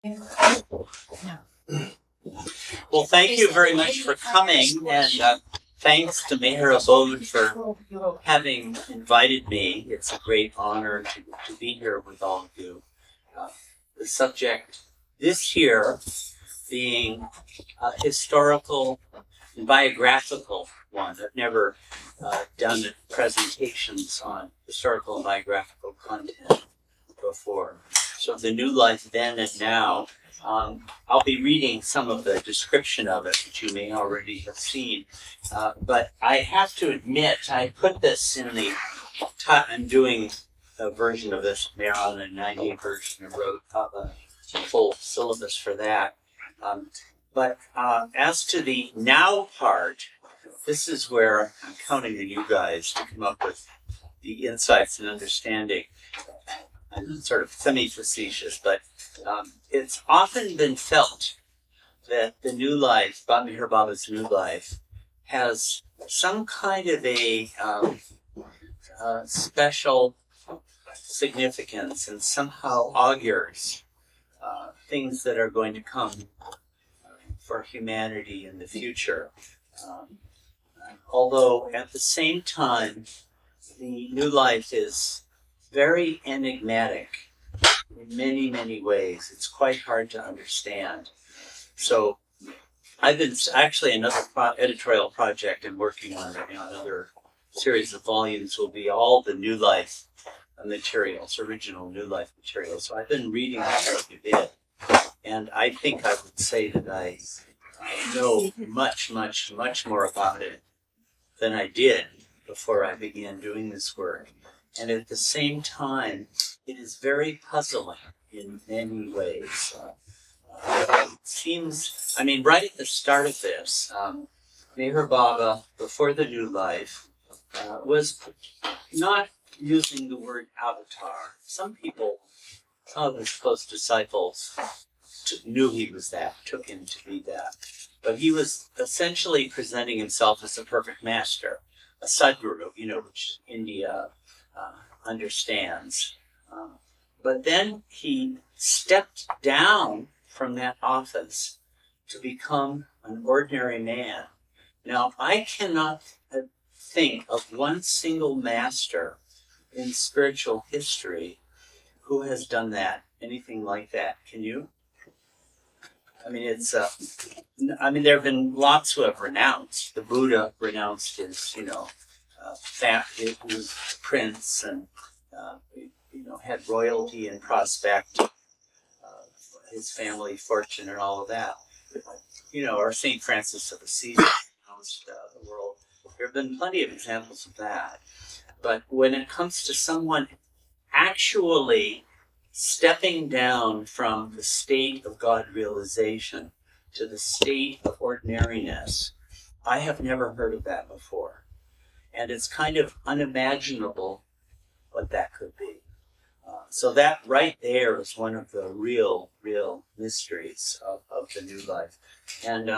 Well, thank you very much for coming, and thanks to Mayor Abode for having invited me. It's a great honor to be here with all of you. The subject this year being historical and biographical one. I've never done presentations on historical and biographical content before. So the new life then and now. I'll be reading some of the description of it, which you may already have seen. But I have to admit, I put this in the, I'm doing a version of this now on a 90 version. I wrote up a full syllabus for that. But as to the now part, this is where I'm counting on you guys to come up with the insights and understanding. I'm sort of semi-facetious, but it's often been felt that the new life, Meher Baba's new life, has some kind of a special significance and somehow augurs things that are going to come for humanity in the future. Although at the same time, the new life is very enigmatic in many, many ways. It's quite hard to understand. So I've been actually another editorial project I'm working on right now, another series of volumes will be all the new life materials, original new life materials. So I've been reading that a bit, and I think I would say that I know much, much, much more about it than I did before I began doing this work. And at the same time, it is very puzzling in many ways. It seems, I mean, right at the start of this, Meher Baba, before the new life, was not using the word avatar. Some people, some of his close disciples, knew he was that, took him to be that. But he was essentially presenting himself as a perfect master, a Sadguru, which India understands. But then he stepped down from that office to become an ordinary man. Now, I cannot think of one single master in spiritual history who has done that, anything like that. Can you? I mean, it's, there have been lots who have renounced. The Buddha renounced his, it was prince and, had royalty and prospect, his family fortune and all of that. Or St. Francis of Assisi renounced the world. There have been plenty of examples of that. But when it comes to someone actually stepping down from the state of God realization to the state of ordinariness, I have never heard of that before. And it's kind of unimaginable what that could be. So that right there is one of the real mysteries of the new life. And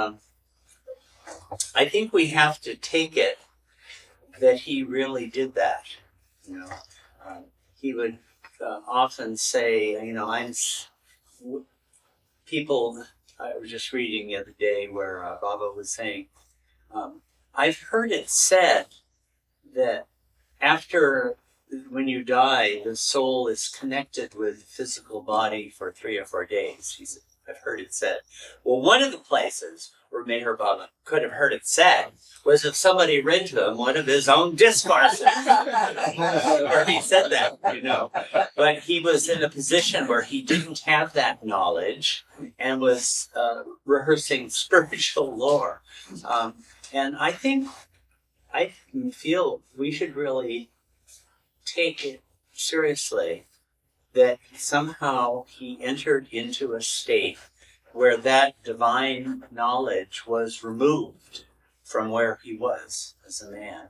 I think we have to take it that he really did that. He would often say, people, I was just reading the other day where Baba was saying, I've heard it said that when you die, the soul is connected with the physical body for 3 or 4 days. He said, I've heard it said. Well, one of the places where Meher Baba could have heard it said was if somebody read to him one of his own discourses where he said that, But he was in a position where he didn't have that knowledge and was rehearsing spiritual lore. And I feel we should really take it seriously that somehow he entered into a state where that divine knowledge was removed from where he was as a man.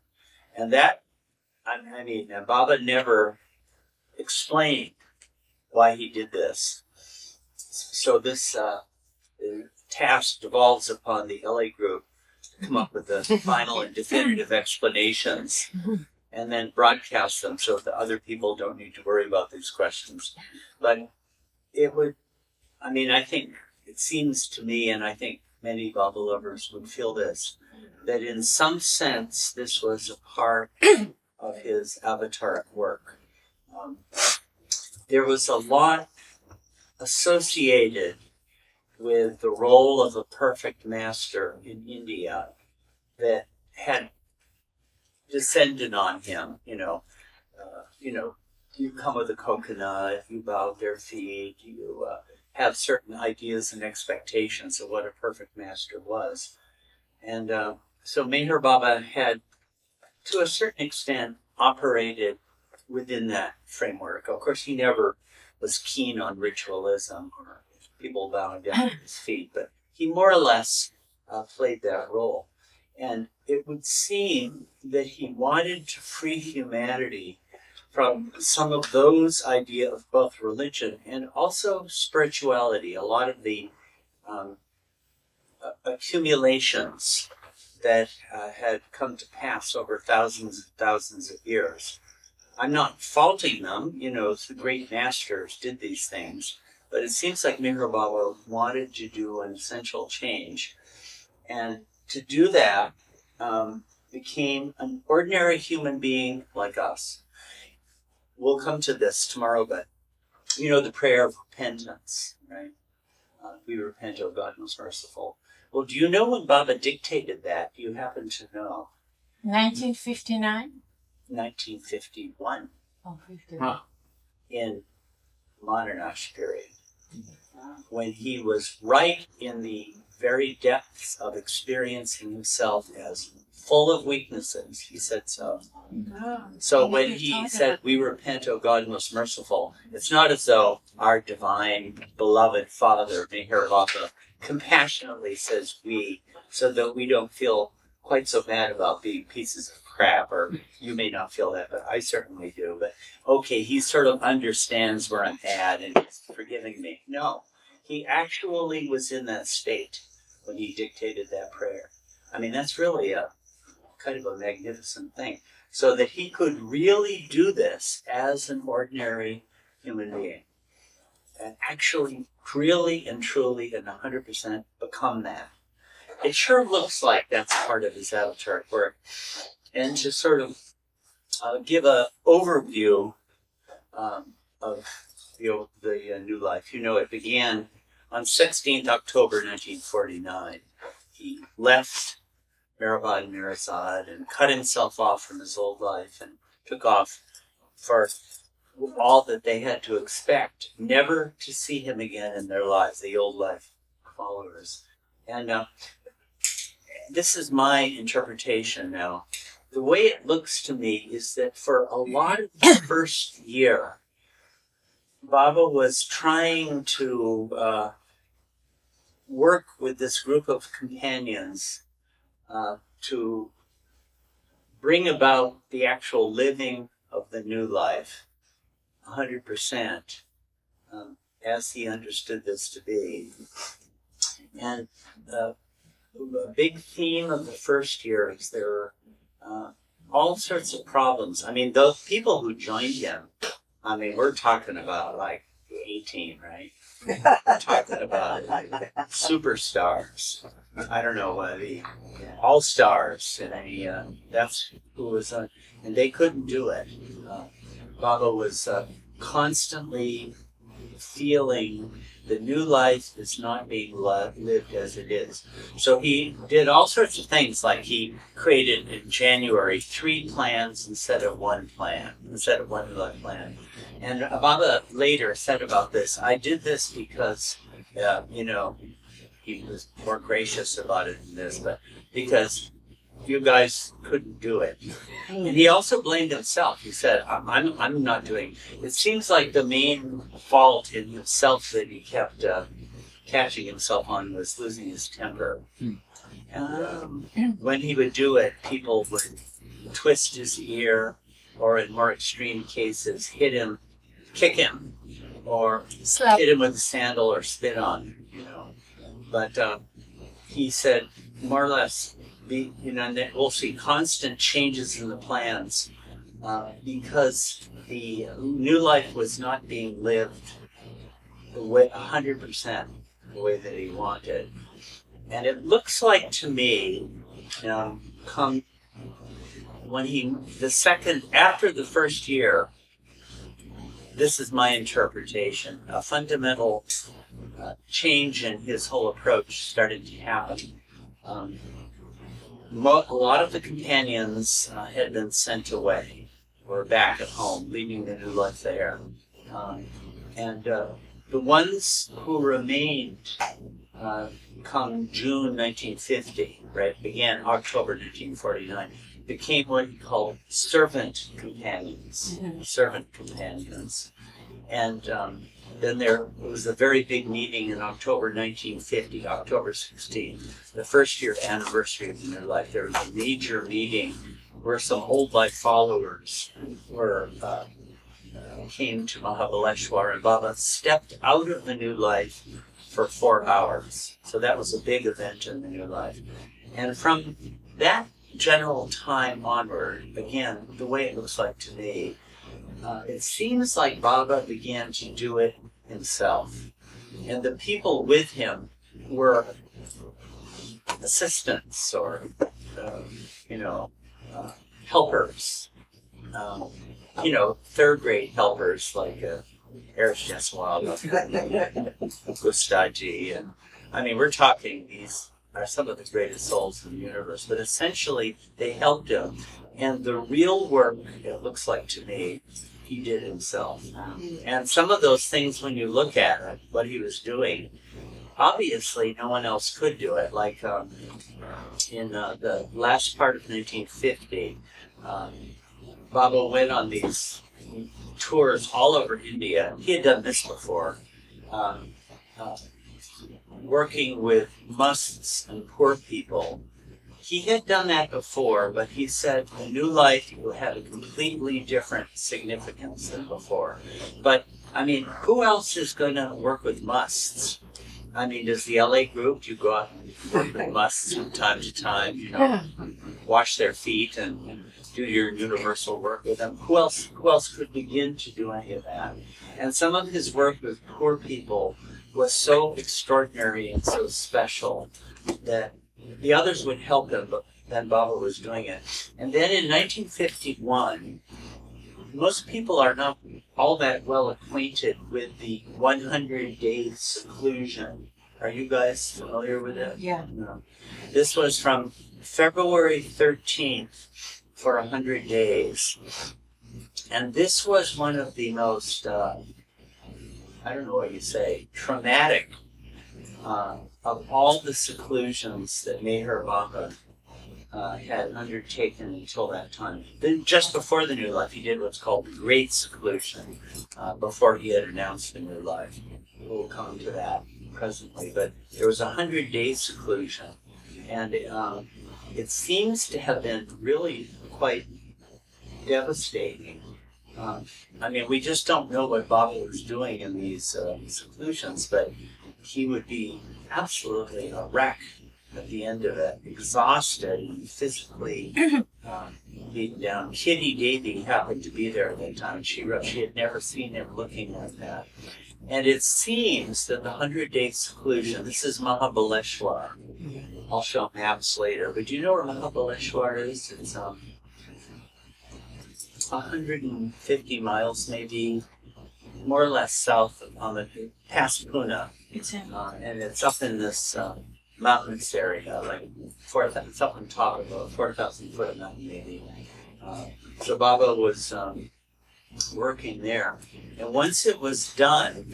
And that, Baba never explained why he did this. So this task devolves upon the LA group to come up with the final and definitive explanations and then broadcast them so that other people don't need to worry about these questions. But I mean, I think it seems to me, and I think many Baba lovers would feel this, that in some sense this was a part of his avataric work. There was a lot associated with the role of a perfect master in India that had descended on him. You come with a coconut, you bow at their feet, you have certain ideas and expectations of what a perfect master was. And so Meher Baba had, to a certain extent, operated within that framework. Of course, he never was keen on ritualism or people bowing down at his feet, but he more or less played that role. And it would seem that he wanted to free humanity from some of those ideas of both religion and also spirituality. A lot of the accumulations that had come to pass over thousands and thousands of years. I'm not faulting them, the great masters did these things, but it seems like Meher Baba wanted to do an essential change. And to do that, became an ordinary human being like us. We'll come to this tomorrow, but the prayer of repentance, right? We repent, O God most merciful. Well, do you know when Baba dictated that? Do you happen to know? 1959? 1951. Oh, 51. In Manonash period. When he was right in the very depths of experiencing himself as full of weaknesses, he said so. So when he said, we repent, O God most merciful, it's not as though our divine beloved Father, Meher Baba, compassionately says we, so that we don't feel quite so bad about being pieces of crap, or you may not feel that, but I certainly do. But okay, he sort of understands where I'm at and he's forgiving me. No, he actually was in that state when he dictated that prayer. I mean, that's really a kind of a magnificent thing. So that he could really do this as an ordinary human being. And actually, really and truly and 100% become that. It sure looks like that's part of his avataric work. And to sort of give an overview of the new life. It began on 16th October 1949. He left Mirabad and Mirazad and cut himself off from his old life and took off for all that they had to expect, never to see him again in their lives, the old life followers. And this is my interpretation now. The way it looks to me is that for a lot of the first year, Baba was trying to work with this group of companions to bring about the actual living of the new life, 100%, as he understood this to be. And a big theme of the first year is there were all sorts of problems. I mean, those people who joined him, we're talking about like 18, right? We're talking about superstars. I don't know, the all-stars. And that's who was on. And they couldn't do it. Baba was constantly feeling the new life is not being lived as it is. So he did all sorts of things, like he created in January 3 plans instead of one new life plan. And Baba later said about this, I did this because, he was more gracious about it than this, but because you guys couldn't do it. And he also blamed himself. He said, I'm not doing it. It seems like the main fault in himself that he kept catching himself on was losing his temper. When he would do it, people would twist his ear, or in more extreme cases, hit him, kick him, or hit him with a sandal or spit on him, But he said, more or less, we'll see constant changes in the plans because the new life was not being lived the way 100% the way that he wanted. And it looks like to me, come when after the first year, this is my interpretation, a fundamental change in his whole approach started to happen. A lot of the companions had been sent away, were back at home, leading the new life there. And the ones who remained come June 1950, right, began October 1949, became what he called servant companions. And then there was a very big meeting in October 1950, October 16th, the first year anniversary of the new life. There was a major meeting where some old life followers came to Mahabaleshwar, and Baba stepped out of the new life for 4 hours. So that was a big event in the new life. And from that general time onward, again, the way it looks like to me, it seems like Baba began to do it himself. And the people with him were assistants or, helpers. Third-grade helpers like Erish Jaswal, Gustaji, and we're talking, these are some of the greatest souls in the universe, but essentially they helped him. And the real work, it looks like to me, he did himself. And some of those things, when you look at it, what he was doing, obviously no one else could do it. Like in the last part of 1950, Baba went on these tours all over India. He had done this before, working with musts and poor people. He had done that before, but he said the new life will have a completely different significance than before. But, who else is going to work with musts? Does the LA group, you go out and work with musts from time to time, wash their feet and do your universal work with them? Who else could begin to do any of that? And some of his work with poor people was so extraordinary and so special that the others would help him, but then Baba was doing it. And then in 1951, most people are not all that well acquainted with the 100-day seclusion. Are you guys familiar with it? Yeah. No. This was from February 13th for 100 days. And this was one of the most, traumatic of all the seclusions that Meher Baba had undertaken until that time. Then just before the new life, he did what's called the Great Seclusion, before he had announced the new life. We'll come to that presently. But there was 100-day seclusion, and it seems to have been really quite devastating. We just don't know what Baba was doing in these seclusions, but he would be absolutely a wreck at the end of it, exhausted and physically beaten down. Kitty Davy happened to be there at that time. She had never seen him looking like that. And it seems that the 100-day seclusion, this is Mahabaleshwar. I'll show maps later, but do you know where Mahabaleshwar is? It's 150 miles, maybe, more or less south on the past Pune. And it's up in this mountainous area, like it's up on top of a 4,000-foot mountain, maybe. So Baba was working there. And once it was done,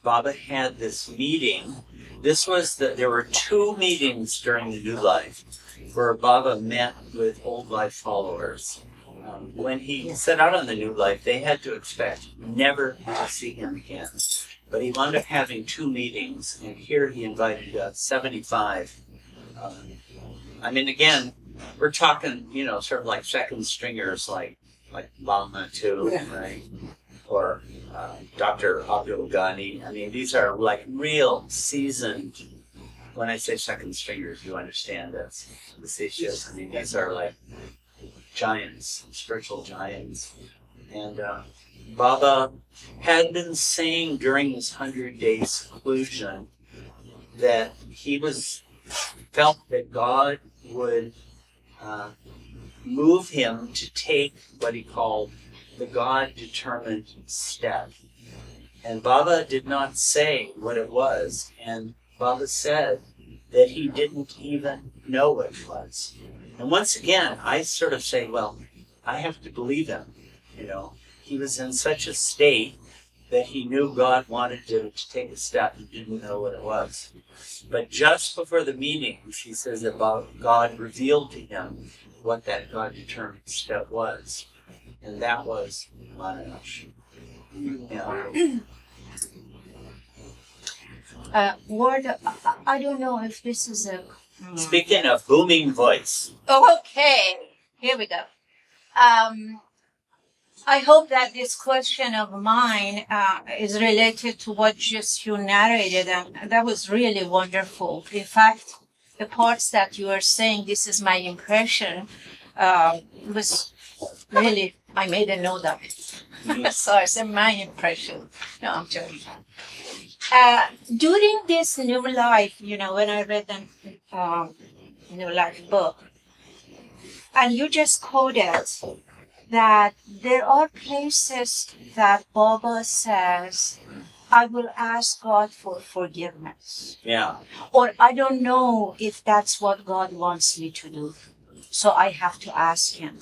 Baba had this meeting. There were 2 meetings during the new life where Baba met with old life followers. When he set out on the new life, they had to expect never to see him again. But he wound up having 2 meetings, and here he invited 75. Again, we're talking, sort of like second stringers, like Lama too, right? Or Dr. Abdul Ghani. These are like real seasoned. When I say second stringers, you understand that's facetious. These are like giants, spiritual giants. And Baba had been saying during his 100-day seclusion that he felt that God would move him to take what he called the God-determined step. And Baba did not say what it was, and Baba said that he didn't even know what it was. And once again, I sort of say, well, I have to believe him. He was in such a state that he knew God wanted him to take a step and didn't know what it was. But just before the meeting, he says about God revealed to him what that God-determined step was. And that was Manonash. Word, I don't know if this is a... Speaking of booming voice. Okay, here we go. I hope that this question of mine is related to what just you narrated, and that was really wonderful. In fact, the parts that you were saying, this is my impression, was really, I made a note of it. So I said my impression. No, I'm joking. During this new life, when I read the new life book, and you just quoted that there are places that Baba says, I will ask God for forgiveness. Yeah. Or I don't know if that's what God wants me to do. So I have to ask him.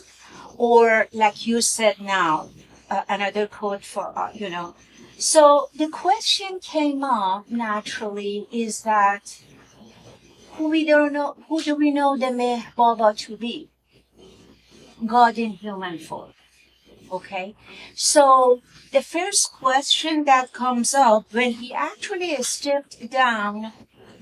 Or like you said now, another quote for, So the question came up naturally is that who do we know the Meh Baba to be? God in human form. Okay, so the first question that comes up when he actually stepped down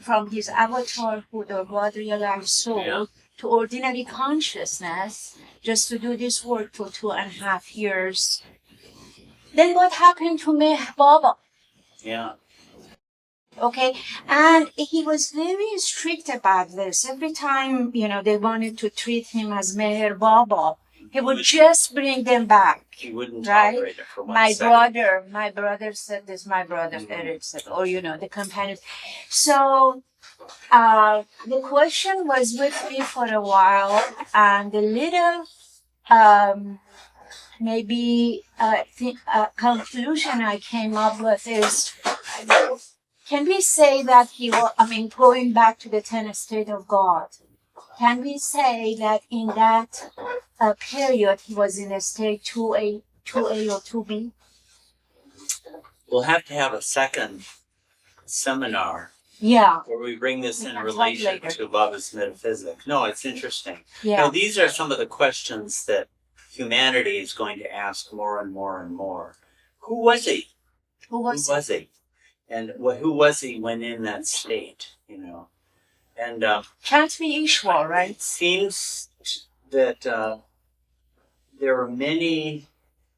from his avatarhood or God realized soul to ordinary consciousness, just to do this work for 2.5 years, then what happened to Meh Baba? Yeah. Okay, and he was very strict about this. Every time, they wanted to treat him as Meher Baba, he would just bring them back. He wouldn't right? tolerate it for one second. My brother said this, my brother Eric said, or, the companions. So, the question was with me for a while, and the little, conclusion I came up with is, can we say that going back to the 10th state of God, can we say that in that period he was in a state 2A or 2B? We'll have to have a second seminar Yeah. where we bring this We in can talk relation later. to Baba's metaphysics. No, it's interesting. Yeah. Now, these are some of the questions that humanity is going to ask more and more and more. Who was he? Who was he? And who was he when in that state, And Can't be Ishwar, right? it seems that there are many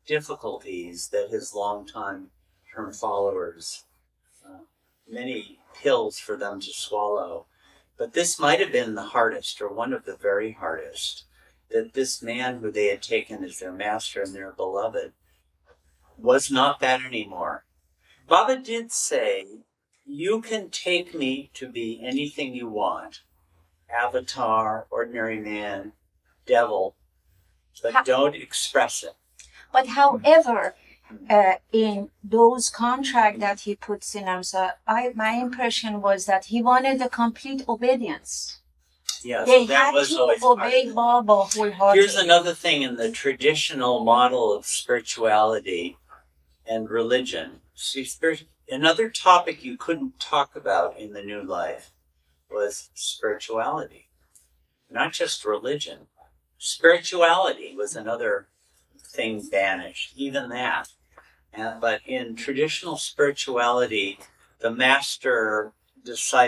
difficulties that his long-term followers, many pills for them to swallow. But this might have been the hardest, or one of the very hardest, that this man who they had taken as their master and their beloved was not that anymore. Baba did say, you can take me to be anything you want, avatar, ordinary man, devil, but don't express it. But however, in those contracts that he puts in, my impression was that he wanted a complete obedience. Yeah, They so that had was to always obey Baba wholeheartedly. Here's another thing in the traditional model of spirituality and religion. See, another topic you couldn't talk about in the new life was spirituality. Not just religion. Spirituality was another thing banished, even that. But in traditional spirituality, the master, if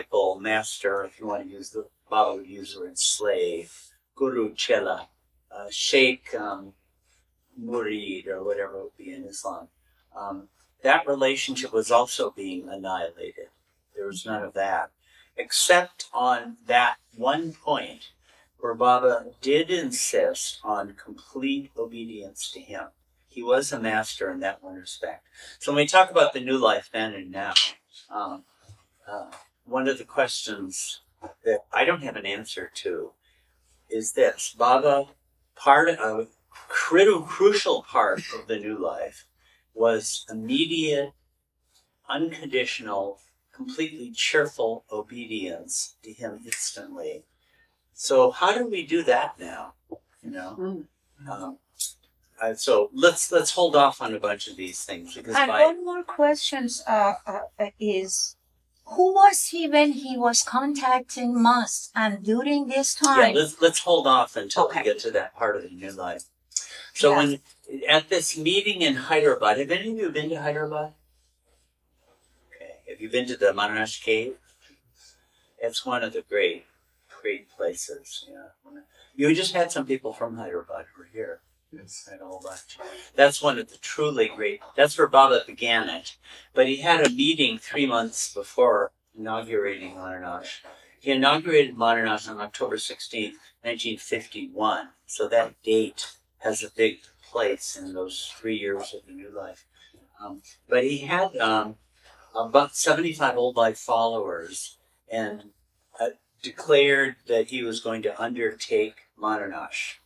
you want to use the Baba would use the word slave, guru chela, sheikh murid, or whatever it would be in Islam. That relationship was also being annihilated. There was none of that, except on that one point where Baba did insist on complete obedience to him. he was a master in that one respect. So when we talk about the new life then and now, one of the questions that I don't have an answer to is this. Baba, part of crucial part of the new life was immediate, unconditional, completely cheerful obedience to him instantly. So how do we do that now? You know, so let's hold off on a bunch of these things because And one more question is, who was he when he was contacting us? And during this time, let's hold off until Okay. we get to that part of the new life. So when at this meeting in Hyderabad, have any of you been to Hyderabad? Okay, have you been to the Manonash cave? It's one of the great places. Yeah, you just had some people from Hyderabad who were here. Yes, a whole bunch. That's one of the truly great. That's where Baba began it. But he had a meeting 3 months before inaugurating Manonash. He inaugurated Manonash on October 16th, 1951. So that date has a big place in those 3 years of the new life. But he had about 75 old life followers and declared that he was going to undertake Manonash.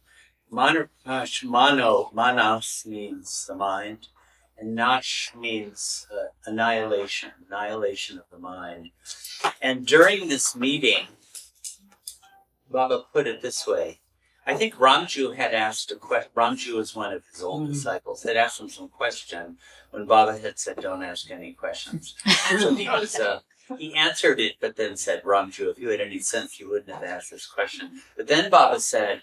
Manonash, manas means the mind, and nash means annihilation of the mind. And during this meeting, Baba put it this way. I think Ramju had asked a question. Ramju was one of his old disciples. Had asked him some question when Baba had said, "Don't ask any questions." So he answered it, but then said, "Ramju, if you had any sense, you wouldn't have asked this question." But then Baba said,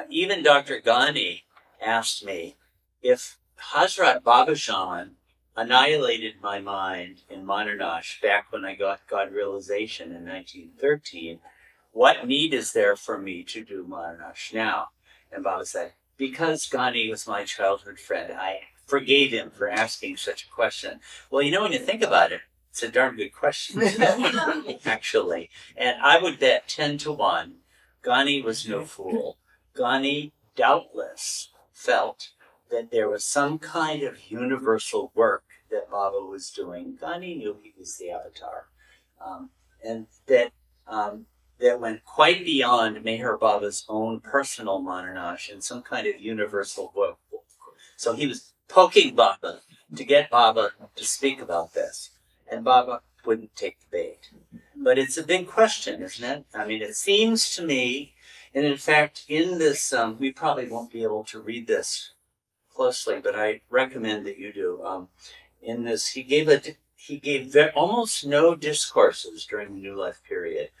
even Dr. Ghani asked me if Hazrat Babajan annihilated my mind in Manonash back when I got God realization in 1913. What need is there for me to do Manonash now? And Baba said, because Ghani was my childhood friend, I forgave him for asking such a question. Well, when you think about it, it's a darn good question, actually. And I would bet 10 to 1, Ghani was no fool. Ghani doubtless felt that there was some kind of universal work that Baba was doing. Ghani knew he was the avatar. And that went quite beyond Meher Baba's own personal Manonash and some kind of universal work. So he was poking Baba to get Baba to speak about this. And Baba wouldn't take the bait. But it's a big question, isn't it? I mean, it seems to me, and in fact, in this, we probably won't be able to read this closely, but I recommend that you do. In this, he gave almost no discourses during the New Life period.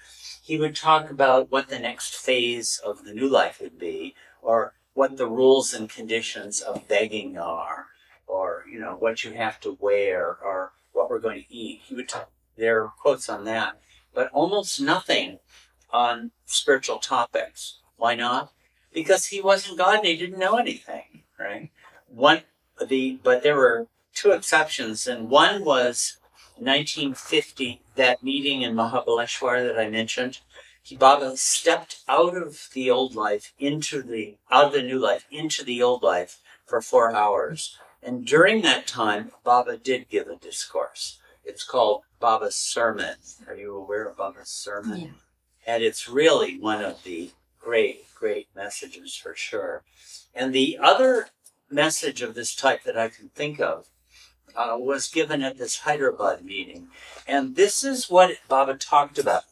He would talk about what the next phase of the New Life would be, or what the rules and conditions of begging are, or what you have to wear, or what we're going to eat. He would talk. There are quotes on that, but almost nothing on spiritual topics. Why not? Because he wasn't God and he didn't know anything, right? But there were 2 exceptions, and one was 1950, that meeting in Mahabaleshwar that I mentioned. Baba stepped out of the old life out of the new life into the old life for 4 hours. And during that time, Baba did give a discourse. It's called Baba's Sermon. Are you aware of Baba's Sermon? Yeah. And it's really one of the great messages for sure. And the other message of this type that I can think of was given at this Hyderabad meeting. And this is what Baba talked about.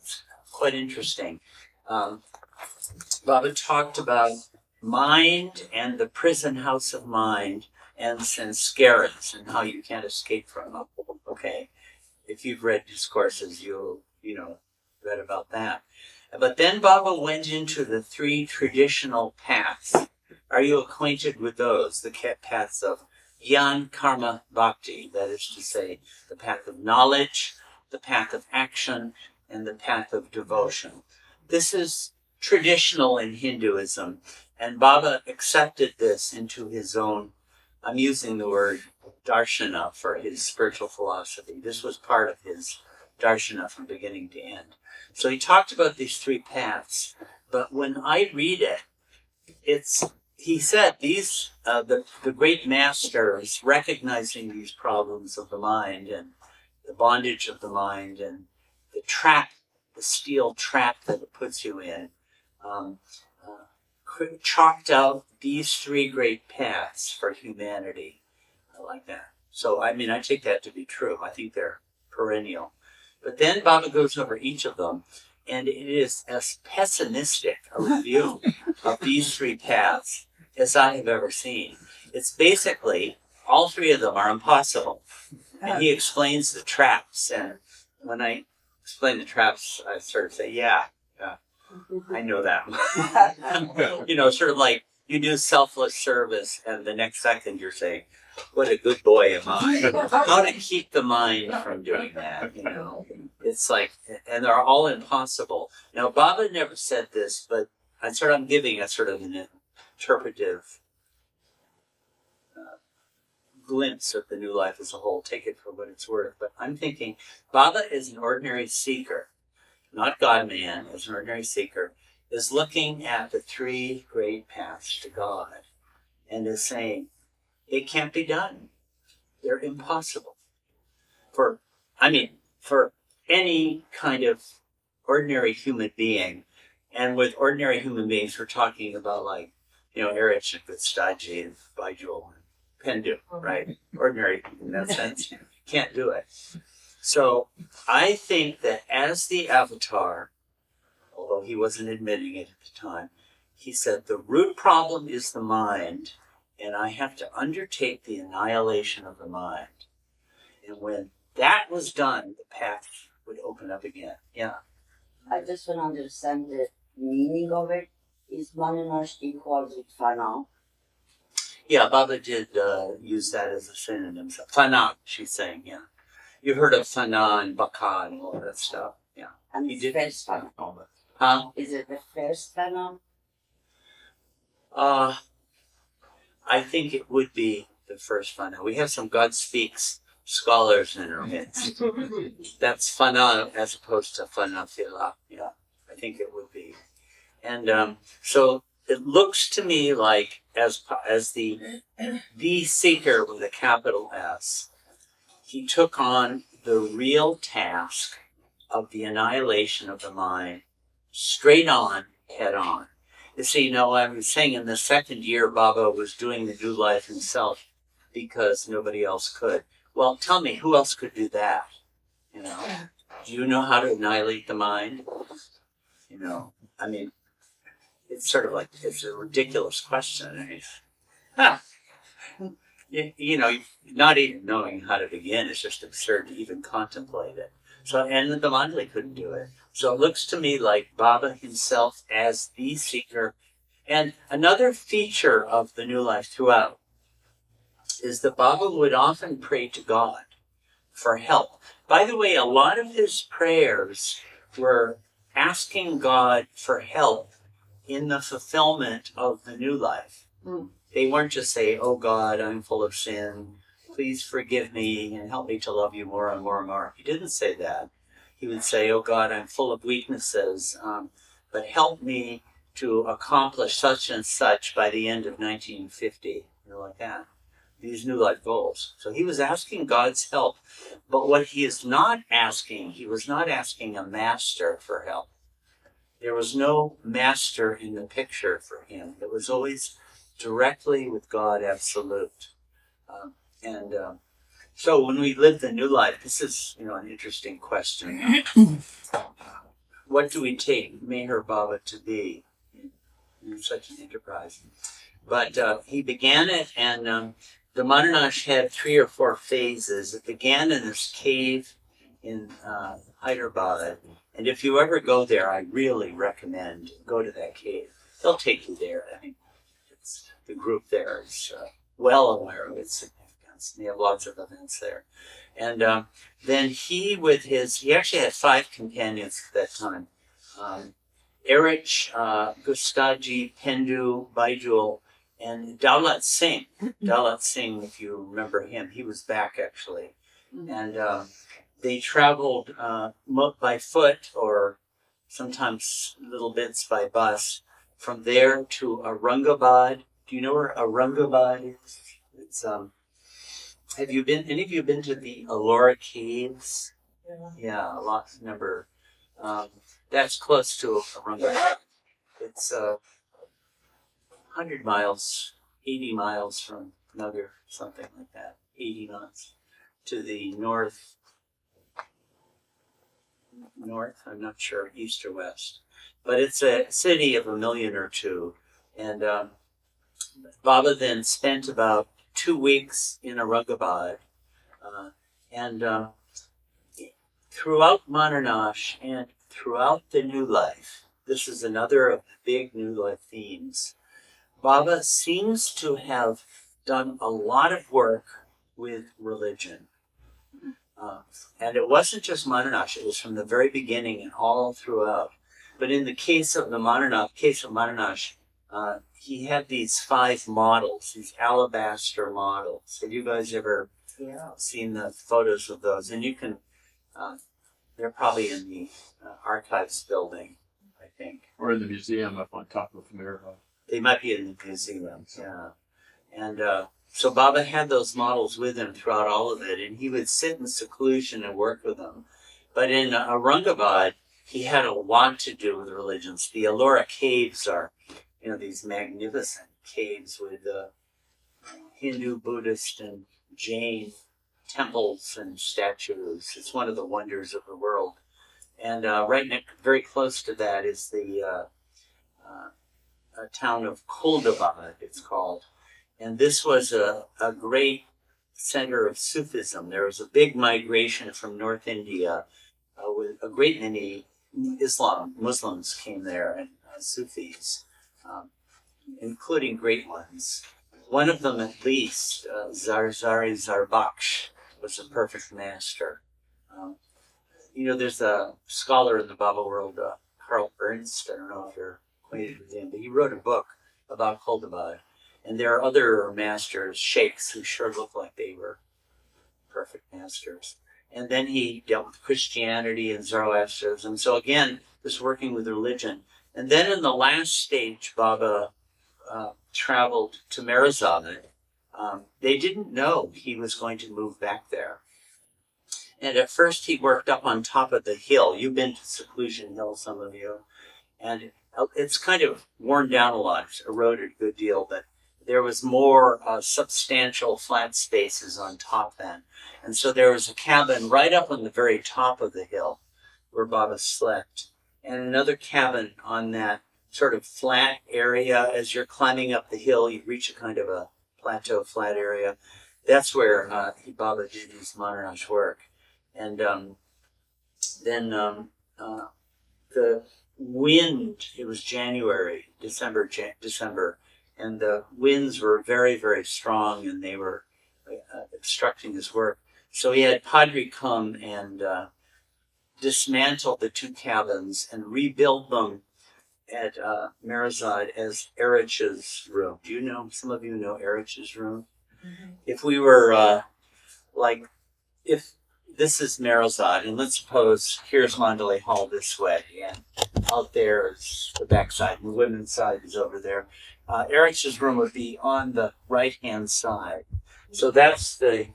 Quite interesting. Baba talked about mind and the prison house of mind and sanskaras and how you can't escape from them. Okay? If you've read discourses, you'll read about that. But then Baba went into the 3 traditional paths. Are you acquainted with those? The paths of Jnana, Karma, Bhakti. That is to say, the path of knowledge, the path of action, and the path of devotion. This is traditional in Hinduism, and Baba accepted this into his own, I'm using the word darshana for his spiritual philosophy. This was part of his darshana from beginning to end. So he talked about these 3 paths, but when I read it, he said these the great masters recognizing these problems of the mind and the bondage of the mind and the trap, the steel trap that it puts you in, um, chalked out these three great paths for humanity. I like that. So I mean, I take that to be true. I think they're perennial. But then Baba goes over each of them, and it is as pessimistic a review of these three paths as I have ever seen. It's basically all three of them are impossible. And he explains the traps. And when I explain the traps, I sort of say, yeah, I know that. Sort of like you do selfless service, and the next second you're saying, what a good boy am I. How to keep the mind from doing that, It's like, and they're all impossible. Now, Baba never said this, but I'm giving a sort of an interpretive glimpse of the new life as a whole. Take it for what it's worth. But I'm thinking Baba is an ordinary seeker, not God-man, as an ordinary seeker, is looking at the three great paths to God and is saying, it can't be done. They're impossible. For any kind of ordinary human being, and with ordinary human beings, we're talking about Erich and Gustaji and Bajul and Pendu, right? Ordinary in that sense. Can't do it. So I think that as the avatar, although he wasn't admitting it at the time, he said the root problem is the mind, and I have to undertake the annihilation of the mind. And when that was done, the path would open up again. Yeah. I just want to understand the meaning of it. Is Manonash equal with Fana? Yeah, Baba did use that as a synonym. So, Fana, she's saying, yeah. You've heard of Fana and Baka and all that stuff. Yeah. And He the did. first Fana? Huh? Is it the first Fana? I think it would be the first Fana. We have some God Speaks scholars in our midst. That's Fana as opposed to Fanafila. Yeah, I think it would be. And so it looks to me like as the seeker with a capital S, he took on the real task of the annihilation of the mind straight on, head on. You see, I was saying in the second year, Baba was doing the new life himself because nobody else could. Well, tell me, who else could do that? Do you know how to annihilate the mind? I mean, it's sort of like, it's a ridiculous question. Not even knowing how to begin is just absurd to even contemplate it. So, and the Mandali couldn't do it. So it looks to me like Baba himself as the seeker. And another feature of the new life throughout is that Baba would often pray to God for help. By the way, a lot of his prayers were asking God for help in the fulfillment of the new life. They weren't just saying, oh God, I'm full of sin. Please forgive me and help me to love you more and more and more. He didn't say that. He would say, oh God, I'm full of weaknesses, but help me to accomplish such and such by the end of 1950. Like that. These new life goals. So he was asking God's help. But what he was not asking a master for help. There was no master in the picture for him. It was always directly with God absolute. So when we live the new life, this is, an interesting question. What do we take Meher Baba to be in such an enterprise? But he began it, and the Manonash had 3 or 4 phases. It began in this cave in Hyderabad. And if you ever go there, I really recommend go to that cave. They'll take you there. I mean, the group there is well aware of its significance. They have lots of events there. And then he actually had 5 companions at that time. Erich, Gustaji, Pendu, Bajul, and Daulat Singh. Daulat Singh, if you remember him, he was back actually. And they traveled by foot or sometimes little bits by bus from there to Aurangabad, Do you know where Aurangabad is? It's any of you been to the Ellora Caves? Yeah, a lot number. That's close to Aurangabad. It's 100 miles, 80 miles from Nagar, something like that. 80 miles to the north, I'm not sure, east or west. But it's a city of 1 million or two. And Baba then spent about 2 weeks in Aurangabad. And throughout Manonash and throughout the New Life, this is another of the big New Life themes, Baba seems to have done a lot of work with religion. And it wasn't just Manonash, it was from the very beginning and all throughout. But in the case of Manonash, he had these 5 models, these alabaster models. Have you guys ever seen the photos of those? And you can, they're probably in the archives building, I think. Or in the museum up on top of Mirabai. They might be in the museum, yeah. And so Baba had those models with him throughout all of it, and he would sit in seclusion and work with them. But in Aurangabad, he had a lot to do with religions. The Ellora Caves are, these magnificent caves with Hindu, Buddhist, and Jain temples and statues. It's one of the wonders of the world. And very close to that is the town of Kuldabad, it's called. And this was a great center of Sufism. There was a big migration from North India with a great many Muslims came there, and Sufis, including great ones. One of them, at least, Zarzari Zarbaksh, was a perfect master. There's a scholar in the Baba world, Karl Ernst. I don't know if you're acquainted with him, but he wrote a book about Kuldabad. And there are other masters, sheikhs, who sure look like they were perfect masters. And then he dealt with Christianity and Zoroastrianism. So again, this working with religion. And then in the last stage, Baba traveled to Merazad. They didn't know he was going to move back there. And at first he worked up on top of the hill. You've been to Seclusion Hill, some of you. And it's kind of worn down a lot. It's eroded a good deal, but there was more substantial flat spaces on top then. And so there was a cabin right up on the very top of the hill where Baba slept. And another cabin on that sort of flat area. As you're climbing up the hill, you reach a kind of a plateau, flat area. That's where Baba did his Manonash work. And then the wind, it was December, and the winds were very, very strong, and they were obstructing his work. So he had Padre come and dismantle the 2 cabins and rebuild them at Merazad as Erich's room. Do you know, some of you know Erich's room? Mm-hmm. If we were if this is Merazad, and let's suppose here's Mandalay Hall this way, and out there is the backside, and the women's side is over there. Erich's room would be on the right-hand side. So that's the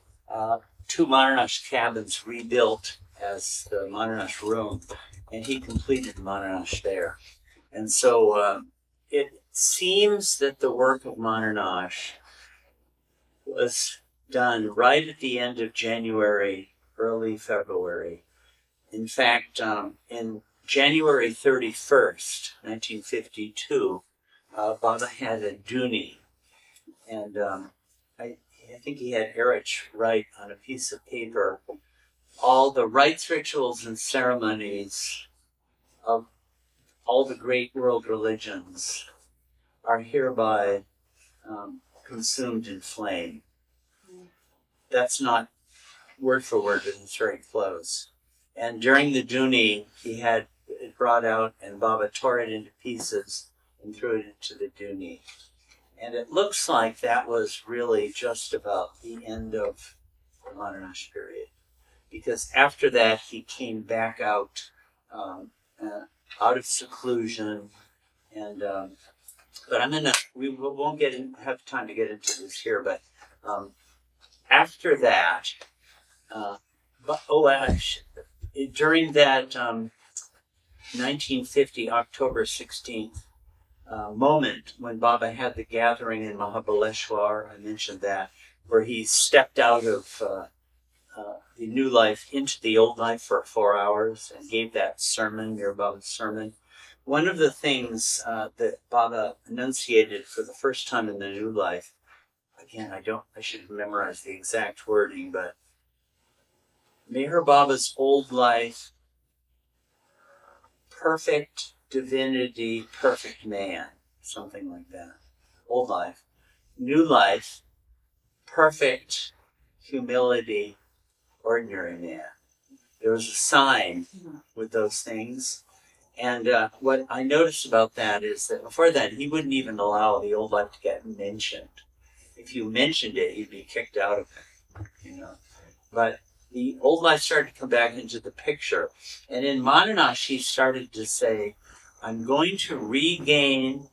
2 Manonash cabins rebuilt as the Manonash room, and he completed Manonash there. And so it seems that the work of Manonash was done right at the end of January, early February. In fact, in January 31st, 1952, Baba had a duni, and I think he had Erich write on a piece of paper all the rites, rituals, and ceremonies of all the great world religions are hereby consumed in flame. That's not word for word, but it's very close. And during the duni, he had it brought out, and Baba tore it into pieces and threw it into the duni. And it looks like that was really just about the end of the Manonash period. Because after that, he came back out of seclusion and but we won't have time to get into this here, but after that, during that 1950 October 16th moment when Baba had the gathering in Mahabaleshwar, I mentioned that, where he stepped out of the new life into the old life for 4 hours and gave that sermon, Mir Baba's sermon. One of the things that Baba enunciated for the first time in the new life, again, I should memorize the exact wording, but Meher Baba's old life, perfect divinity, perfect man, something like that. Old life. New life, perfect humility, ordinary man. There was a sign with those things. And what I noticed about that is that before that, he wouldn't even allow the old life to get mentioned. If you mentioned it, you'd be kicked out of it, But the old life started to come back into the picture. And in Manonash, he started to say, I'm going to regain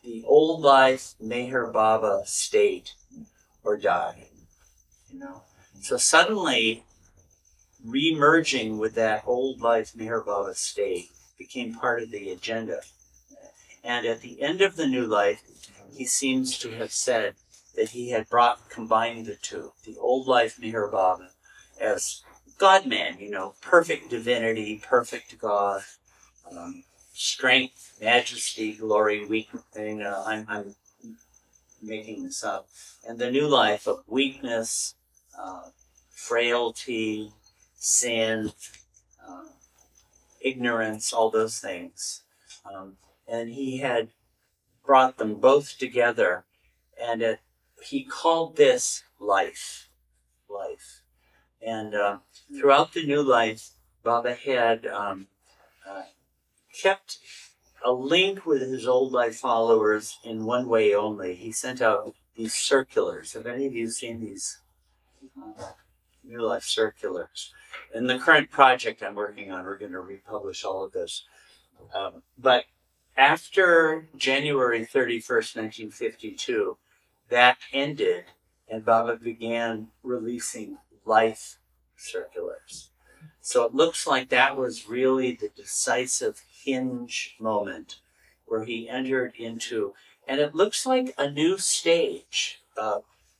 the old life Meher Baba state or die. So suddenly, re-merging with that old life Meher Baba state became part of the agenda. And at the end of the new life, he seems to have said that he had combined the two, the old life Meher Baba as God-man, perfect divinity, perfect God, strength, majesty, glory, weakness. I'm making this up. And the new life of weakness, frailty, sin, ignorance, all those things. And he had brought them both together, and he called this life. And throughout the new life, Baba had kept a link with his old life followers in one way only. He sent out these circulars. Have any of you seen these new life circulars? In the current project I'm working on, we're going to republish all of this. But after January 31st, 1952, that ended, and Baba began releasing life circulars. So it looks like that was really the decisive hinge moment where he entered into, and it looks like a new stage,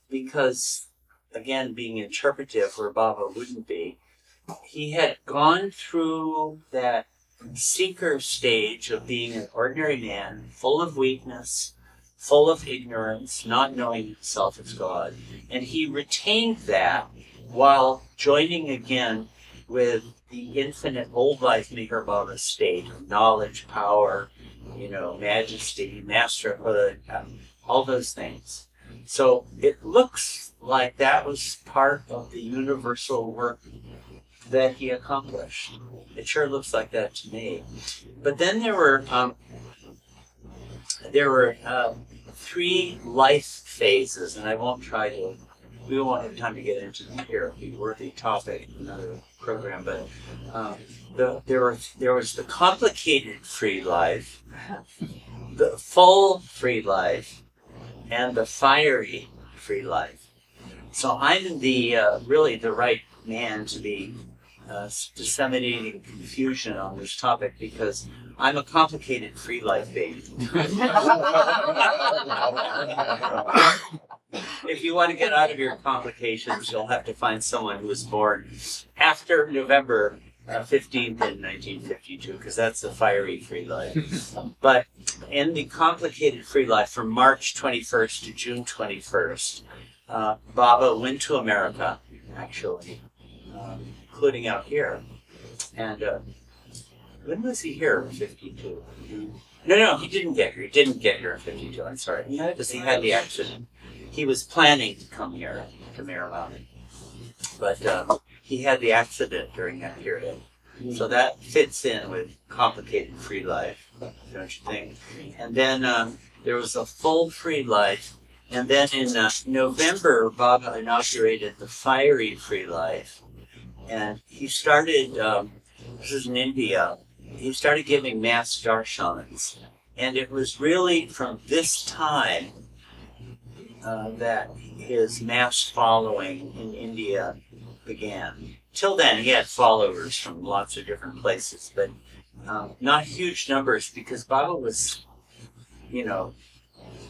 because, again, being interpretive where Baba wouldn't be, he had gone through that seeker stage of being an ordinary man, full of weakness, full of ignorance, not knowing himself as God. And he retained that while joining again with the infinite old life Meher Baba state of knowledge, power, majesty, masterhood, all those things. So it looks like that was part of the universal work that he accomplished. It sure looks like that to me. But then there were 3 life phases, and we won't have time to get into them here. It'd be a worthy topic in another program, but there was the complicated free life, the full free life, and the fiery free life. So I'm really the right man to be disseminating confusion on this topic because I'm a complicated free life baby. If you want to get out of your complications, you'll have to find someone who was born after November 15th in 1952, because that's the fiery free life. But in the complicated free life from March 21st to June 21st, Baba went to America, actually, including out here. And when was he here in 52? No, he didn't get here. He didn't get here in 52, I'm sorry. Because he had the accident. He was planning to come here to Mountain. But he had the accident during that period. So that fits in with complicated free life, don't you think? And then there was a full free life. And then in November, Baba inaugurated the fiery free life. And he started, this is in India, he started giving mass darshans. And it was really from this time that his mass following in India began. Till then, he had followers from lots of different places, but not huge numbers because Baba was,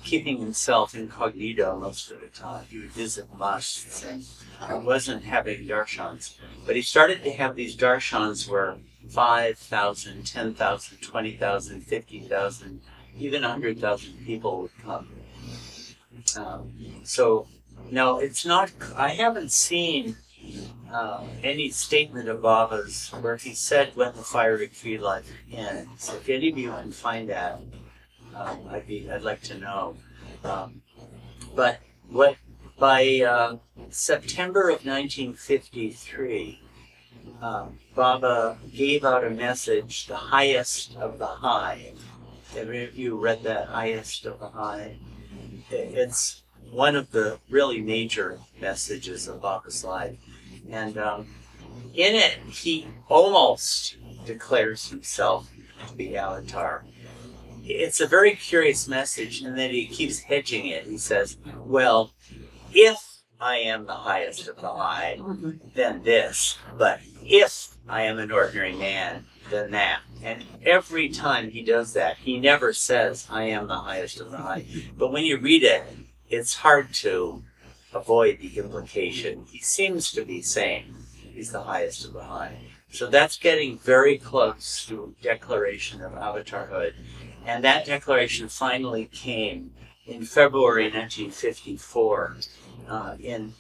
keeping himself incognito most of the time. He would visit mosques and wasn't having darshans. But he started to have these darshans where 5,000, 10,000, 20,000, 50,000, even 100,000 people would come. So now it's not, I haven't seen any statement of Baba's where he said when the fiery tree life ends. If any of you can find that, I'd like to know. But by September of 1953, Baba gave out a message, the highest of the high. Have any of you read that, highest of the high? It's one of the really major messages of Baba's life. And in it, he almost declares himself to be Avatar. It's a very curious message, and then he keeps hedging it. He says, well, if I am the highest of the high, then this. But if I am an ordinary man, then that. And every time he does that, he never says, I am the highest of the high. But when you read it, it's hard to avoid the implication. He seems to be saying he's the highest of the high. So that's getting very close to a declaration of avatarhood. And that declaration finally came in February 1954 in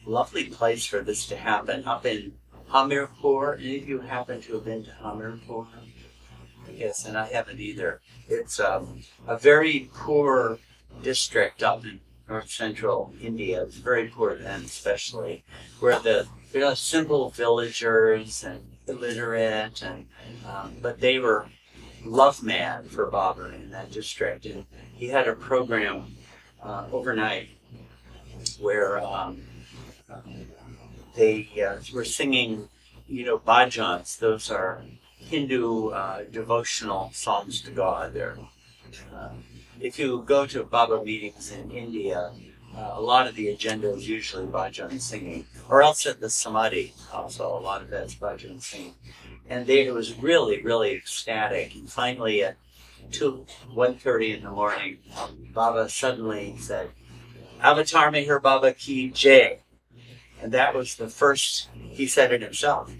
a lovely place for this to happen, up in Hamirpur. Any of you happen to have been to Hamirpur? Yes, and I haven't either. It's a very poor district up in north central India. It's very poor then, especially, where the simple villagers and illiterate, and but they were love mad for Baba in that district. And he had a program overnight where they were singing, bhajans. Those are Hindu devotional songs to God. If you go to Baba meetings in India, a lot of the agenda is usually bhajan singing, or else at the samadhi also, a lot of that's bhajan singing. And it was really, really ecstatic. And finally at 1:30 in the morning, Baba suddenly said, Avatar Meher Baba Ki Jai. And that was the first, he said it himself,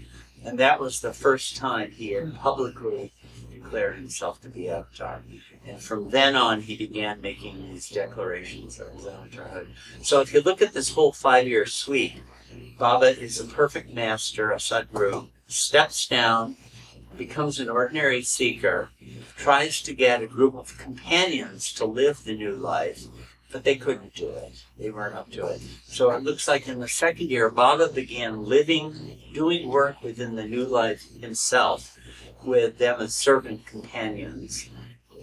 and that was the first time he had publicly declared himself to be Avatar. And from then on, he began making these declarations of his avatarhood. So if you look at this whole 5-year suite, Baba is a perfect master, a sadguru, steps down, becomes an ordinary seeker, tries to get a group of companions to live the new life, but they couldn't do it. They weren't up to it. So it looks like in the second year, Baba began doing work within the new life himself, with them as servant companions.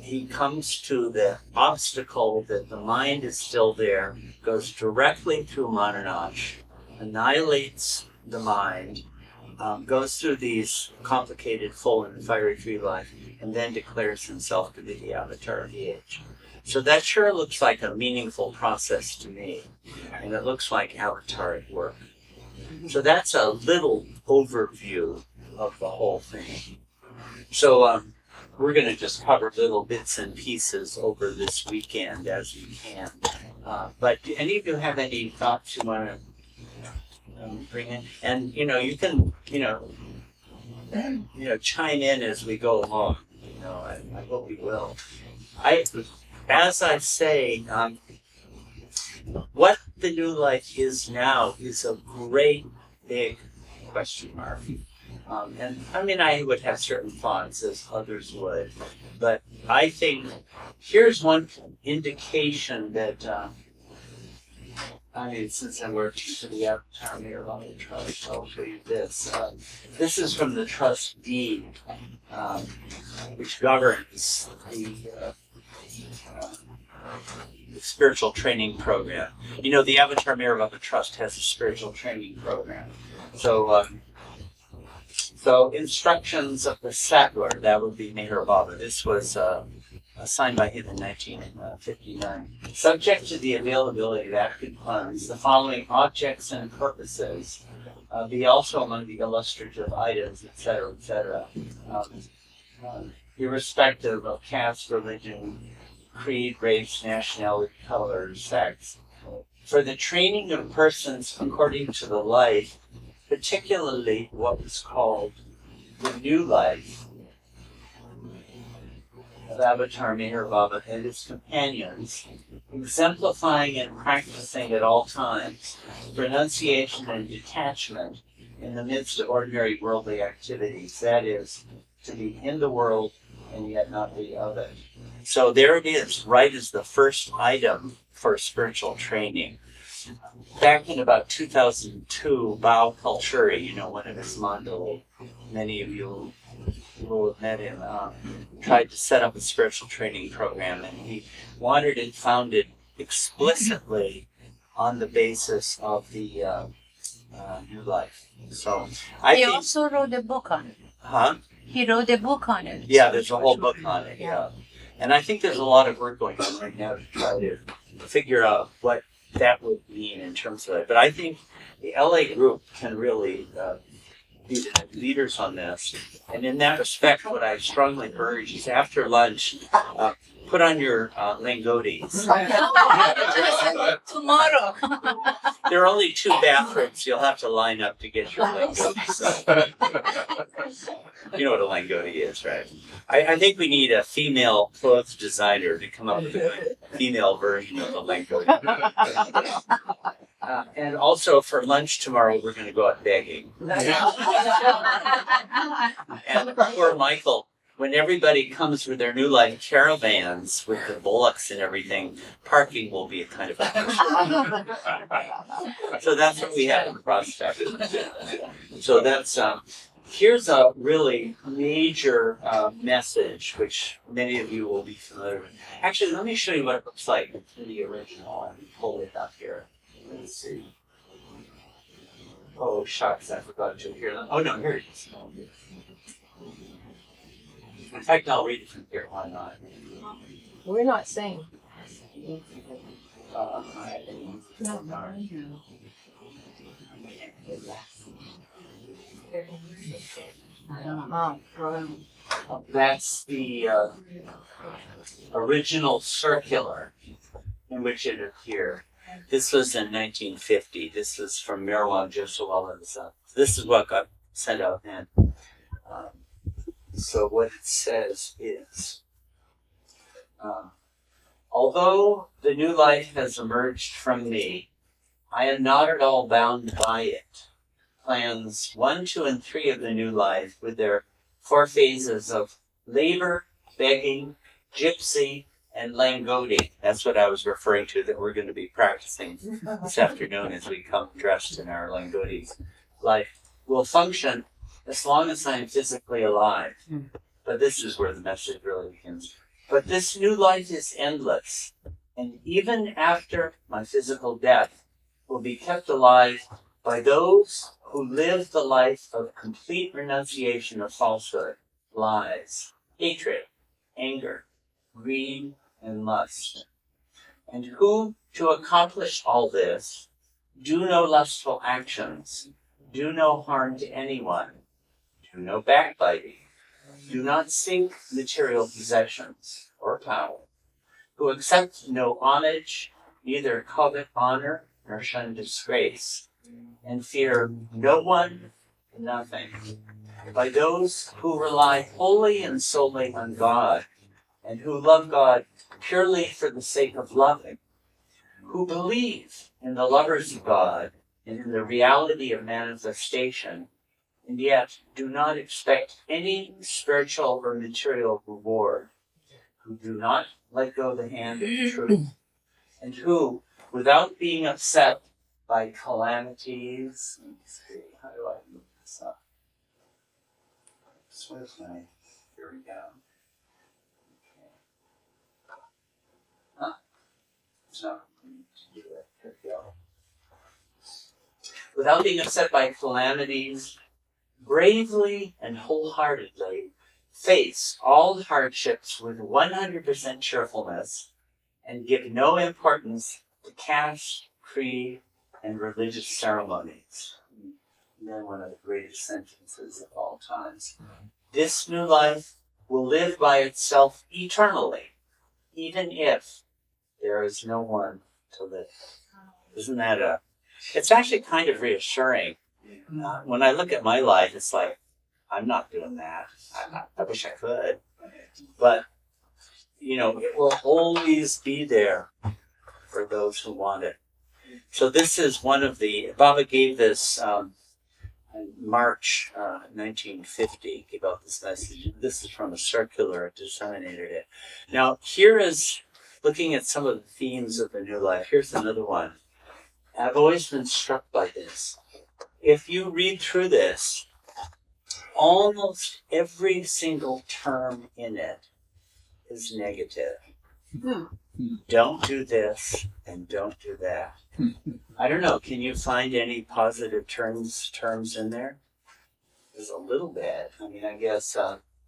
He comes to the obstacle that the mind is still there, goes directly through Manonash, annihilates the mind, goes through these complicated full and fiery tree life, and then declares himself to be the avatar of the age. So that sure looks like a meaningful process to me, and it looks like avatar at work. So that's a little overview of the whole thing. So we're going to just cover little bits and pieces over this weekend as we can. But do any of you have any thoughts you want to bring in? And, you can, chime in as we go along. I hope you will. As I say, what the new life is now is a great big question mark. And I would have certain thoughts as others would, but I think here's one indication that, since I'm working for the Avatar Mirror on the Trust, I'll show you this. This is from the Trust Deed, which governs the spiritual training program. The Avatar Mirror of a Trust has a spiritual training program. So instructions of the settler, that would be Meher Baba. This was signed by him in 1959. Subject to the availability of adequate funds, the following objects and purposes be also among the illustrative items, etc., irrespective of caste, religion, creed, race, nationality, color, or sex. For the training of persons according to the life, particularly what was called the new life of Avatar Meher Baba and his companions, exemplifying and practicing at all times renunciation and detachment in the midst of ordinary worldly activities, that is, to be in the world and yet not be of it. So there it is, right as the first item for spiritual training. Back in about 2002, Bao Kalchuri, one of his mandal, many of you will have met him, tried to set up a spiritual training program, and he wanted it founded explicitly on the basis of the new life. So He also wrote a book on it. Huh? He wrote a book on it. Yeah, there's a whole book on it, yeah. And I think there's a lot of work going on right now to try to figure out what that would mean in terms of it. But I think the LA group can really be the leaders on this. And in that respect, what I strongly urge is after lunch, put on your langotis. Tomorrow. There are only 2 bathrooms. You'll have to line up to get your langotis. You know what a langoti is, right? I think we need a female clothes designer to come up with a female version of the langoti. And also for lunch tomorrow, we're going to go out begging. And poor Michael, when everybody comes with their new life caravans with the bullocks and everything, parking will be a kind of a So that's what we have in prospect. So that's here's a really major message, which many of you will be familiar with. Actually, let me show you what it looks like in the original. Let me pull it up here. Let's see. Oh, shucks, I forgot to hear that. Oh, no, here it is. In fact, I'll read it from here. Why not? We're not saying. That's the original circular in which it appeared. This was in 1950. This was from Merwan Joshua's. This is what got sent out then. So what it says is, although the new life has emerged from me, I am not at all bound by it. Plans 1, 2, and 3 of the new life, with their 4 phases of labor, begging, gypsy, and langoti. That's what I was referring to, that we're going to be practicing this afternoon as we come dressed in our langotis. Life will function as long as I am physically alive. But this is where the message really begins. But this new life is endless, and even after my physical death, will be kept alive by those who live the life of complete renunciation of falsehood, lies, hatred, anger, greed, and lust, and who, to accomplish all this, do no lustful actions, do no harm to anyone, do no backbiting, do not seek material possessions or power, who accept no homage, neither covet honor nor shun disgrace, and fear no one, nothing, by those who rely wholly and solely on God, and who love God purely for the sake of loving, who believe in the lovers of God and in the reality of manifestation, and yet do not expect any spiritual or material reward, who do not let go the hand of truth, and who, without being upset by calamities, let me see, how do I move this up? Here we go. So, here we go. Without being upset by calamities, bravely and wholeheartedly face all hardships with 100% cheerfulness and give no importance to caste, creed, and religious ceremonies. And then one of the greatest sentences of all times. This new life will live by itself eternally, even if there is no one to live. Isn't that it's actually kind of reassuring. When I look at my life, it's like, I'm not doing that. I wish I could. But, it will always be there for those who want it. So this is one of Baba gave this in March 1950, gave out this message. This is from a circular disseminated it. Now, here is, looking at some of the themes of the new life, here's another one. I've always been struck by this. If you read through this, almost every single term in it is negative. Don't do this and don't do that. I don't know, can you find any positive terms in there? There's a little bit. I mean, I guess...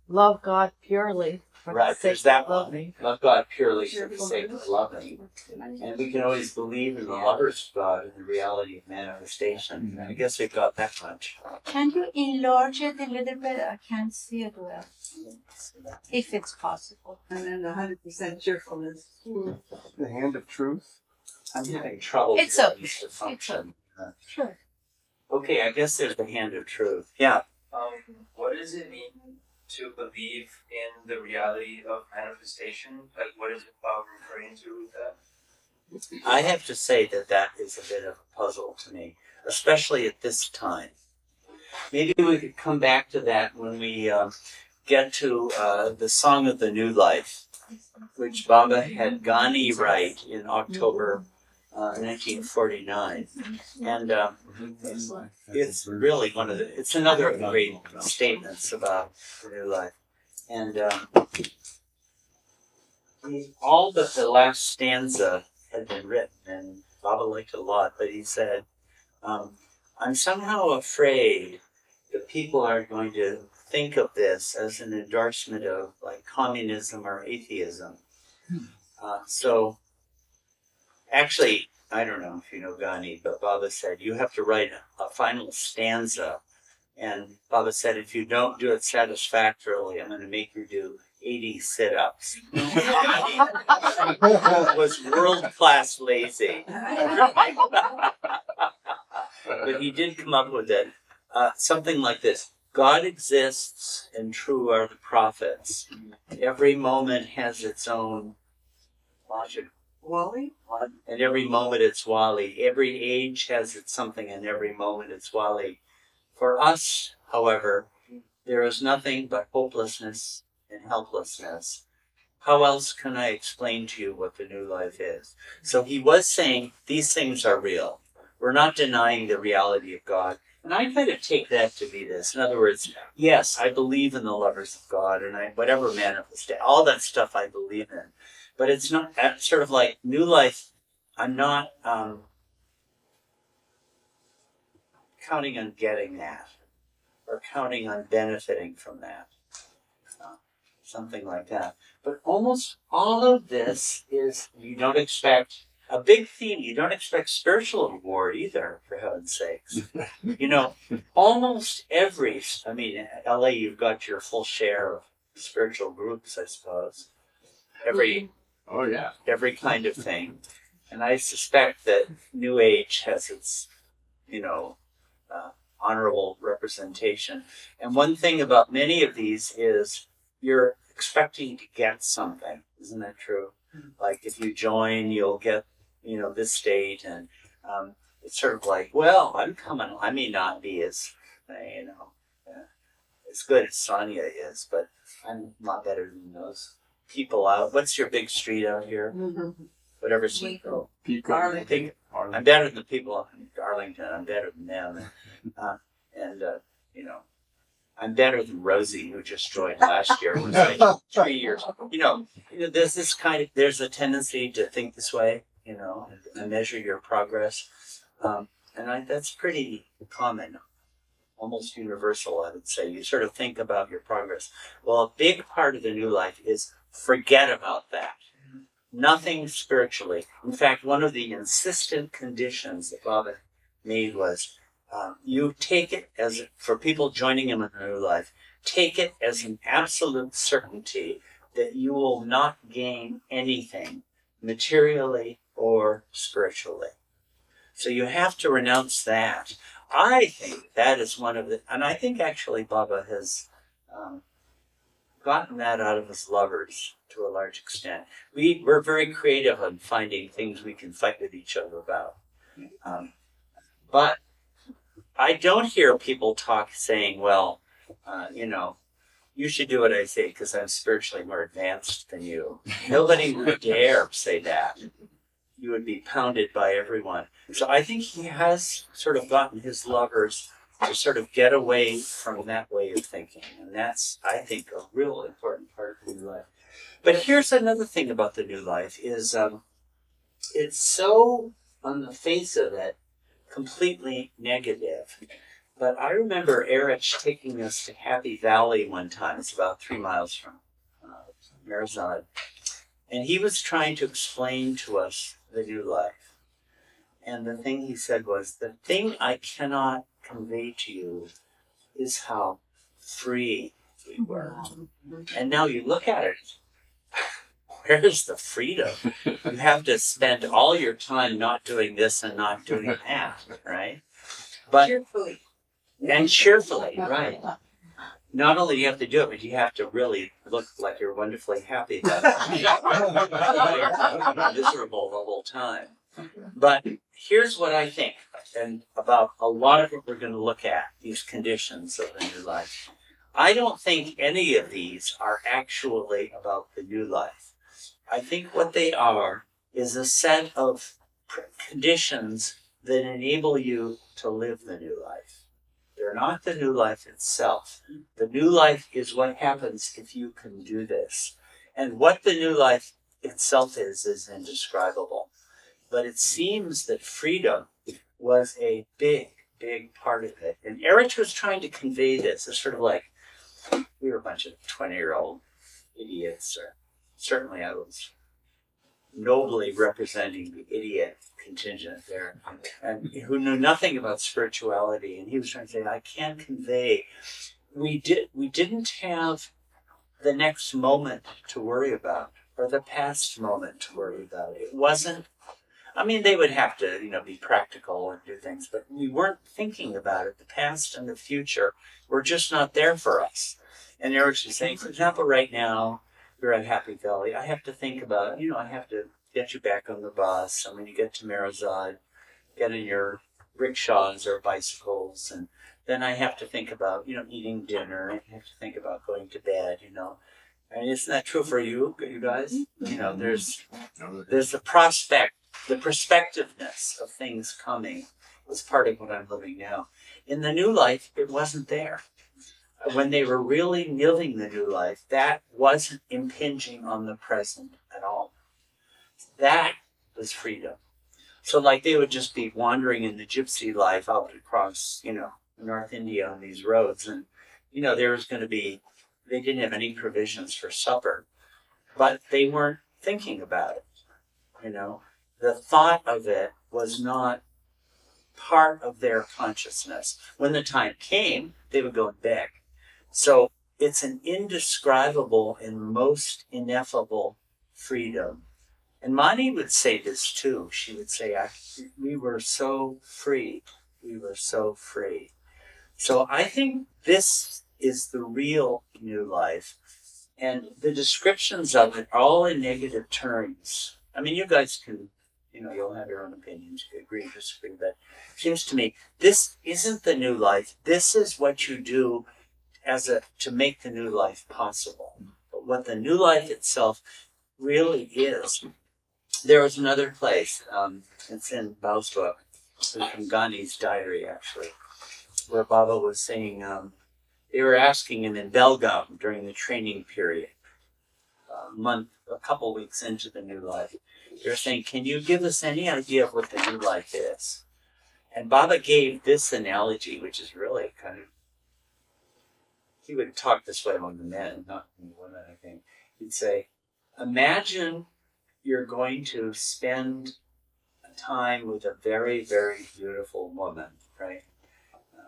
Love God purely. For right, the there's sake that of one. loving. Love God purely for the sake of loving. And we can always believe in the lovers of God and the reality of manifestation. I guess we've got that much. Can you enlarge it a little bit? I can't see it well. If it's possible. And then 100% cheerfulness. The hand of truth. I'm having trouble It's getting okay. this to function. Sure. Okay, I guess there's the hand of truth. Yeah. What does it mean to believe in the reality of manifestation? Like, what is it referring to with that? I have to say that is a bit of a puzzle to me, especially at this time. Maybe we could come back to that when we get to the Song of the New Life, which Baba had Ghani write in October 1949. And it's really it's another of the great statements about the new life. And all but the last stanza had been written, and Baba liked it a lot, but he said, I'm somehow afraid that people are going to think of this as an endorsement of like communism or atheism. So actually, I don't know if you know Ghani, but Baba said, you have to write a final stanza. And Baba said, if you don't do it satisfactorily, I'm going to make you do 80 sit-ups. It was world-class lazy. But he did come up with it. Something like this. God exists and true are the prophets. Every moment has its own logic. Wally? And every moment it's Wali. Every age has its something, and every moment it's Wali. For us, however, there is nothing but hopelessness and helplessness. How else can I explain to you what the new life is? So he was saying these things are real. We're not denying the reality of God. And I kind of take that to be this. In other words, yes, I believe in the lovers of God, and whatever manifestation, all that stuff I believe in. But it's not sort of like new life. I'm not counting on getting that or counting on benefiting from that. Something like that. But almost all of this is, you don't expect a big theme. You don't expect spiritual reward either, for heaven's sakes. Almost every, LA, you've got your full share of spiritual groups, I suppose. Oh, yeah. Every kind of thing. And I suspect that New Age has its, honorable representation. And one thing about many of these is you're expecting to get something. Isn't that true? Like if you join, you'll get, this state. And it's sort of like, well, I'm coming. I may not be as, as good as Sonia is, but I'm a lot better than those people out. What's your big street out here? Whatever street. Arlington. I'm better than the people in Arlington. I'm better than them. I'm better than Rosie, who just joined last year. It was like 3 years. There's a tendency to think this way, and measure your progress. That's pretty common. almost universal, I would say. You sort of think about your progress. Well, a big part of the new life is forget about that. Nothing spiritually. In fact, one of the insistent conditions that Baba made was you take it as, for people joining him in the new life, take it as an absolute certainty that you will not gain anything materially or spiritually. So you have to renounce that. I think that is one of the, and I think actually Baba has gotten that out of his lovers to a large extent. We're very creative on finding things we can fight with each other about. But I don't hear people talk saying, well, you should do what I say because I'm spiritually more advanced than you. Nobody would dare say that. You would be pounded by everyone. So I think he has sort of gotten his lovers to sort of get away from that way of thinking. And that's, I think, a real important part of the new life. But here's another thing about the new life is it's so, on the face of it, completely negative. But I remember Erich taking us to Happy Valley one time. It's about 3 miles from Marizad. And he was trying to explain to us the new life. And the thing he said was, the thing I cannot convey to you is how free we were. And now you look at it, where's the freedom? You have to spend all your time not doing this and not doing that, right? But Cheerfully. and cheerfully, right? Not only do you have to do it, but you have to really look like you're wonderfully happy about it. You're miserable the whole time. But here's what I think, and about a lot of what we're going to look at, these conditions of the new life. I don't think any of these are actually about the new life. I think what they are is a set of conditions that enable you to live the new life. They're not the new life itself. The new life is what happens if you can do this. And what the new life itself is indescribable. But it seems that freedom was a big, big part of it. And Erich was trying to convey this. It's sort of like, we were a bunch of 20-year-old idiots, or certainly I was nobly representing the idiot contingent there, and who knew nothing about spirituality. And he was trying to say, I can't convey. We didn't have the next moment to worry about, or the past moment to worry about. It wasn't. I mean, they would have to, be practical and do things, but we weren't thinking about it. The past and the future were just not there for us. And Eric's just saying, for example, right now, we're at Happy Valley. I have to think about, I have to get you back on the bus. And when you get to Marizad, get in your rickshaws or bicycles. And then I have to think about, eating dinner. I have to think about going to bed, And isn't that true for you guys? There's the prospect, the perspectiveness of things coming was part of what I'm living now. In the new life, it wasn't there. When they were really living the new life, that wasn't impinging on the present at all. That was freedom. So they would just be wandering in the gypsy life out across, North India on these roads. And, there was going to be, they didn't have any provisions for supper, but they weren't thinking about it. The thought of it was not part of their consciousness. When the time came, they would go and beg. So it's an indescribable and most ineffable freedom. And Mani would say this too. She would say, we were so free. We were so free. So I think this is the real new life. And the descriptions of it are all in negative terms. I mean, you guys can, you'll have your own opinions. You agree, disagree. But it seems to me, this isn't the new life. This is what you do to make the new life possible. But what the new life itself really is. There was another place, it's in Bao's book, it's from Gandhi's diary actually, where Baba was saying, they were asking him in Belgaum during the training period, a couple weeks into the new life, they were saying, can you give us any idea of what the new life is? And Baba gave this analogy, which is really kind of, he would talk this way among the men, not the women, I think. He'd say, imagine you're going to spend time with a very, very beautiful woman, right?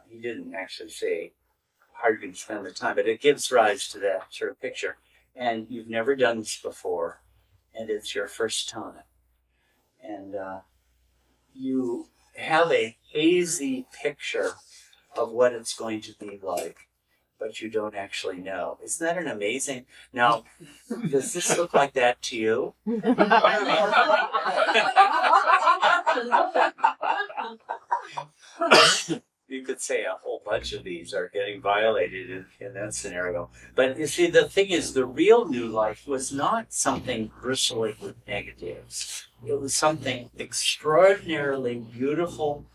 He didn't actually say how you're going to spend the time, but it gives rise to that sort of picture. And you've never done this before, and it's your first time. And you have a hazy picture of what it's going to be like, but you don't actually know. Isn't that an amazing? Now, does this look like that to you? You could say a whole bunch of these are getting violated in that scenario. But you see, the thing is, the real new life was not something bristling with negatives. It was something extraordinarily beautiful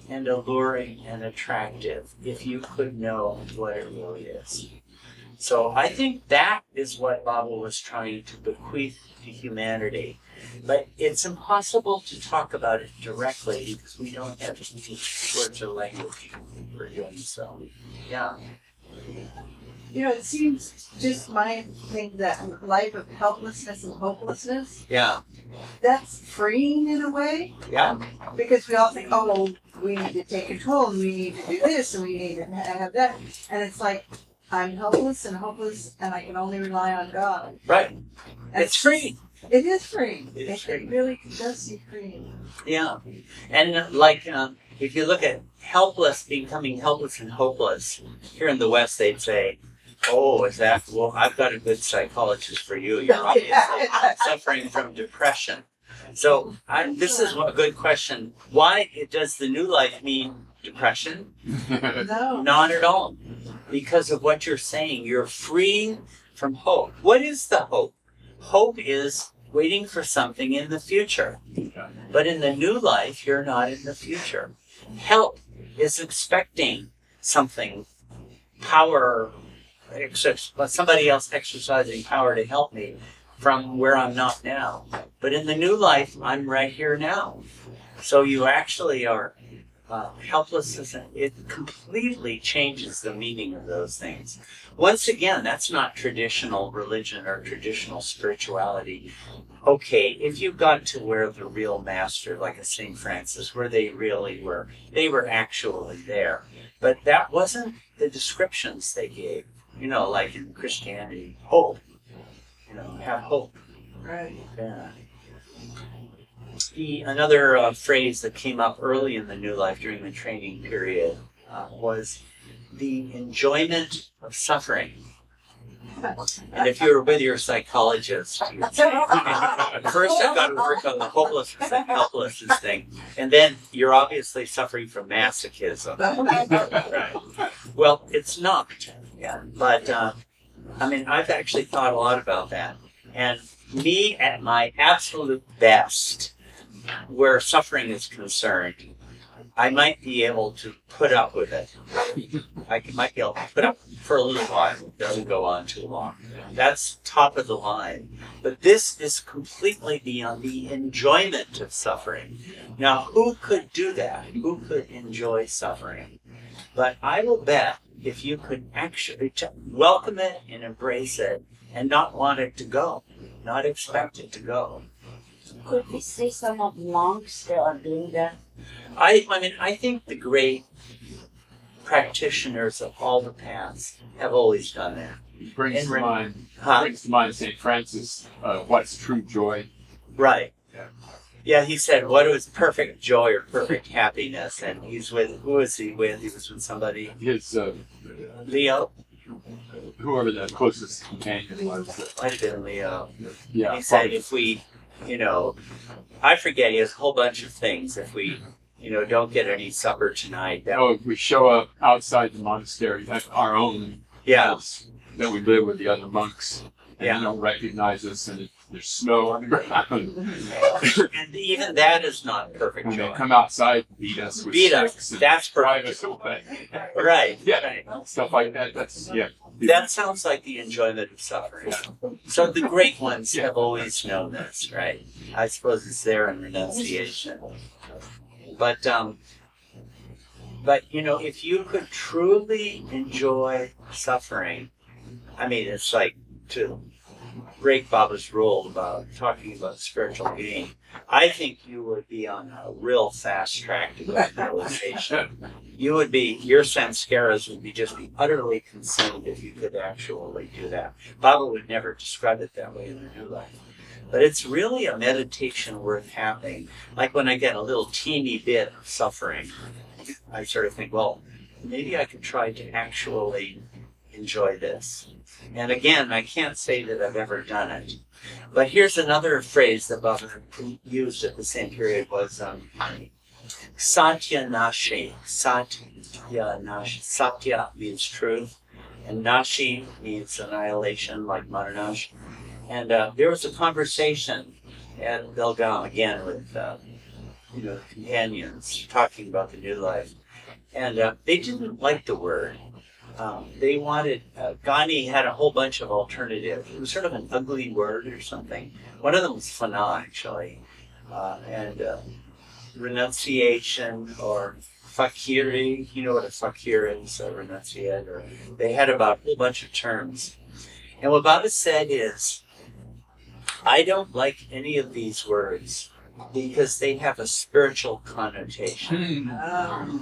and alluring and attractive, if you could know what it really is. So I think that is what Baba was trying to bequeath to humanity. But it's impossible to talk about it directly because we don't have words or language for doing so. Yeah. You know, it seems just my thing that life of helplessness and hopelessness, Yeah. that's freeing in a way. Yeah. Because we all think, oh, we need to take control and we need to do this and we need to have that. And it's like, I'm helpless and hopeless and I can only rely on God. Right. And It's free. It is free. It is free. It really does seem free. Yeah. And like, if you look at becoming helpless and hopeless, here in the West they'd say, oh, is that, well, I've got a good psychologist for you. You're obviously suffering from depression. So this is a good question. Why does the new life mean depression? No. Not at all. Because of what you're saying. You're freeing from hope. What is the hope? Hope is waiting for something in the future. But in the new life, you're not in the future. Help is expecting something, power, somebody else exercising power to help me from where I'm not now. But in the new life, I'm right here now. So you actually are helpless. It completely changes the meaning of those things. Once again, that's not traditional religion or traditional spirituality. Okay, if you got to where the real master, like a St. Francis, where they really were, they were actually there. But that wasn't the descriptions they gave. You know, like in Christianity, hope. You know, have hope. Right. Yeah. Another phrase that came up early in the new life during the training period was the enjoyment of suffering. And if you were with your psychologist, you'd say, first I've got to work on the hopelessness and helplessness thing, and then you're obviously suffering from masochism. Right. Well, it's not. Yeah. But, I mean, I've actually thought a lot about that. And me at my absolute best, where suffering is concerned, I might be able to put up with it. I might be able to put up for a little while. It doesn't go on too long. That's top of the line. But this is completely beyond the enjoyment of suffering. Now, who could do that? Who could enjoy suffering? But I will bet if you could actually welcome it and embrace it and not want it to go, not expect it to go. Could we say some of the monks still are doing that? I think the great practitioners of all the paths have always done that. Brings to mind, Huh? brings to mind St. Francis, what's true joy? Right. Yeah. Yeah, he said, what was perfect joy or perfect happiness? And he's with, who was he with? He was with somebody. His, Leo? whoever the closest companion was. Might have been Leo. Yeah. And he said, if we, I forget, he has a whole bunch of things. If we, don't get any supper tonight. If we show up outside the monastery, that's our own Yeah. house, that we live with the other monks, and Yeah. they don't recognize us, and there's snow on the ground. And even that is not perfect When they joy. come outside and beat us with Beat us. sticks and That's drive perfect. us away. Right. Yeah. Right. Stuff like that. That's, yeah. That sounds like the enjoyment of suffering. So the great ones have always known this, right? I suppose it's there in renunciation. But But if you could truly enjoy suffering, I mean, it's like to break Baba's rule about talking about spiritual being. I think you would be on a real fast track to realization. Your samskaras would just be utterly consumed if you could actually do that. Baba would never describe it that way in the new life. But it's really a meditation worth having. Like when I get a little teeny bit of suffering, I sort of think, well, maybe I could try to actually enjoy this. And again, I can't say that I've ever done it. But here's another phrase that Baba used at the same period was Satya Nashi. Satya Nashi. Satya means truth, and Nashi means annihilation, like Manonash. And there was a conversation at Belgaum again with companions talking about the new life, and they didn't like the word. They wanted, Gandhi had a whole bunch of alternatives. It was sort of an ugly word or something. One of them was fana, actually, and renunciation or fakiri. You know what a fakir is, a renunciate. Or they had about a whole bunch of terms. And what Baba said is, I don't like any of these words because they have a spiritual connotation.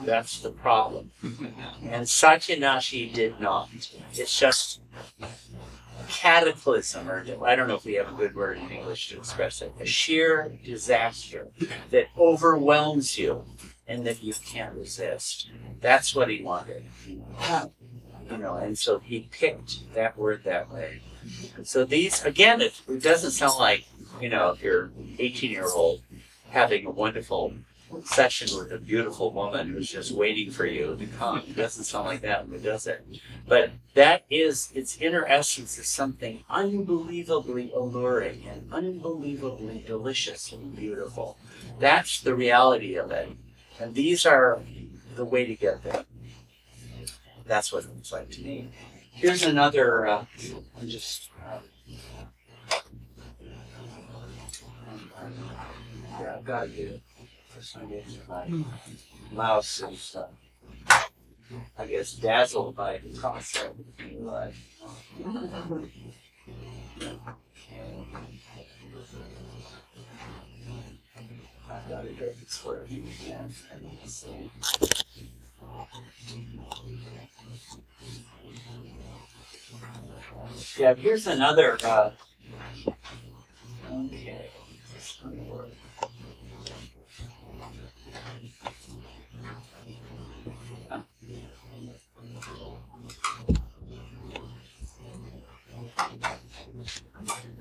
That's the problem. And Satyanashi did not. It's just cataclysm, or I don't know if we have a good word in English to express it, a sheer disaster that overwhelms you and that you can't resist. That's what he wanted. And so he picked that word that way. So these, again, it doesn't sound like, if you're 18-year-old having a wonderful session with a beautiful woman who's just waiting for you to come. It doesn't sound like that when it does it. But that is, its inner essence is something unbelievably alluring and unbelievably delicious and beautiful. That's the reality of it. And these are the way to get there. That's what it looks like to me. Here's another, I've got to do for some reason. My mouse is, I guess, dazzled by the concept of new life. I've got to go this way again. Yeah, here's another, okay, this one work.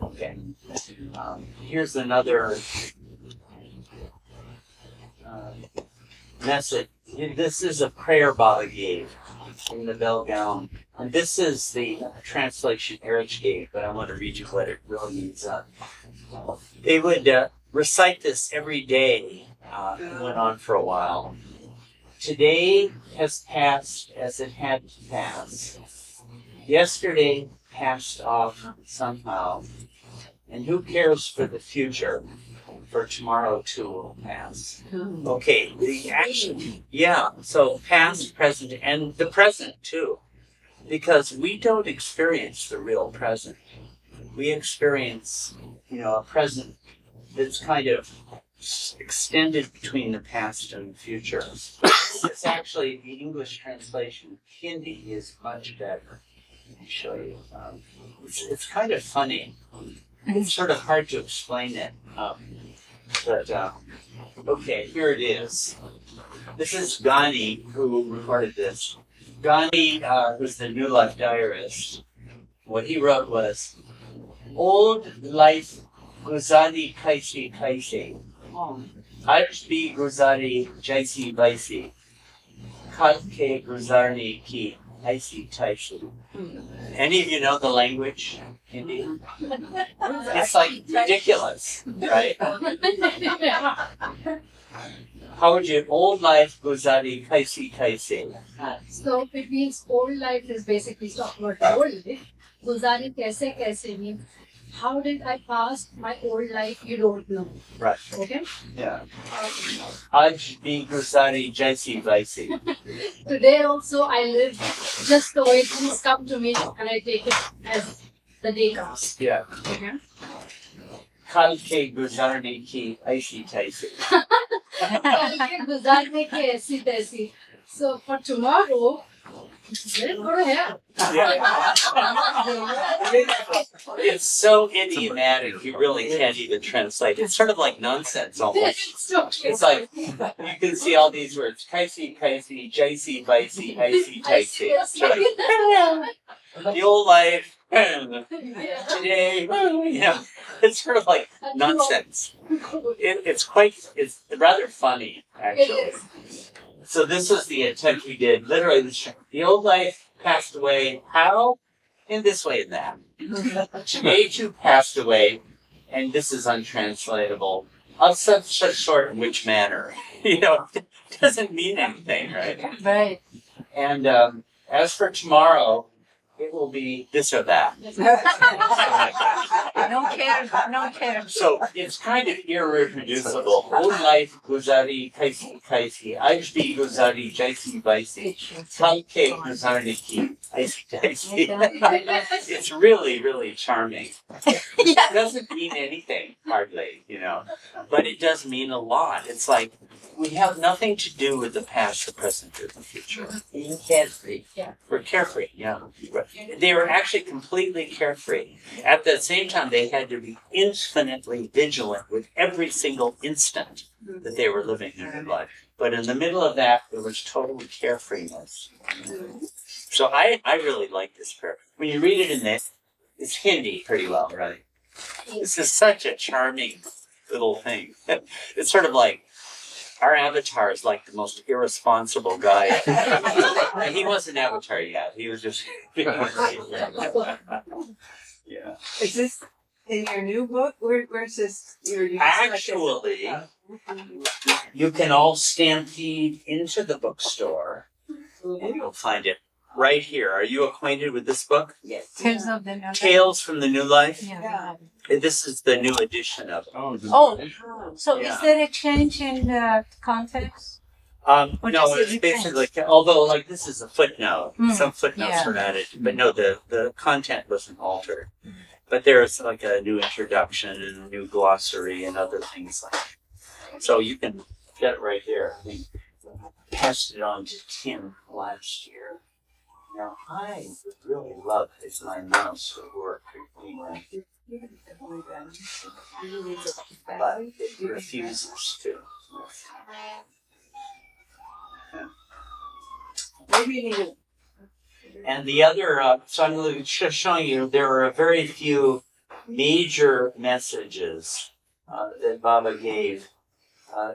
Okay, here's another message. This is a prayer Baba gave in the bell gown. And this is the translation Eric gave, but I want to read you what it really means. They would recite this every day. It went on for a while. Today has passed as it had to pass. Yesterday passed off somehow. And who cares for the future? For tomorrow too will pass. Okay, the action. Yeah, so past, present, and the present too. Because we don't experience the real present. We experience, a present that's kind of extended between the past and the future. It's actually, the English translation, Hindi is much better. Let me show you. It's kind of funny. It's sort of hard to explain it. Okay, here it is. This is Gandhi who recorded this. Gandhi, who's the New Life diarist, what he wrote was, Old life guzari kaisi kaisi, Arj bhi guzari jaisi vaisi, Kal ke guzarne ki aisi taisi. Any of you know the language? Hindi? It's like ridiculous, right? How would you, old life guzari kaisi kaisi? So it means old life is basically talking about old life. Guzari kaise kaise means how did I pass my old life? You don't know. Right. Okay. Yeah. Aj bhi guzari jaisi vaisi. Today also I live just the way things come to me, and I take it as the day comes. Yeah. Okay. Kal ke guzarne ki aisi taisi. गुजारने की ऐसी तैसी. So for tomorrow, let it go to hell. It's so idiomatic, you really can't even translate. It's sort of like nonsense almost. It's like, you can see all these words. Kaisi, kaisi, jaisi, vaisi, aisi, taisi. The old life, today, you know, it's sort of like nonsense. It's rather funny, actually. So this was the attempt we did. Literally, the old life passed away. How? In this way and that. Today too passed away, and this is untranslatable. Of such a sort in which manner? You know, it doesn't mean anything, right? Right. And as for tomorrow, it will be this or that. I don't care. I don't care. So it's kind of irreproducible. Old life guzari kaisi kaisi, ajbi guzari jaisi vaisi, talke guzarne ki aisi taisi. It's really, really charming. It doesn't mean anything, hardly, you know, but it does mean a lot. It's like we have nothing to do with the past, the present, or the future. Being carefree. We're carefree, yeah. They were actually completely carefree. At the same time, they had to be infinitely vigilant with every single instant that they were living in their life. But in the middle of that, there was total carefreeness. So I really like this prayer. When you read it in this, it's Hindi pretty well, right? This is such a charming little thing. It's sort of like, our avatar is like the most irresponsible guy. And he wasn't avatar yet. He was just. Yeah. Is this in your new book? Where's this? Actually, you can all stampede into the bookstore, and you'll find it right here. Are you acquainted with this book? Yes. Tales of the New Tales from the New Life. Yeah. This is the new edition of it. Oh, so Yeah. is there a change in the context? Or No, just it's the basically, although like this is a footnote, some footnotes yeah. were added, but no, the content wasn't altered. But there's like a new introduction and a new glossary and other things like that. So you can get it right here. I think passed it on to Tim last year. Now I would really love his nine months of work anyway, but it refuses to. And the other, so I'm just showing you, there are very few major messages that Baba gave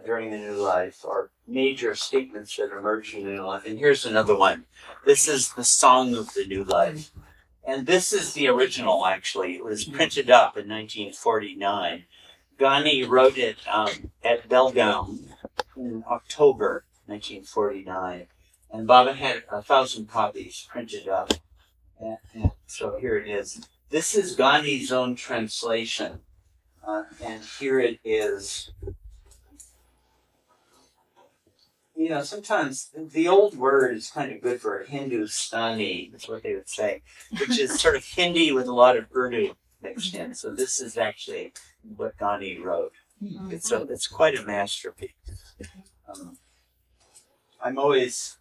during the New Life, or major statements that emerged in the New Life. And here's another one. This is the Song of the New Life. And this is the original, actually. It was printed up in 1949. Ghani wrote it at Belgaum in October 1949. And Baba had 1,000 copies printed up. And so here it is. This is Ghani's own translation. And here it is. You know, sometimes the old word is kind of good for Hindustani, that's what they would say, which is sort of Hindi with a lot of Urdu mixed in. So this is actually what Ghani wrote. It's quite a masterpiece. I'm always,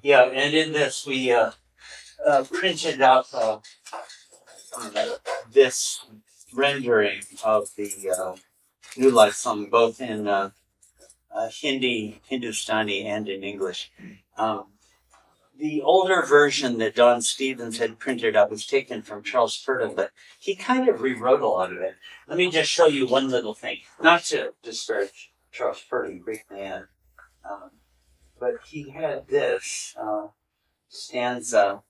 and in this we printed up this rendering of the New Life song, both in Hindi, Hindustani, and in English. The older version that Don Stevens had printed up was taken from Charles Furtick, but he kind of rewrote a lot of it. Let me just show you one little thing, not to disparage Charles Furtick, great man, but he had this stanza.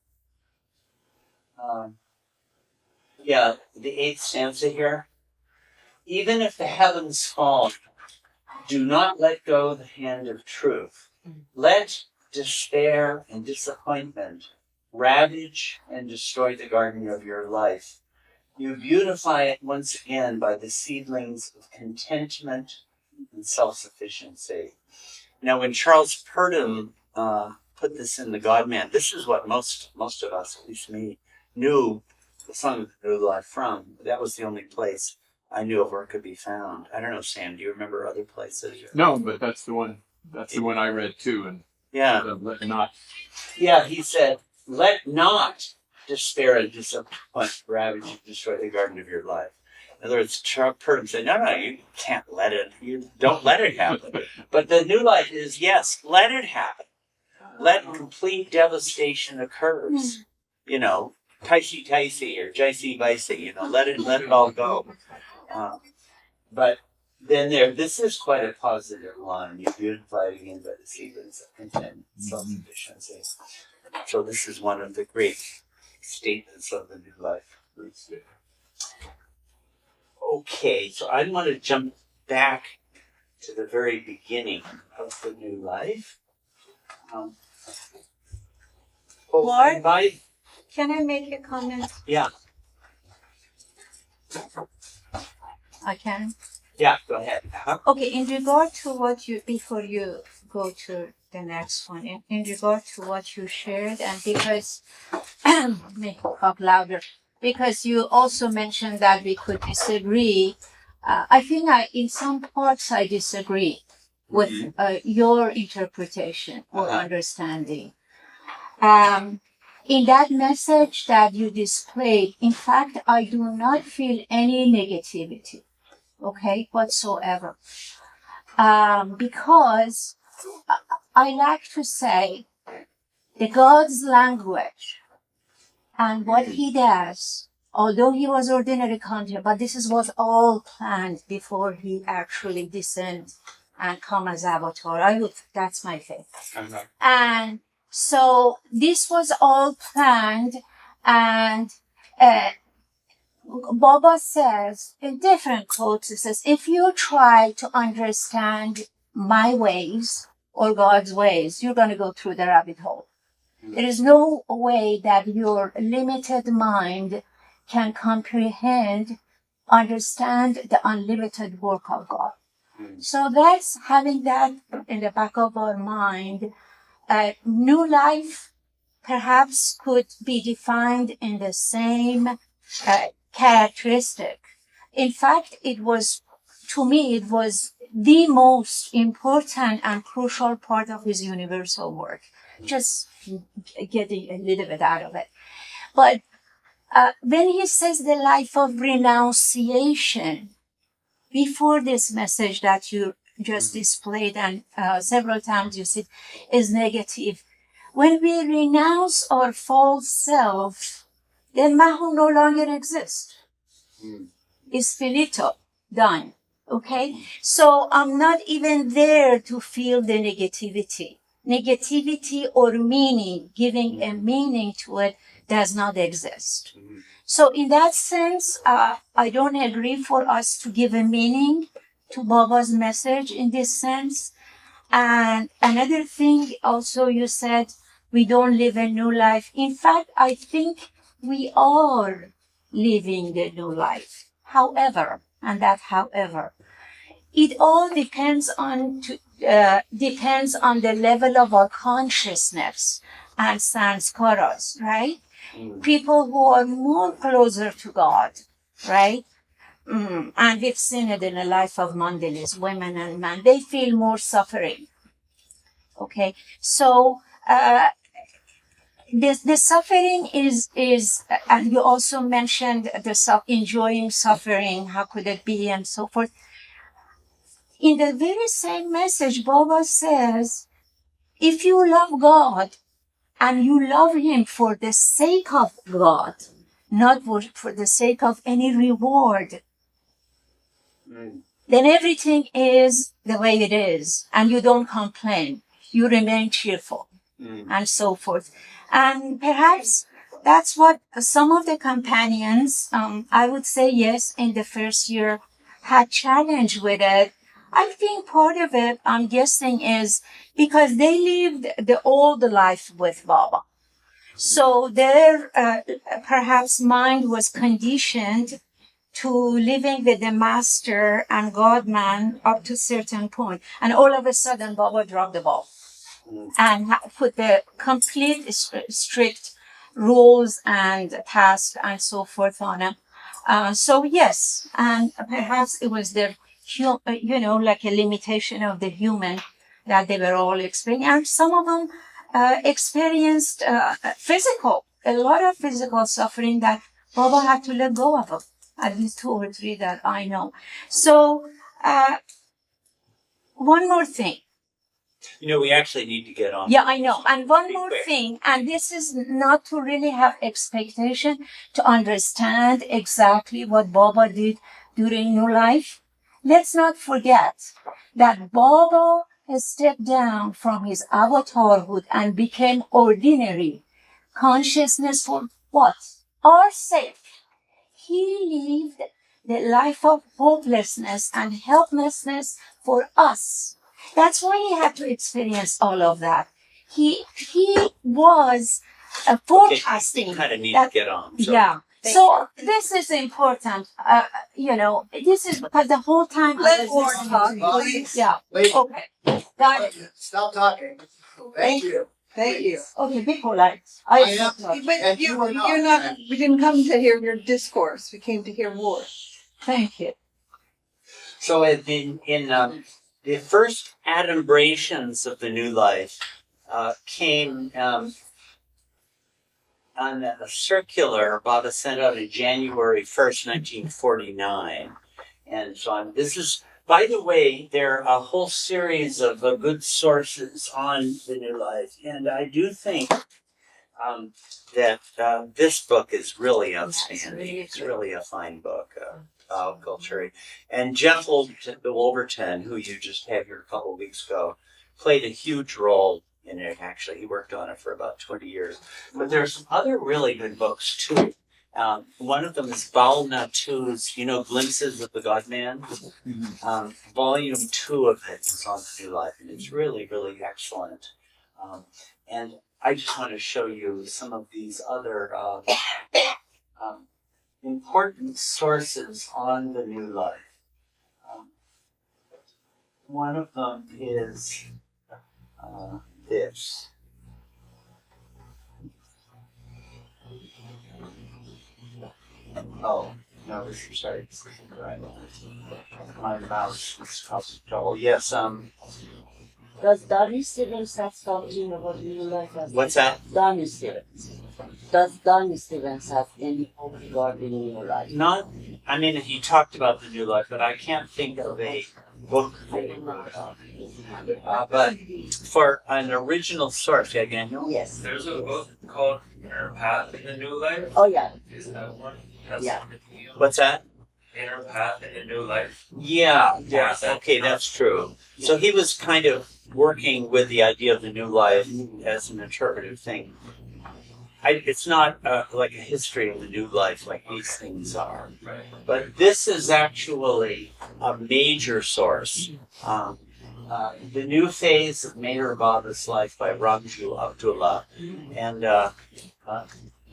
The 8th stanza here. Even if the heavens fall, do not let go the hand of truth. Let despair and disappointment ravage and destroy the garden of your life. You beautify it once again by the seedlings of contentment and self-sufficiency. Now, when Charles Purdom put this in the God-Man, this is what most of us, at least me, knew the Song of the New Life from. That was the only place I knew of where it could be found. I don't know, Sam, do you remember other places? No, but that's the one. That's the one I read too, and Yeah. let not. Yeah, he said, let not despair and disappointment ravage and destroy the garden of your life. In other words, Purdom said, no, you can't let it. You don't let it happen. But the new life is, yes, let it happen. Let complete devastation occurs. You know, ticey or jicey bicey, you know, let it all go. But then this is quite a positive line. You beautify it again by the sequence of content and self-sufficiency. So this is one of the great statements of the new life. Okay, so I want to jump back to the very beginning of the new life. Lord? By, Can I make a comment? yeah, I can. yeah, go ahead. Okay, in regard to what you, before you go to the next one, in regard to what you shared, and because, make it talk louder, because you also mentioned that we could disagree. I think in some parts I disagree with your interpretation or understanding. In that message that you displayed, in fact, I do not feel any negativity, okay, whatsoever. Because I like to say the God's language and what he does, although he was ordinary content, but this is was all planned before he actually descended and come as avatar. That's my faith. And so this was all planned, and Baba says in different quotes, he says, if you try to understand my ways or God's ways, you're going to go through the rabbit hole. There is no way that your limited mind can comprehend, understand the unlimited work of God. So that's having that in the back of our mind. New life perhaps could be defined in the same characteristic. In fact, to me, it was the most important and crucial part of his universal work. Just getting a little bit out of it. But when he says the life of renunciation, before this message that you just displayed and several times you said is negative, when we renounce our false self, then Mahu no longer exists. It's finito, done. Okay? So I'm not even there to feel the negativity. Negativity or meaning, giving a meaning to it, does not exist. So in that sense, I don't agree for us to give a meaning to Baba's message in this sense. And another thing also you said, we don't live a new life. In fact, I think we are living the new life. However, it all depends on the level of our consciousness and sanskaras, right? People who are more closer to God, right? And we've seen it in the life of Mandalis, women and men. They feel more suffering. Okay, so the suffering is, and you also mentioned enjoying suffering. How could it be, and so forth. In the very same message, Baba says, if you love God and you love him for the sake of God, not for the sake of any reward, then everything is the way it is, and you don't complain. You remain cheerful, and so forth. And perhaps that's what some of the companions, I would say yes, in the first year, had challenge with it. I think part of it, I'm guessing, is because they lived the old life with Baba. So their perhaps mind was conditioned to living with the master and God-man up to a certain point. And all of a sudden, Baba dropped the ball and put the complete strict rules and tasks and so forth on him. So yes, and perhaps it was their, like a limitation of the human that they were all experiencing. And some of them experienced a lot of physical suffering that Baba had to let go of them. At least 2 or 3 that I know. So, one more thing. We actually need to get on. Yeah, I know. And one Be more quick. thing, and this is not to really have expectation to understand exactly what Baba did during New Life. Let's not forget that Baba has stepped down from his avatarhood and became ordinary consciousness for what? Our sake. He lived the life of hopelessness and helplessness for us. That's why he had to experience all of that. He was forecasting. Okay, kind of need that, to get on. So. Yeah. So this is important. This is because the whole time Let Warren talk, please. Yeah. Wait, Okay. Got it. stop talking. Thank you. Thank you. Okay. Be polite. I am. But And you, you are not. you're not. We didn't come to hear your discourse. We came to hear more. Thank you. So in the first adumbrations of the new life came on a circular Baba sent out on January 1st, 1949. And so on. This is, by the way, there are a whole series of good sources on the new life. And I do think that this book is really outstanding. It's really a fine book. Culture. And Jeff Wolverton, who you just had here a couple of weeks ago, played a huge role in it, actually. He worked on it for about 20 years. But there's some other really good books, too. One of them is Baal Natu's, Glimpses of the God-Man. Volume 2 of it is on the New Life, and it's really, really excellent. And I just want to show you some of these other important sources on the New Life. One of them is this. Oh, no, this is sorry. Right. My mouse is causing trouble. Yes, Does Donnie Stevens have something about New Life? What's that? Donnie Stevens. Does Donnie Stevens have any book regarding New Life? He talked about the New Life, but I can't think of a book that he wrote on. But for an original source, yeah, Daniel? Yes. There's a book called Inner Path in the New Life. Oh, yeah. Is that one? That's Yeah. What's that? Inner Path in the New Life. Yeah, okay, that's true. So he was kind of working with the idea of the New Life as an interpretive thing. It's not like a history of the New Life like these things are. Right. But this is actually a major source. The New Phase of Meher Baba's Life by Ramju Abdullah. And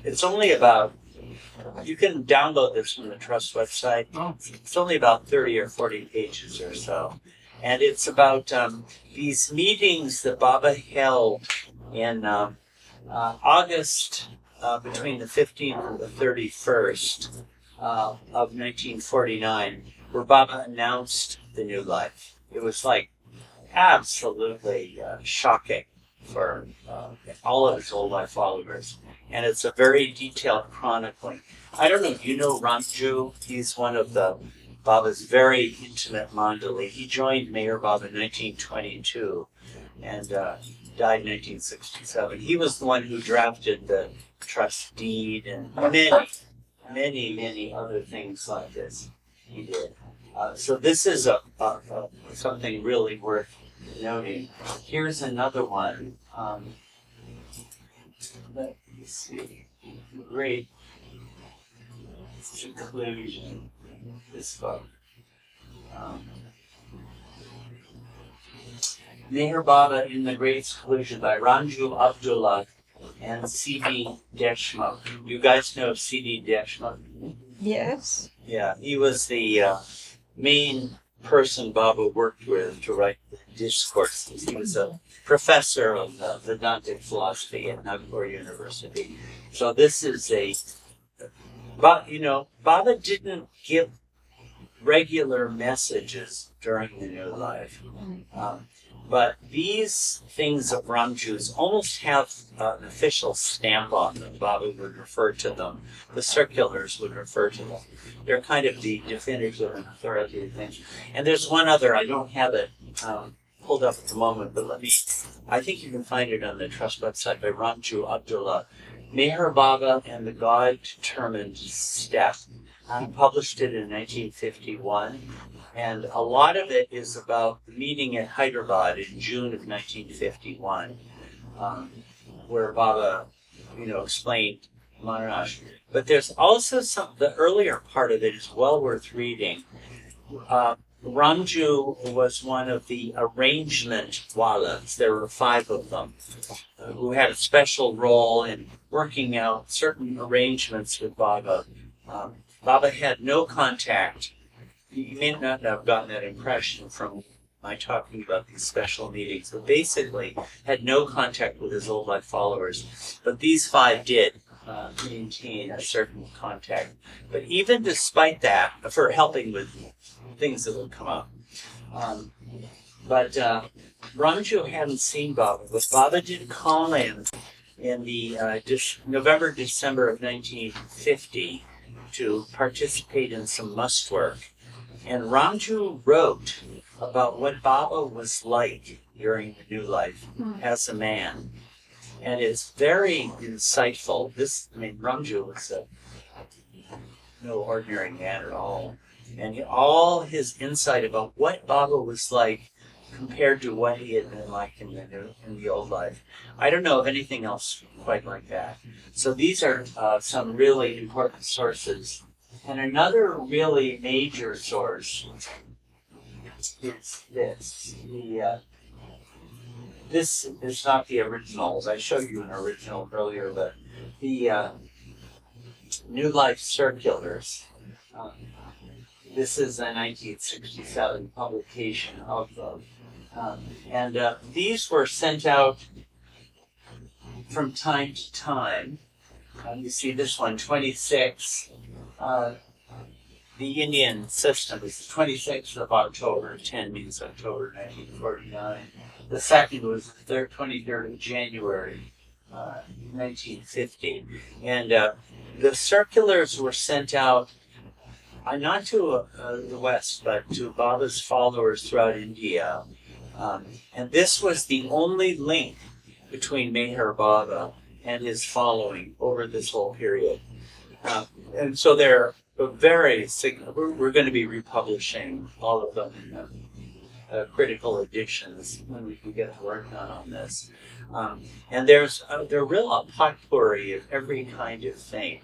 it's only about, you can download this from the Trust website. It's only about 30 or 40 pages or so. And it's about these meetings that Baba held in August between the 15th and the 31st of 1949, where Baba announced the New Life. It was like absolutely shocking for all of his old life followers. And it's a very detailed chronicling. I don't know if you know Ramju. He's one of Baba's very intimate mandali. He joined Meher Baba in 1922 and died in 1967. He was the one who drafted the trust deed and many other things like this. He did. So this is something really worth noting. Here's another one. Let me see. Great conclusion. This book. Meher Baba in the Great Seclusion by Ramju Abdullah and C.D. Deshmukh. You guys know C.D. Deshmukh? Yes. Yeah, he was the main person Baba worked with to write the discourses. He was a professor of Vedantic philosophy at Nagpur University. So this is but Baba didn't give regular messages during the new life. But these things of Ramjus almost have an official stamp on them. Baba would refer to them. The circulars would refer to them. They're kind of the definitive and authoritative things. And there's one other, I don't have it pulled up at the moment, but I think you can find it on the Trust website by Ramju Abdullah. Meher Baba and the God-Determined Step. He published it in 1951. And a lot of it is about the meeting at Hyderabad in June of 1951, where Baba, explained Manonash. But there's also the earlier part of it is well worth reading. Ramju was one of the arrangement walas. There were 5 of them who had a special role in working out certain arrangements with Baba. Baba had no contact. You may not have gotten that impression from my talking about these special meetings, but basically had no contact with his old life followers. But these 5 did maintain a certain contact. But even despite that, for helping with things that would come up. But Ramju hadn't seen Baba, but Baba did call him in the November, December of 1950 to participate in some must work. And Ramju wrote about what Baba was like during the new life as a man. And it's very insightful. Ramju was no ordinary man at all. And all his insight about what Baba was like compared to what he had been like in the old life. I don't know of anything else quite like that. So these are some really important sources. And another really major source is this. This is not the originals. I showed you an original earlier, but the New Life Circulars. This is a 1967 publication of them. And these were sent out from time to time. You see this one, 26. The Indian system is the 26th of October. 10 means October 1949. The second was the 23rd of January, 1950. And the circulars were sent out not to the West, but to Baba's followers throughout India. And this was the only link between Meher Baba and his following over this whole period. And so they're very significant. We're going to be republishing all of them in critical editions when we can get to work on this. And they're real a potpourri of every kind of thing.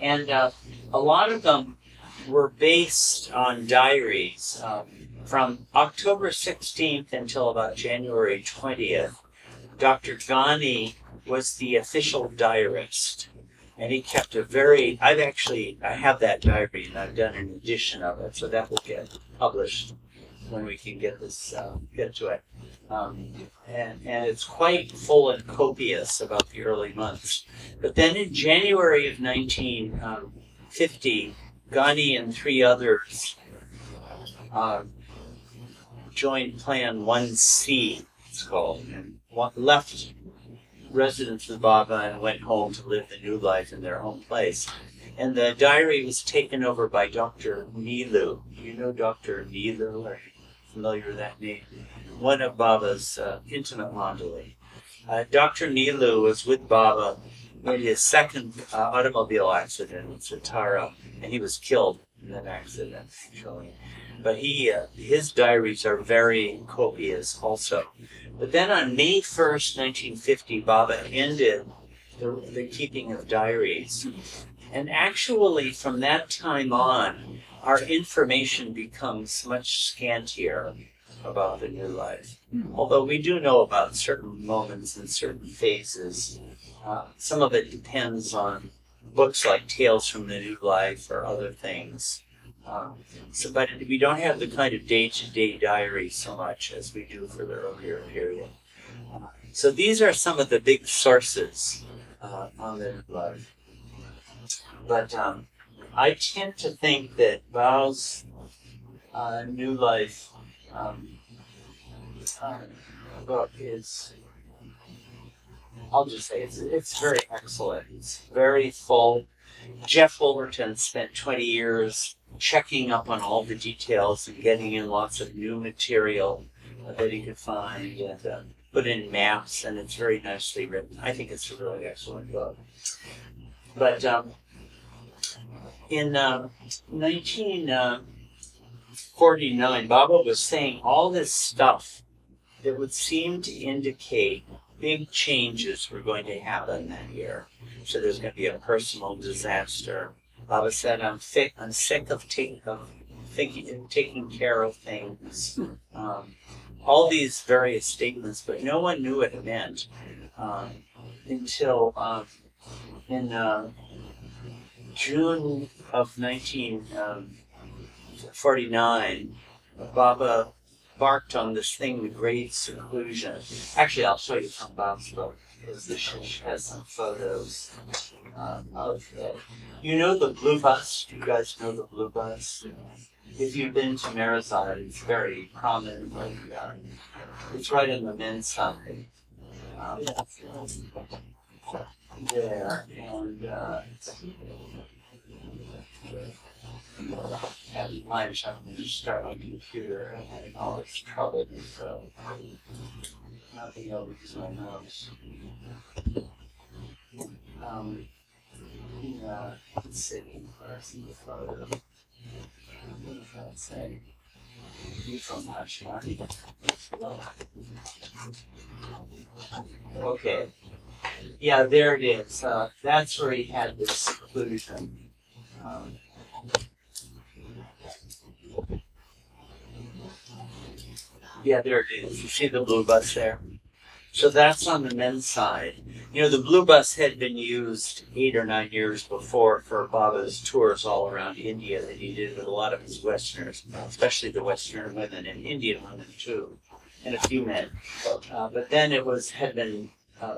And a lot of them were based on diaries from October 16th until about January 20th. Dr. Ghani was the official diarist, and he kept I have that diary, and I've done an edition of it, so that will get published when we can get to it. And it's quite full and copious about the early months. But then in January of 1950, Ghani and 3 others joined Plan 1C, it's called, and left residence with Baba and went home to live the new life in their home place. And the diary was taken over by Dr. Nilu. You know Dr. Nilu? Are you familiar with that name? One of Baba's intimate mandali. Dr. Nilu was with Baba in his second automobile accident in Satara, and he was killed in that accident, actually. But his diaries are very copious also. But then on May 1st, 1950, Baba ended the keeping of diaries. And actually, from that time on, our information becomes much scantier. about the new life. Although we do know about certain moments and certain phases. Some of it depends on books like Tales from the New Life or other things. But we don't have the kind of day-to-day diary so much as we do for the earlier period. So these are some of the big sources on the new life. But I tend to think that Bao's new life book is, I'll just say it's very excellent. It's very full. Jeff Wolverton spent 20 years checking up on all the details and getting in lots of new material that he could find and put in maps, and it's very nicely written. I think it's a really excellent book. But in 1949, Baba was saying all this stuff that would seem to indicate big changes were going to happen that year. So there's going to be a personal disaster. Baba said, I'm sick of taking care of things. All these various statements, but no one knew what it meant until in June of 1949, Baba embarked on this thing, the Great Seclusion. Actually, I'll show you from Bob's book, because the Shish has some photos of it. You know the blue bus? Do you guys know the blue bus? If you've been to Marizal, it's very prominent. It's right in the men's side. There, and at lunch, I'm going to start my computer and having all this trouble, so nothing over to my nose. Let's see, where's the photo? What does that say? You from Ashmani? Okay. Yeah, there it is. That's where he had this seclusion. Yeah, there it is. You see the blue bus there? So that's on the men's side. You know, the blue bus had been used 8 or 9 years before for Baba's tours all around India that he did with a lot of his Westerners, especially the Western women and Indian women too, and a few men. But then it had been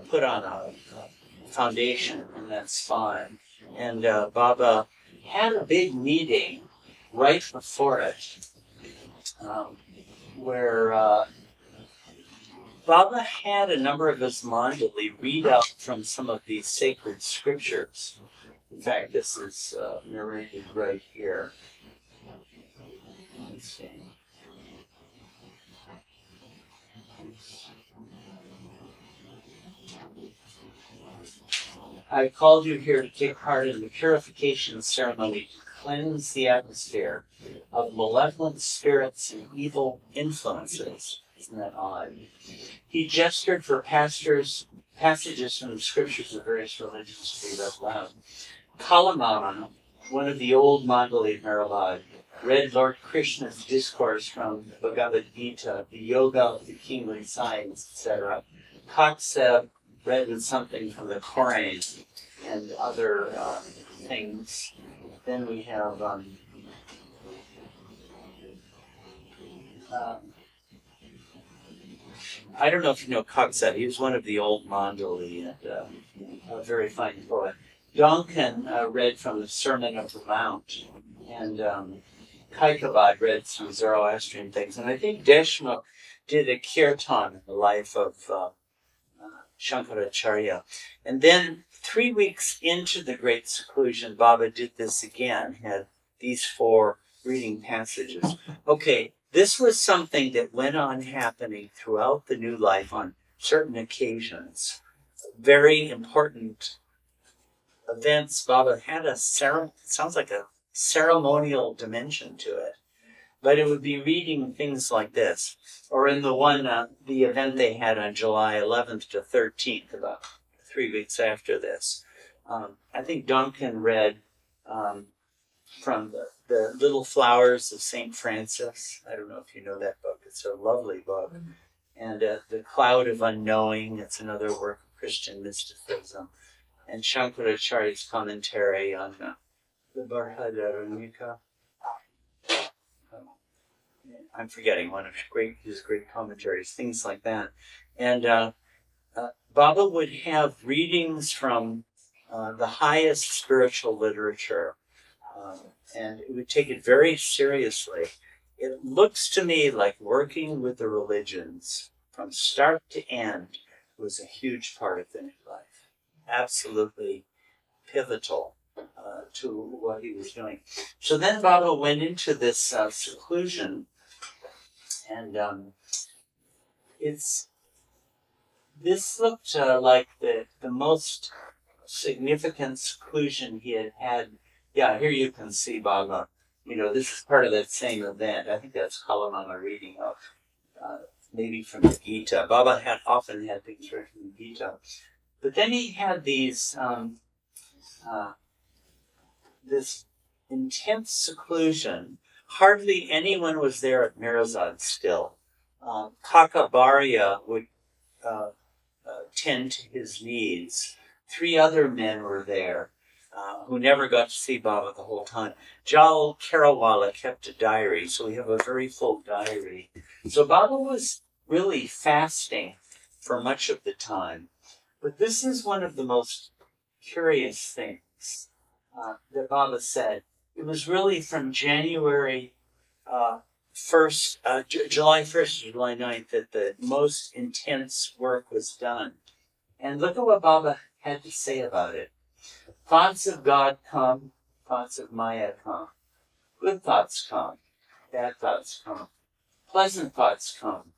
put on a foundation, and that's fine. And Baba had a big meeting right before it, where Baba had a number of his mandali read out from some of these sacred scriptures. In fact, this is narrated right here. Let's see. I called you here to take part in the purification ceremony to cleanse the atmosphere of malevolent spirits and evil influences. Isn't that odd? He gestured for passages from the scriptures of various religions to be read aloud. Kalamama, one of the old Mandali Maharaj, read Lord Krishna's discourse from the Bhagavad Gita, the yoga of the kingly science, etc. Kakseb read something from the Koran and other things. Then we have I don't know if you know Kakseb. He was one of the old Mandali and a very fine poet. Donkin read from the Sermon of the Mount, and Kaikabad read some Zoroastrian things. And I think Deshmukh did a kirtan in the life of Shankaracharya. And then 3 weeks into the Great Seclusion, Baba did this again, had these 4 reading passages. Okay, this was something that went on happening throughout the new life on certain occasions. Very important events. Baba had sounds like a ceremonial dimension to it. But it would be reading things like this. Or in the one, the event they had on July 11th to 13th, about 3 weeks after this. I think Duncan read from the Little Flowers of St. Francis. I don't know if you know that book. It's a lovely book. And The Cloud of Unknowing. It's another work of Christian mysticism. And Shankaracharya's commentary on the Barhadaramika. I'm forgetting one of his great commentaries, things like that. And Baba would have readings from the highest spiritual literature, and it would take it very seriously. It looks to me like working with the religions from start to end was a huge part of the new life. Absolutely pivotal to what he was doing. So then Baba went into this seclusion, and this looked like the most significant seclusion he had had. Yeah, here you can see Baba. This is part of that same event. I think that's Kalamama reading of, maybe from the Gita. Baba had often had things read from the Gita. But then he had these, this intense seclusion. Hardly anyone was there at Mirazad still. Kakabarya would tend to his needs. 3 other men were there who never got to see Baba the whole time. Jal Karawala kept a diary, so we have a very full diary. So Baba was really fasting for much of the time. But this is one of the most curious things that Baba said. It was really from January 1st, July 1st to July 9th that the most intense work was done. And look at what Baba had to say about it. Thoughts of God come, thoughts of Maya come. Good thoughts come, bad thoughts come. Pleasant thoughts come,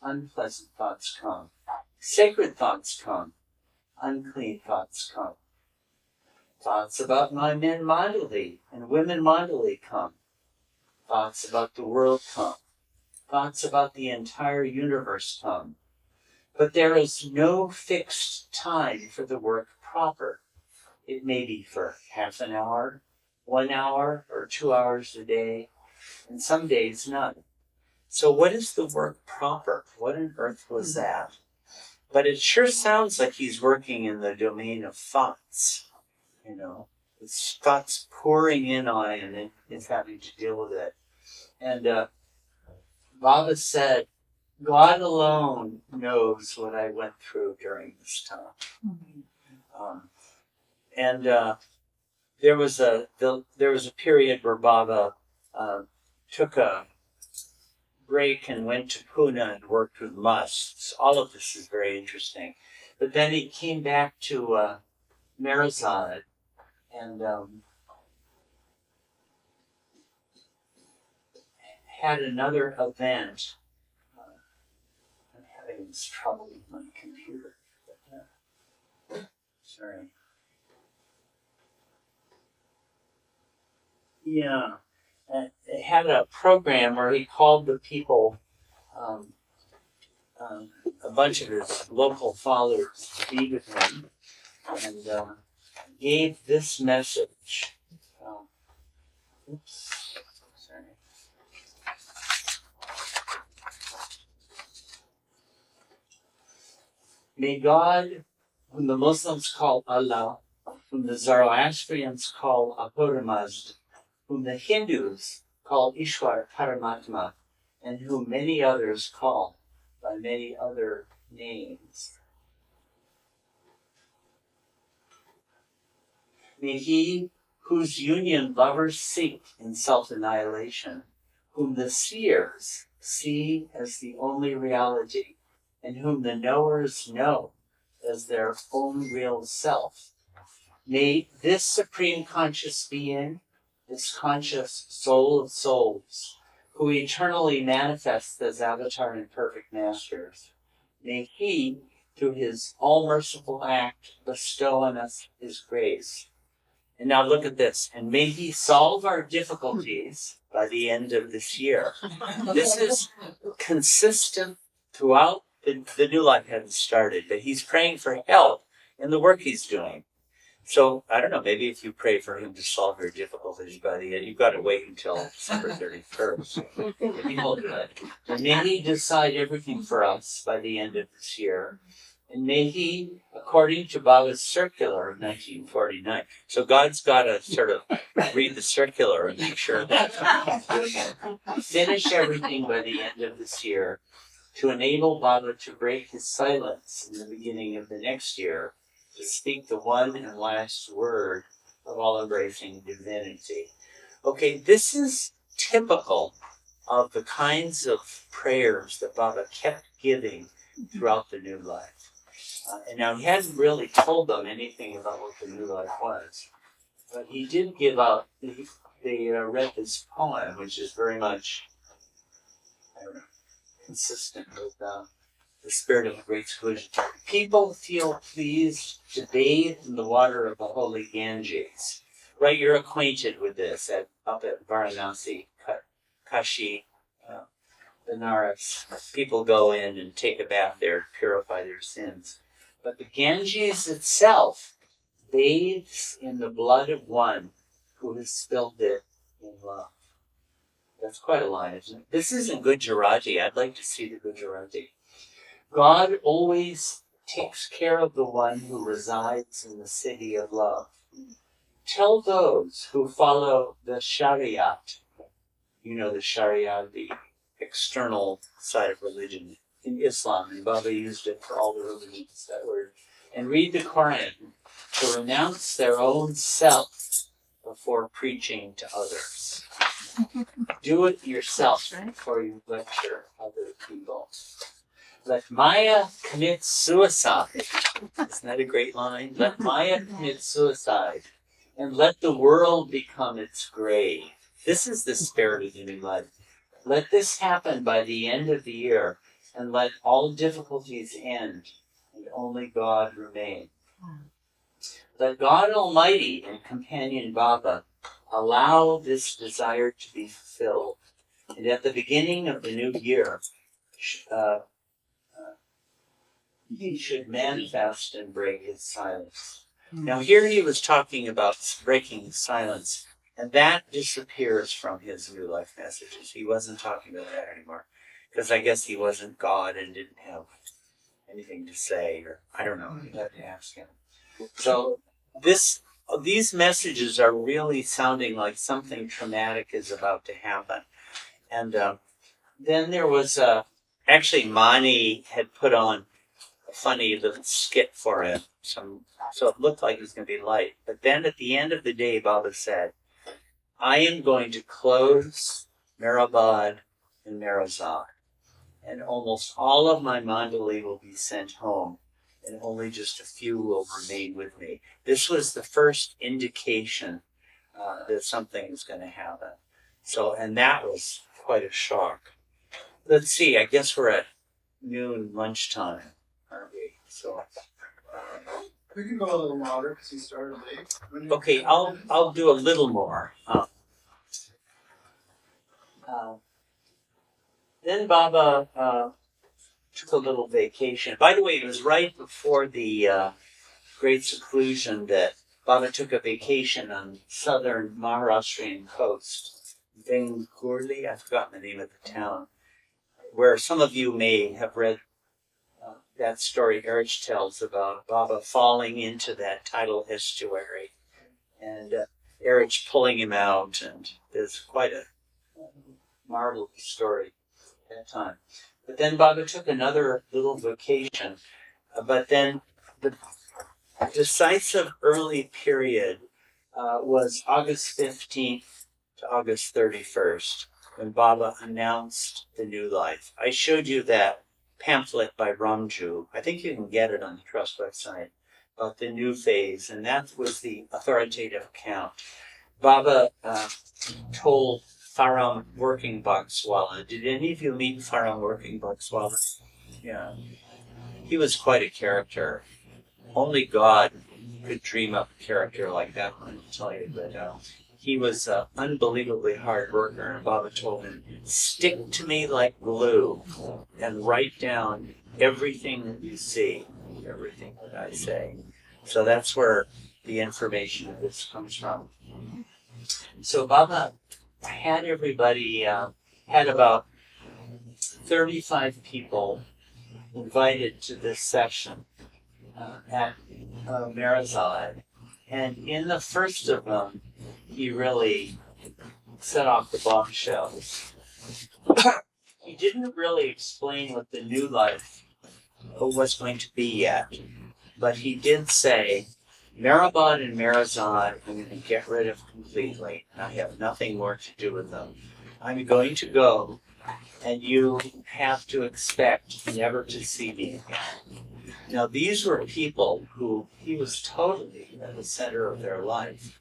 unpleasant thoughts come. Sacred thoughts come, unclean thoughts come. Thoughts about my men Mandali and women Mandali come. Thoughts about the world come. Thoughts about the entire universe come. But there is no fixed time for the work proper. It may be for half an hour, 1 hour, or 2 hours a day, and some days none. So what is the work proper? What on earth was that? But it sure sounds like he's working in the domain of thoughts. It's thoughts pouring in on him and it's having to deal with it. And Baba said, God alone knows what I went through during this time. There was a period where Baba took a break and went to Pune and worked with musts. All of this is very interesting. But then he came back to Mirazad and had another event. I'm having this trouble with my computer. Sorry. Yeah. It had a program where he called the people, a bunch of his local followers to be with him, and gave this message. Sorry. May God, whom the Muslims call Allah, whom the Zoroastrians call Ahura Mazda, whom the Hindus call Ishwar Paramatma, and whom many others call by many other names. May he whose union lovers seek in self-annihilation, whom the seers see as the only reality, and whom the knowers know as their own real self. May this supreme conscious being, this conscious soul of souls, who eternally manifests as Avatar and Perfect Masters, may he, through his all-merciful act, bestow on us his grace. And now look at this. And may he solve our difficulties by the end of this year. This is consistent throughout. The new life hadn't started, but he's praying for help in the work he's doing. So I don't know. Maybe if you pray for him to solve your difficulties by the end, you've got to wait until December 31st. And may he decide everything for us by the end of this year. And may he, according to Baba's circular of 1949, so God's got to sort of read the circular and make sure that finish everything by the end of this year to enable Baba to break his silence in the beginning of the next year to speak the one and last word of all-embracing divinity. Okay, this is typical of the kinds of prayers that Baba kept giving throughout the new life. And now he hadn't really told them anything about what the new life was, but he did give out, they read this poem, which is very much, I don't know, consistent with the spirit of the Great Seclusion. People feel pleased to bathe in the water of the holy Ganges. Right, you're acquainted with this up at Varanasi, Kashi, Benares. People go in and take a bath there to purify their sins. But the Ganges itself bathes in the blood of one who has spilled it in love. That's quite a line, isn't it? This isn't Gujarati. I'd like to see the Gujarati. God always takes care of the one who resides in the city of love. Tell those who follow the Shariat, you know the Shariat, the external side of religion in Islam, and Baba used it for all the religions, that word, and read the Quran to renounce their own self before preaching to others. Do it yourself before you lecture other people. Let Maya commit suicide. Isn't that a great line? Let Maya commit suicide, and let the world become its grave. This is the spirit of the new life. Let this happen by the end of the year, and let all difficulties end, and only God remain. Let God Almighty and Companion Baba allow this desire to be fulfilled. And at the beginning of the new year, he should manifest and break his silence. Now here he was talking about breaking silence, and that disappears from his new life messages. He wasn't talking about that anymore, because I guess he wasn't God and didn't have anything to say, or I don't know, you'd have to ask him. So these messages are really sounding like something traumatic is about to happen. And then there was, actually Mani had put on a funny little skit for him, so it looked like it was going to be light. But then at the end of the day, Baba said, I am going to close Mehrabad and Merazad, and almost all of my mandali will be sent home, and only just a few will remain with me. This was the first indication that something was going to happen. So, and that was quite a shock. Let's see, I guess we're at noon lunchtime, aren't we? So, We can go a little longer because he started late. okay, I'll do a little more. Then Baba took a little vacation. By the way, it was right before the Great Seclusion that Baba took a vacation on southern Maharashtrian coast, Vengurli, I've forgotten the name of the town, where some of you may have read that story Erich tells about Baba falling into that tidal estuary and Erich pulling him out, and there's quite a marvelous story at that time. But then Baba took another little vacation, but then the decisive early period was August 15th to August 31st, when Baba announced the new life. I showed you that pamphlet by Ramju. I think you can get it on the Trust website about the new phase, and that was the authoritative account. Baba told Faram Working Bagswala. Did any of you meet Faram Working Bagswala? Yeah. He was quite a character. Only God could dream up a character like that, I can tell you. But he was an unbelievably hard worker, and Baba told him, stick to me like glue and write down everything that you see, everything that I say. So that's where the information that this comes from. So Baba had everybody, had about 35 people invited to this session at Marazai. And in the first of them, he really set off the bombshells. He didn't really explain what the new life was going to be yet, but he did say, Marabad and Marazai I'm going to get rid of completely. I have nothing more to do with them. I'm going to go, and you have to expect never to see me again. Now, these were people who he was totally at the center of their life,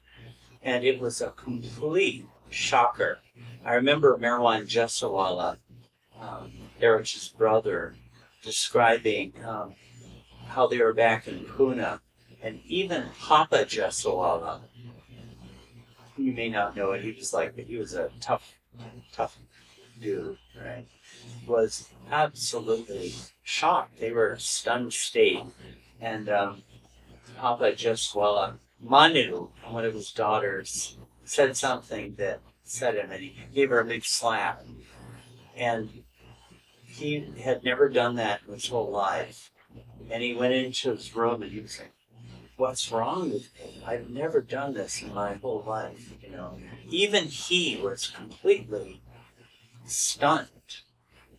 and it was a complete shocker. I remember Marwan Jesawala, Erich's brother, describing how they were back in Pune, and even Papa Jesawala, you may not know it, he was a tough dude, right? Was absolutely shocked. They were a stunned state. And Papa Jesawala, Manu, one of his daughters, said something that set him, and he gave her a big slap. And he had never done that in his whole life. And he went into his room and he was like, what's wrong with me? I've never done this in my whole life, you know. Even he was completely stunned.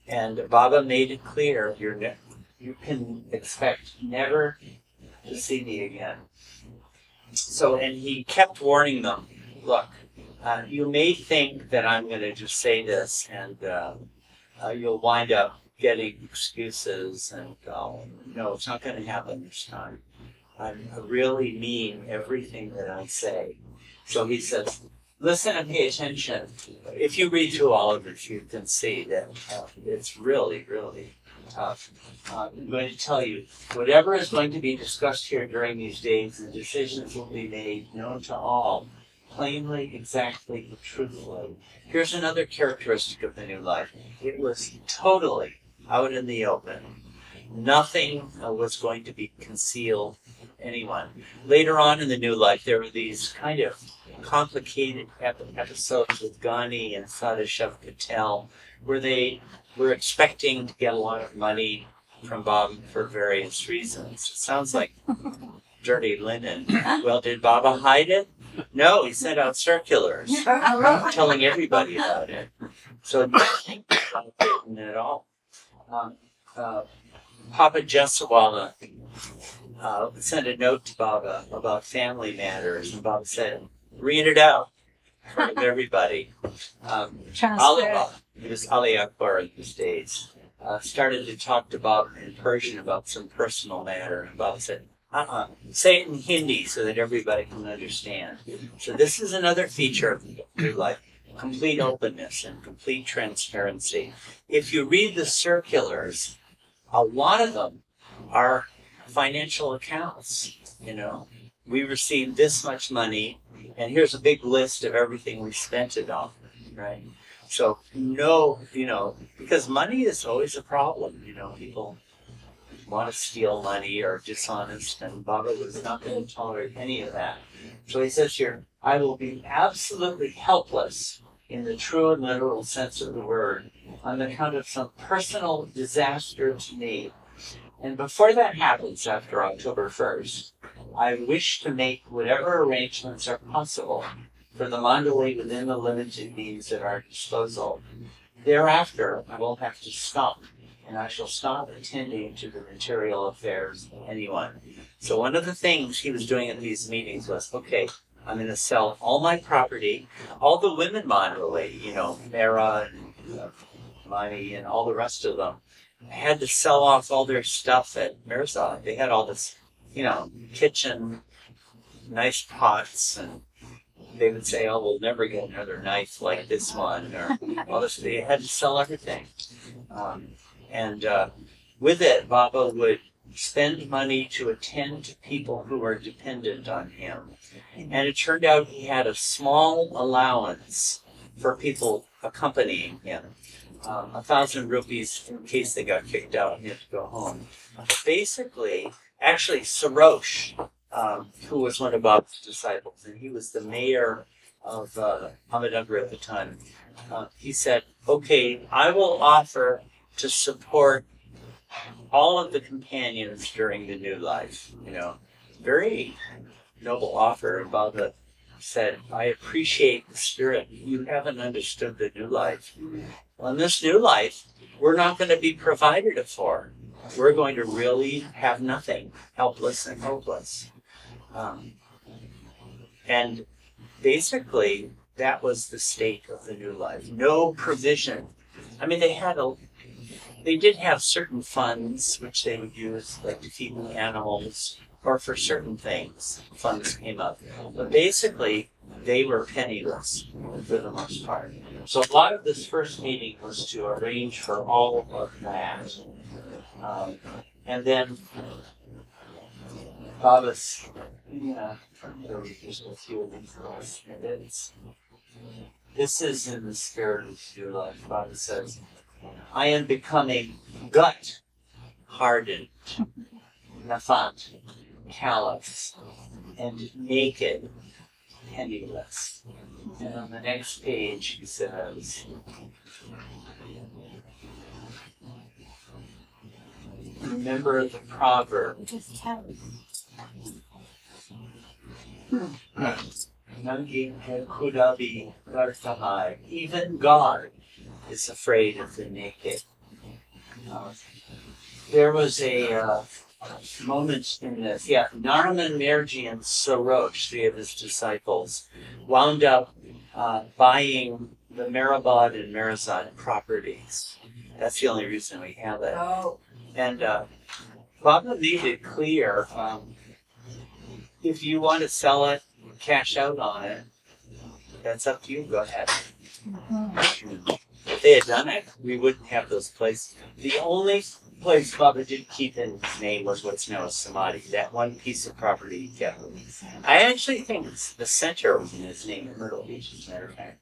And Baba made it clear, you can expect never to see me again. So, and he kept warning them, look, you may think that I'm going to just say this and you'll wind up getting excuses and no, it's not going to happen this time. I really mean everything that I say. So he says, listen and pay attention. If you read through all of it, you can see that it's really, really tough. I'm going to tell you, whatever is going to be discussed here during these days, the decisions will be made known to all, plainly, exactly, and truthfully. Here's another characteristic of the new life. It was totally out in the open. Nothing was going to be concealed from anyone. Later on in the new life, there were these kind of complicated episodes with Ghani and Sadashev Patel, where they were expecting to get a lot of money from Baba for various reasons. It sounds like dirty linen. Well, did Baba hide it? No, he sent out circulars telling everybody about it. So nothing was hidden at all. Papa Jesawala sent a note to Baba about family matters, and Baba said, read it out in front of everybody. Ali, he was Ali Akbar in these days, started to talk to Baba in Persian about some personal matter, and Baba said, say it in Hindi so that everybody can understand. So this is another feature of new life, complete openness and complete transparency. If you read the circulars, a lot of them are financial accounts, you know. We received this much money, and here's a big list of everything we spent it on, right? So, no, you know, because money is always a problem, you know, people want to steal money or dishonest, and Baba was not going to tolerate any of that. So he says here, I will be absolutely helpless in the true and literal sense of the word on account of some personal disaster to me. And before that happens, after October 1st, I wish to make whatever arrangements are possible for the Mandalay within the limited means at our disposal. Thereafter, I will have to stop, and I shall stop attending to the material affairs of anyone. So one of the things he was doing at these meetings was, okay, I'm going to sell all my property, all the women Mandalay, you know, Mara and Mani and all the rest of them, had to sell off all their stuff at Mirza. They had all this, you know, kitchen, nice pots, and they would say, oh, we'll never get another knife like this one, or all this. They had to sell everything. With it, Baba would spend money to attend to people who were dependent on him. And it turned out he had a small allowance for people accompanying him. 1,000 rupees in case they got kicked out and he had to go home. Basically, actually, Sarosh, who was one of Baba's disciples, and he was the mayor of Ahmednagar at the time. He said, "Okay, I will offer to support all of the companions during the new life." Very noble offer. Baba said, "I appreciate the spirit. You haven't understood the new life. Well, in this new life, we're not going to be provided for. We're going to really have nothing, helpless and hopeless." And basically, that was the state of the new life. No provision. I mean, they did have certain funds which they would use, like to feed the animals, or for certain things, funds came up. But basically, they were penniless for the most part. So a lot of this first meeting was to arrange for all of that. And then Baba's, just a few of these minutes. This is in the spirit of new life. Baba says, "I am becoming gut hardened, nafat, callous, and naked, penniless." And on the next page he says, "Remember the proverb, Just tell me. Nangi Kudabi Gartahai, even God is afraid of the naked." There was a moment in this, Naraman, Merji, and Sorosh, three of his disciples, wound up buying the Marabad and Marazad properties. That's the only reason we have it. Oh. And Baba made it clear, if you want to sell it, cash out on it, that's up to you, go ahead. If they had done it, we wouldn't have those places. The only place Baba did keep in his name was what's known as Samadhi, that one piece of property he kept. I actually think the center was in his name in Myrtle Beach, as a matter of fact.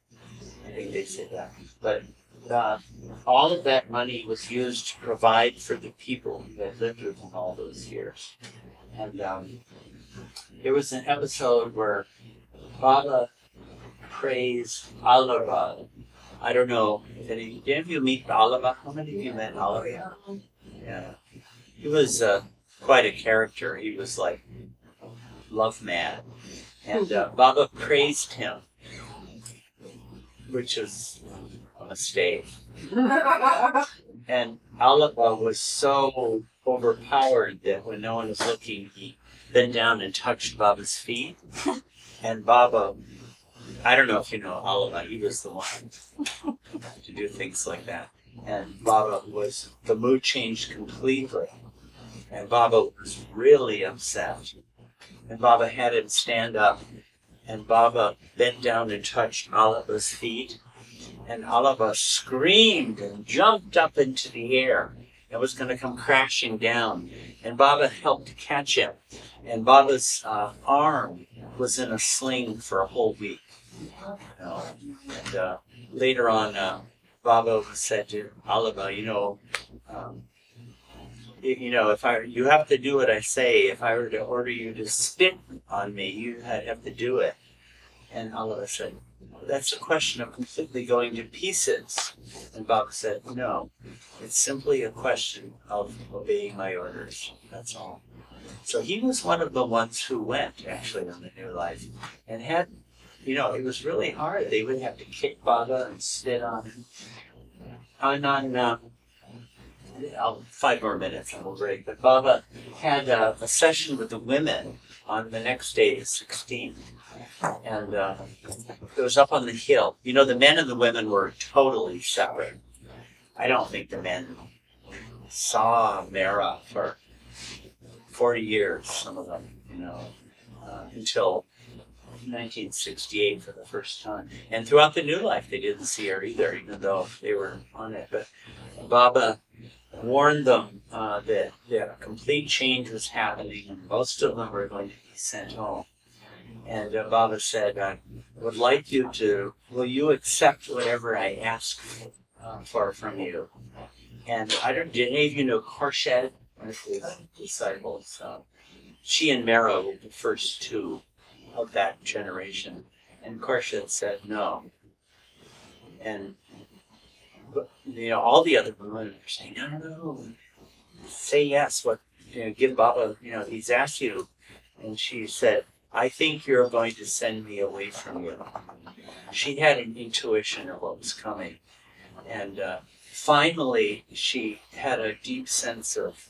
I think they said that. But all of that money was used to provide for the people who had lived with him all those years. And there was an episode where Baba praised Allah. I don't know if any of you meet Allah. How many of you met Allah? Yeah. He was quite a character. He was like love mad. And Baba praised him, which was a mistake. And Allah was so overpowered that when no one was looking, he bent down and touched Baba's feet. And Baba, I don't know if you know Allah, he was the one to do things like that. And Baba the mood changed completely. And Baba was really upset. And Baba had him stand up. And Baba bent down and touched Allaba's feet. And Allaba screamed and jumped up into the air and was going to come crashing down. And Baba helped catch him. And Baba's arm was in a sling for a whole week. And later on, Baba said to Allaba, you have to do what I say. If I were to order you to spit on me, you have to do it. And Allaba said, "That's a question of completely going to pieces." And Baba said, "No, it's simply a question of obeying my orders. That's all." So he was one of the ones who went actually on the new life and had, it was really hard. They would have to kick Baba and spit on him. And 5 more minutes and we'll break. But Baba had a session with the women on the next day, the 16th. And it was up on the hill. The men and the women were totally separate. I don't think the men saw Mara for 40 years, some of them, until 1968 for the first time. And throughout the new life, they didn't see her either, even though they were on it. But Baba warned them that a complete change was happening, and most of them were going to be sent home. And Baba said, "I would like you will you accept whatever I ask for from you?" And did any of you know Khorshad, one of his disciples? she and Mara were the first two of that generation. And Khorshid said no. And all the other women are saying, no, say yes. What give Baba, he's asked you. And she said, I think you're going to send me away from you. She had an intuition of what was coming. And finally, she had a deep sense of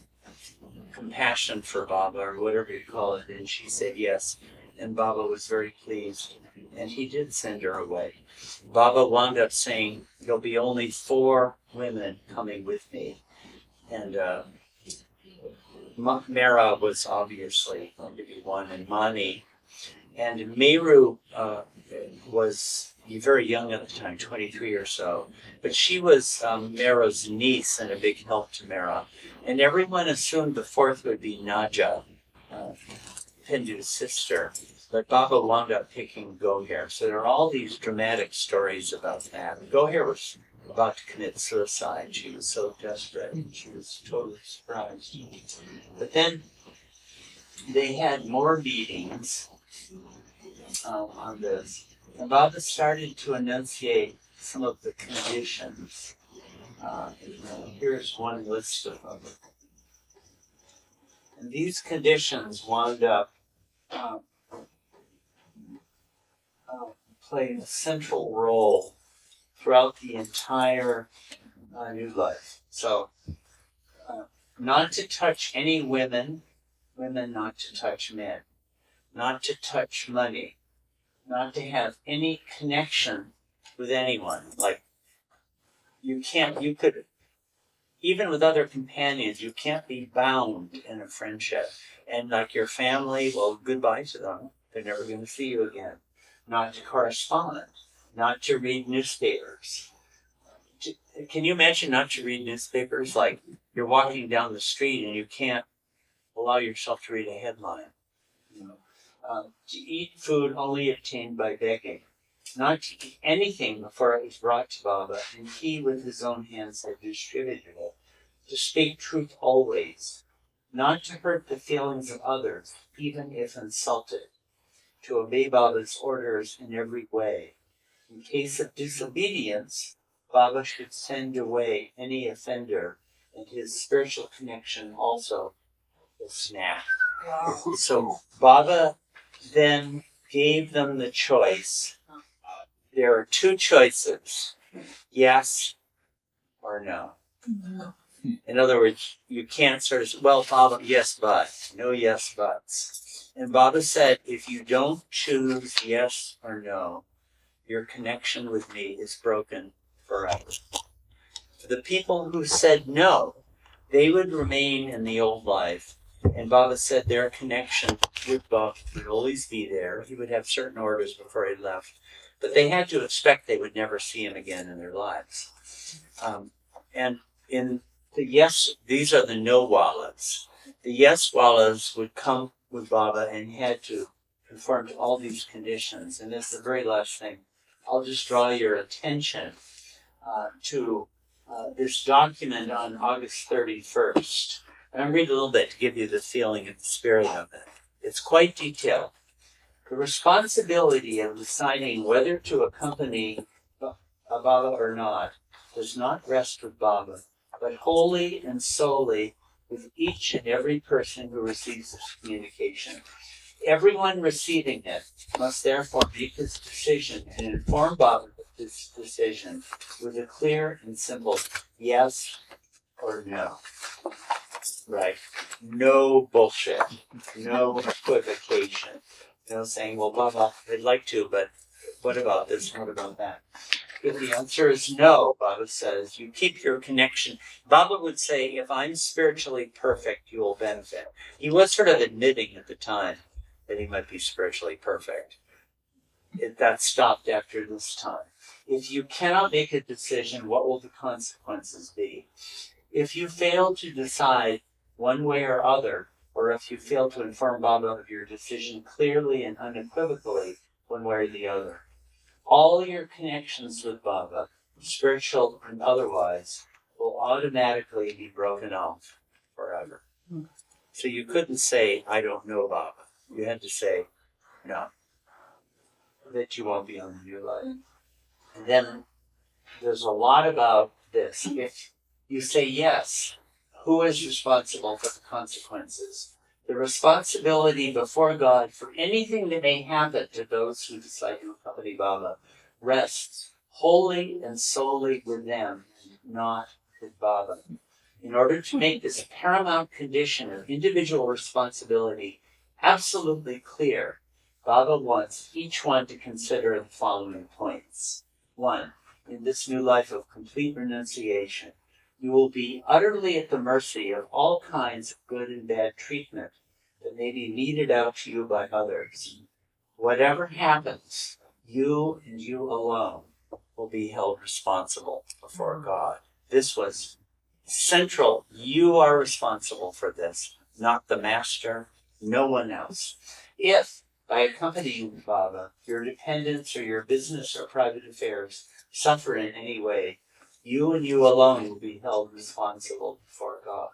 compassion for Baba, or whatever you call it, and she said yes. And Baba was very pleased, and he did send her away. Baba wound up saying, there'll be only 4 women coming with me. And Mara was obviously going to be one, and Mani. And Meru was very young at the time, 23 or so. But she was Mara's niece and a big help to Mara. And everyone assumed the 4th would be Naja, Hindu's sister. But Baba wound up picking Goher. So there are all these dramatic stories about that. Goher was about to commit suicide. She was so desperate. She was totally surprised. But then they had more meetings on this. And Baba started to enunciate some of the conditions. Here's one list of them. And these conditions wound up playing a central role throughout the entire new life. So, not to touch any women not to touch men, not to touch money, not to have any connection with anyone. Like, you could, even with other companions, you can't be bound in a friendship. And like your family, well, goodbye to them. They're never going to see you again. Not to correspond, not to read newspapers. Can you imagine not to read newspapers? Like, you're walking down the street and you can't allow yourself to read a headline. To eat food only obtained by begging. Not to eat anything before it was brought to Baba, and he with his own hands had distributed it. To speak truth always. Not to hurt the feelings of others, even if insulted. To obey Baba's orders in every way. In case of disobedience, Baba should send away any offender, and his spiritual connection also will snap. So Baba then gave them the choice. There are 2 choices, yes or no. In other words, you can't sort of say, well, Baba, yes, but. No yes, buts. And Baba said, if you don't choose yes or no, your connection with me is broken forever. For the people who said no, they would remain in the old life. And Baba said their connection with Baba would always be there. He would have certain orders before he left. But they had to expect they would never see him again in their lives. And in the yes, these are the no wallas. The yes wallas would come with Baba and had to conform to all these conditions. And that's the very last thing. I'll just draw your attention to this document on August 31st. And I'm reading a little bit to give you the feeling and the spirit of it. It's quite detailed. The responsibility of deciding whether to accompany Baba or not does not rest with Baba, but wholly and solely with each and every person who receives this communication. Everyone receiving it must therefore make his decision and inform Baba of his decision with a clear and simple yes or no. Right? No bullshit. No equivocation. Saying, well, Baba, I'd like to, but what about this? What about that? If the answer is no, Baba says, you keep your connection. Baba would say, if I'm spiritually perfect, you will benefit. He was sort of admitting at the time that he might be spiritually perfect. That stopped after this time. If you cannot make a decision, what will the consequences be? If you fail to decide one way or other, or if you fail to inform Baba of your decision clearly and unequivocally, one way or the other, all your connections with Baba, spiritual and otherwise, will automatically be broken off forever. So you couldn't say, I don't know Baba. You had to say, no, that you won't be on the new life. And then there's a lot about this. If you say yes, who is responsible for the consequences? The responsibility before God for anything that may happen to those who decide to accompany Baba rests wholly and solely with them, not with Baba. In order to make this paramount condition of individual responsibility absolutely clear, Baba wants each one to consider the following points. 1. In this new life of complete renunciation, you will be utterly at the mercy of all kinds of good and bad treatment that may be meted out to you by others. Whatever happens, you and you alone will be held responsible before God. This was central. You are responsible for this, not the master, no one else. If, by accompanying Baba, your dependents or your business or private affairs suffer in any way, you and you alone will be held responsible before God.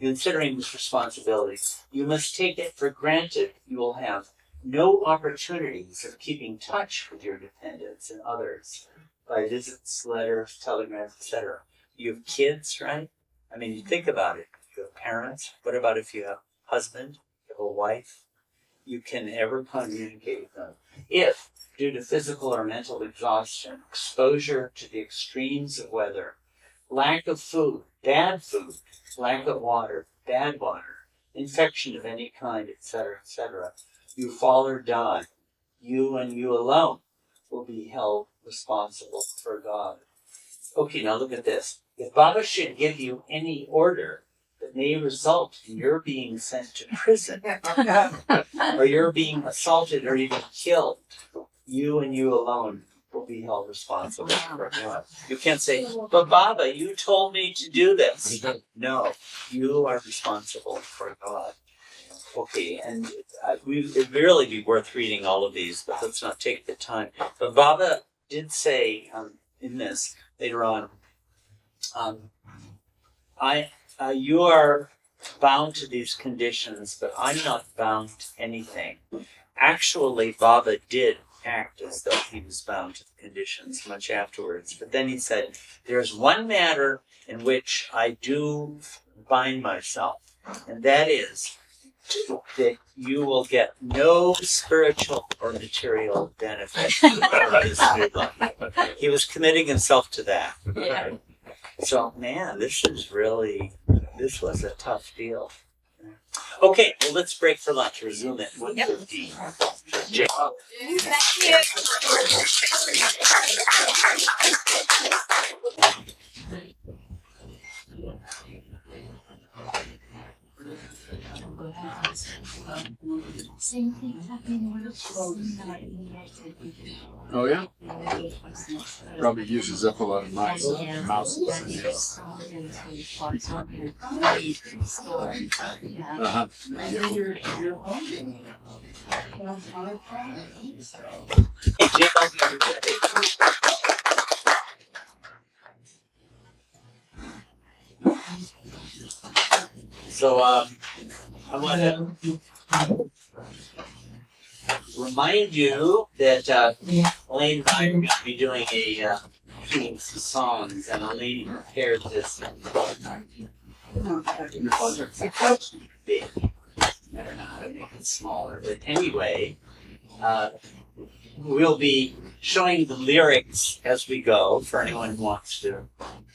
Considering this responsibility, you must take it for granted you will have no opportunities of keeping touch with your dependents and others by visits, letters, telegrams, etc. You have kids, right? I mean, you think about it. You have parents. What about if you have a husband, you have a wife? You can ever communicate with them. If, due to physical or mental exhaustion, exposure to the extremes of weather, lack of food, lack of water, bad water, infection of any kind, etc., you fall or die, you and you alone will be held responsible for God. Okay, now look at this. If Baba should give you any order that may result in your being sent to prison, or you're being assaulted or even killed, you and you alone will be held responsible for God. You can't say, but Baba, you told me to do this. No, you are responsible for God. Okay, and it'd really be worth reading all of these, but let's not take the time. But Baba did say in this later on, you are bound to these conditions, but I'm not bound to anything. Actually, Baba did act as though he was bound to the conditions much afterwards. But then he said, there's one matter in which I do bind myself, and that is that you will get no spiritual or material benefit from this new life. He was committing himself to that. Yeah. So, man, this was a tough deal. Okay, well, let's break for lunch. Resume at 1:15. Yep. Same thing happening Oh yeah? Probably uses up a lot of mice. Mouses. Uh-huh. So, I want to remind you that Elaine and I are going to be doing a few songs, and Elaine prepared this. It's big. I don't know how to make it smaller, but anyway, we'll be showing the lyrics as we go for anyone who wants to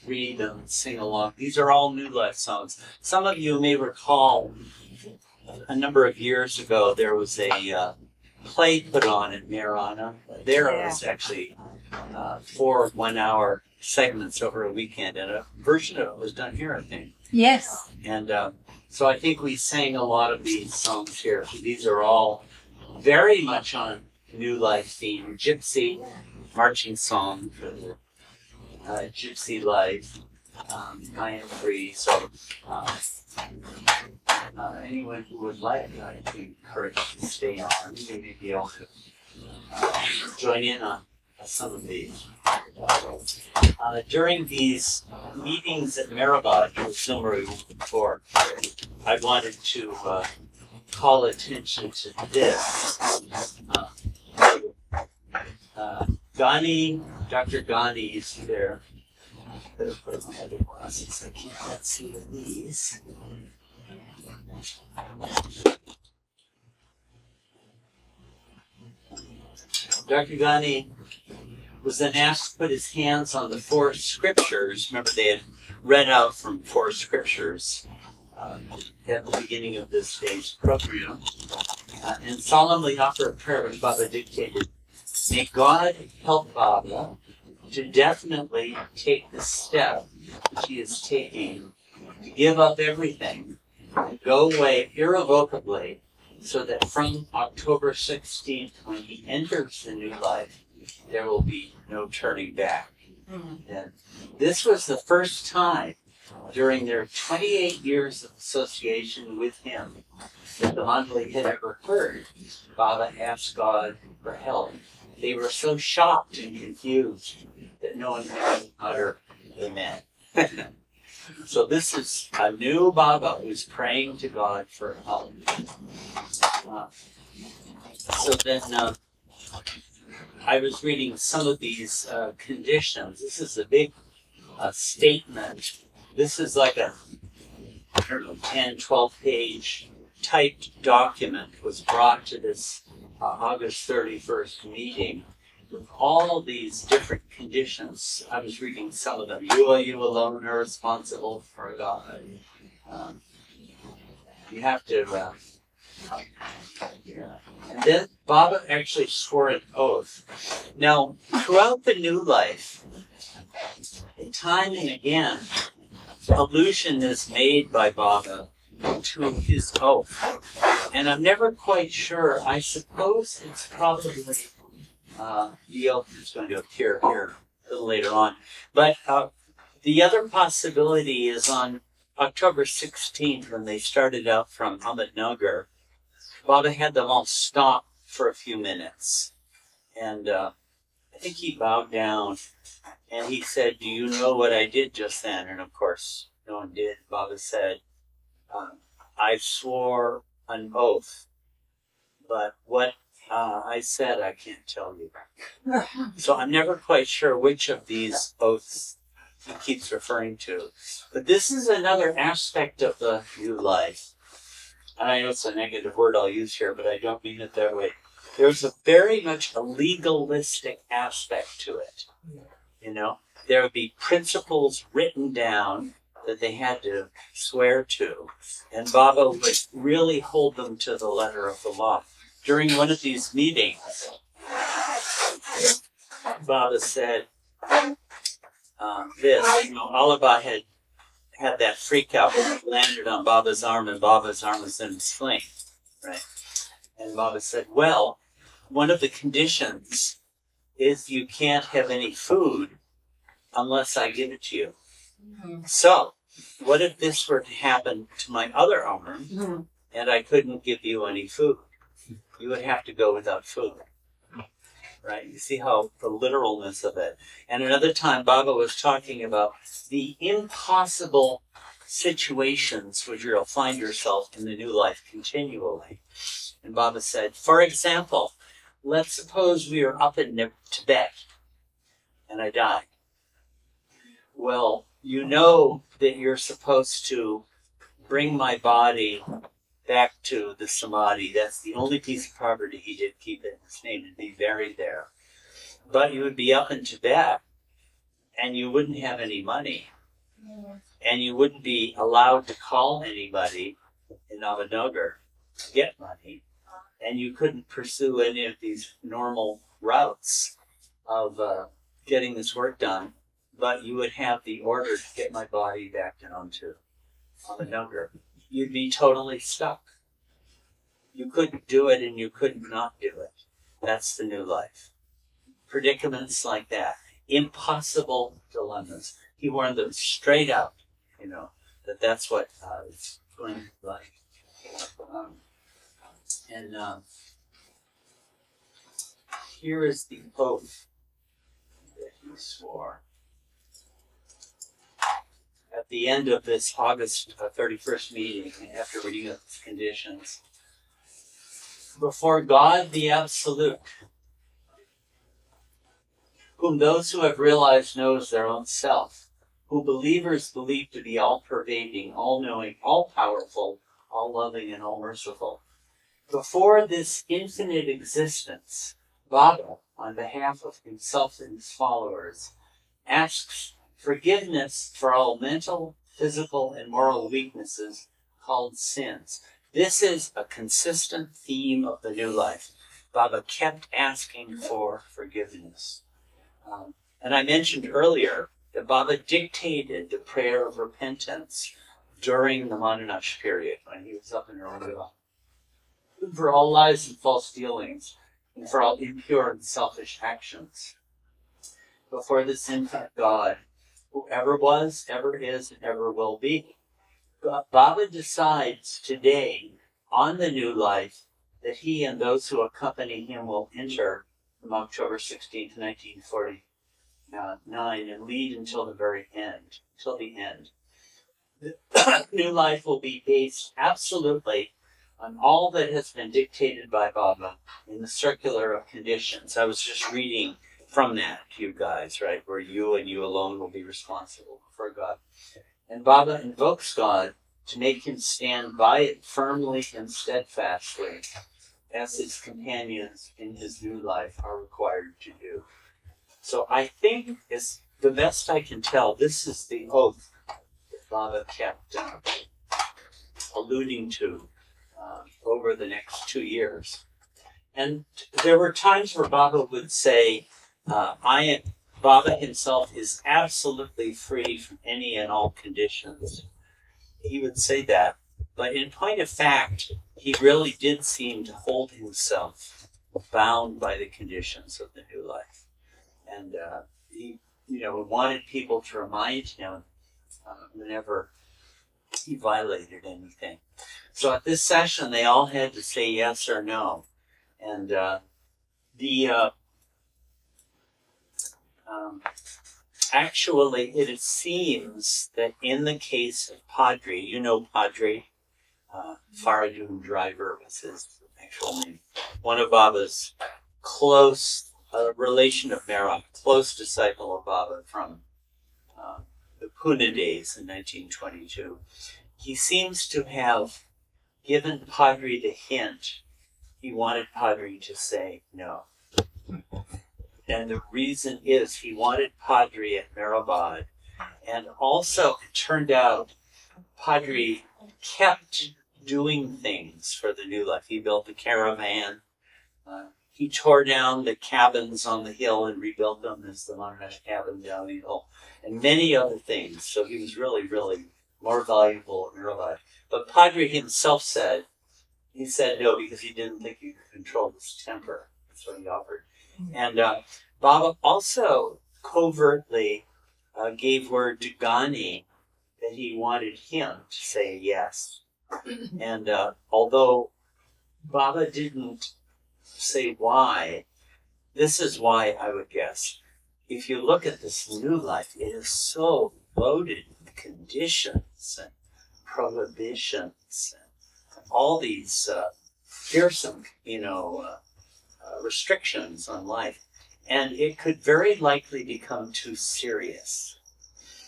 read them and sing along. These are all New Life songs. Some of you may recall a number of years ago there was a play put on in Marana. There was actually 4 1-hour segments over a weekend, and a version of it was done here, I think. Yes. And so I think we sang a lot of these songs here. These are all very much on New Life theme. Gypsy, marching song for the Gypsy life. I am free. So anyone who would like, I encourage you to stay on. You may be able to join in on some of these. During these meetings at Maribad, somewhere we went before, I wanted to call attention to this. Dr. Ghani is there. Better put on my other glasses. I can't see these. Dr. Ghani was then asked to put his hands on the four scriptures. Remember, they had read out from four scriptures at the beginning of this day's program, and solemnly offer a prayer which Baba dictated. May God help Baba to definitely take the step which he is taking to give up everything, go away irrevocably, so that from October 16th, when he enters the new life, there will be no turning back. And this was the first time during their 28 years of association with him that the Mandali had ever heard Baba ask God for help. They were so shocked and confused that no one could utter amen. So this is a new Baba who's praying to God for help. So then I was reading some of these conditions. This is a big statement. This is like a 10, 12 page typed document was brought to this August 31st meeting with all these different conditions. I was reading some of them. You alone are responsible for God. You have to, and then Baba actually swore an oath. Now, throughout the new life, time and again, allusion is made by Baba to his oath. And I'm never quite sure. I suppose it's probably the oath is going to appear here a little later on. But the other possibility is on October 16th, when they started out from Ahmednagar, Baba had them all stop for a few minutes. And I think he bowed down and he said, "Do you know what I did just then?" And of course, no one did. Baba said, "I swore an oath, but what I said I can't tell you." So I'm never quite sure which of these oaths he keeps referring to. But this is another aspect of the new life. And I know it's a negative word I'll use here, but I don't mean it that way. There's a very much a legalistic aspect to it. You know, there would be principles written down that they had to swear to, and Baba would really hold them to the letter of the law. During one of these meetings, Baba said this, you know, Alaba had that freak out when it landed on Baba's arm, and Baba's arm was in a sling, right? And Baba said, well, one of the conditions is you can't have any food unless I give it to you. So, what if this were to happen to my other arm and I couldn't give you any food? You would have to go without food. Right? You see how the literalness of it. And another time, Baba was talking about the impossible situations which you'll find yourself in the new life continually. And Baba said, for example, let's suppose we are up in Tibet and I died. Well, you know that you're supposed to bring my body back to the Samadhi. That's the only piece of property he did keep in his name, and be buried there. But you would be up in Tibet, and you wouldn't have any money, and you wouldn't be allowed to call anybody in Ahmednagar to get money, and you couldn't pursue any of these normal routes of getting this work done. But you would have the order to get my body back down to Ahmednagar. You'd be totally stuck. You couldn't do it and you couldn't not do it. That's the new life. Predicaments like that. Impossible dilemmas. He warned them straight out, you know, that's what it's going to be like. Here is the oath that he swore. At the end of this August 31st meeting, after reading the conditions, before God the Absolute, whom those who have realized knows their own self, who believers believe to be all-pervading, all-knowing, all-powerful, all-loving, and all-merciful. Before this infinite existence, Baba, on behalf of himself and his followers, asks forgiveness for all mental, physical, and moral weaknesses called sins. This is a consistent theme of the new life. Baba kept asking for forgiveness. And I mentioned earlier that Baba dictated the prayer of repentance during the Manonash period when he was up in Rwanda, for all lies and false dealings, and for all impure and selfish actions. Before this infinite God, who ever was, ever is, and ever will be, Baba decides today on the new life that he and those who accompany him will enter from October 16th, 1949, and lead until the very end, till the end. The new life will be based absolutely on all that has been dictated by Baba in the circular of conditions. I was just reading from that to you guys, right, where you and you alone will be responsible for God. And Baba invokes God to make him stand by it firmly and steadfastly, as his companions in his new life are required to do. So I think, as the best I can tell, this is the oath that Baba kept alluding to over the next 2 years. And there were times where Baba would say, Baba himself is absolutely free from any and all conditions. He would say that. But in point of fact, he really did seem to hold himself bound by the conditions of the new life. And he, wanted people to remind him whenever he violated anything. So at this session, they all had to say yes or no. And actually, it seems that in the case of Padre, Padre, Faradun Driver was his actual name, one of Baba's close relation of Mera, close disciple of Baba from the Pune days in 1922. He seems to have given Padre the hint he wanted Padre to say no. And the reason is he wanted Padre at Mehrabad. And also, it turned out Padre kept doing things for the new life. He built the caravan. He tore down the cabins on the hill and rebuilt them as the Manonash cabin down the hill. And many other things. So he was really, really more valuable at Mehrabad. But Padre himself said no because he didn't think he could control his temper. That's what he offered. And Baba also covertly gave word to Ghani that he wanted him to say yes. And although Baba didn't say why, this is why I would guess. If you look at this new life, it is so loaded with conditions and prohibitions and all these fearsome, restrictions on life. And it could very likely become too serious.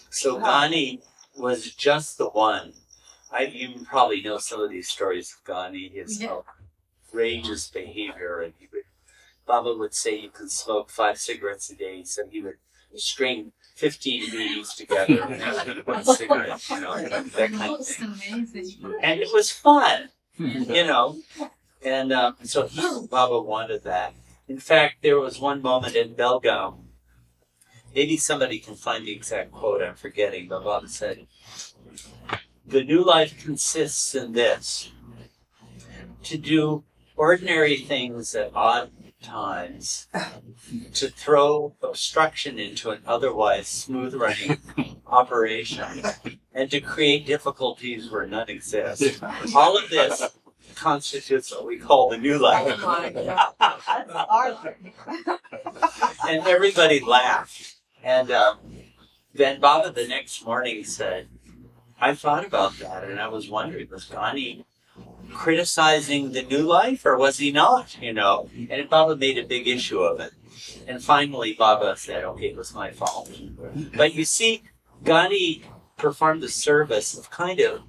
So Ghani was just the one. You probably know some of these stories of Ghani, his outrageous behavior. And Baba would say you can smoke 5 cigarettes a day, so he would string 15 beads together and one cigarette, that kind of thing. Amazing. And it was fun, And so Baba wanted that. In fact, there was one moment in Belgaum, maybe somebody can find the exact quote, I'm forgetting, but Baba said, "The new life consists in this, to do ordinary things at odd times, to throw obstruction into an otherwise smooth-running operation, and to create difficulties where none exist. All of this constitutes what we call the new life." Arthur. And everybody laughed. And then Baba the next morning said, I thought about that, and I was wondering, was Gandhi criticizing the new life, or was he not, you know? And Baba made a big issue of it. And finally, Baba said, okay, it was my fault. But you see, Gandhi performed the service of kind of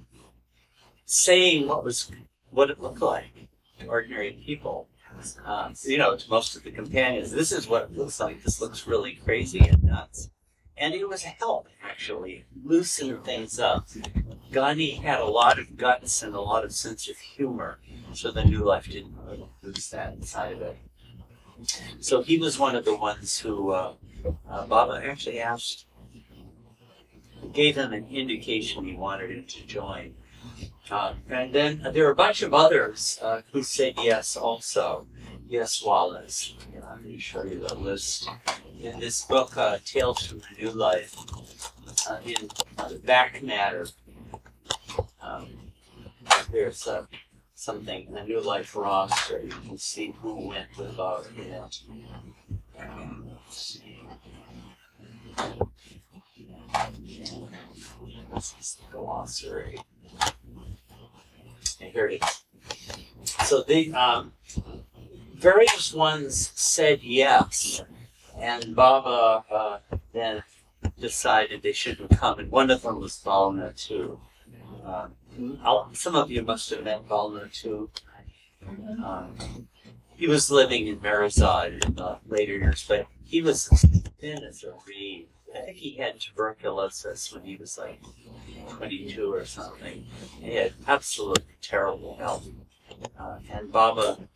saying what it looked like to ordinary people. You know, to most of the companions, this is what it looks like. This looks really crazy and nuts. And it was a help, actually, loosen things up. Gandhi had a lot of guts and a lot of sense of humor, so the new life didn't lose that side of it. So he was one of the ones who Baba actually gave him an indication he wanted him to join. And then there were a bunch of others who said yes also. Yes, Wallace. I'm going to show you the list. In this book, Tales from the New Life, in the back matter, there's something, the New Life roster. You can see who went with Baba in it. Let's see. This is the glossary. And here it is. So the various ones said yes, and Baba then decided they shouldn't come, and one of them was Balna too. Some of you must have met Balna too. He was living in Marizad in the later years, but he was as thin as a reed. I think he had tuberculosis when he was like 22 or something. He had absolutely terrible health. And Baba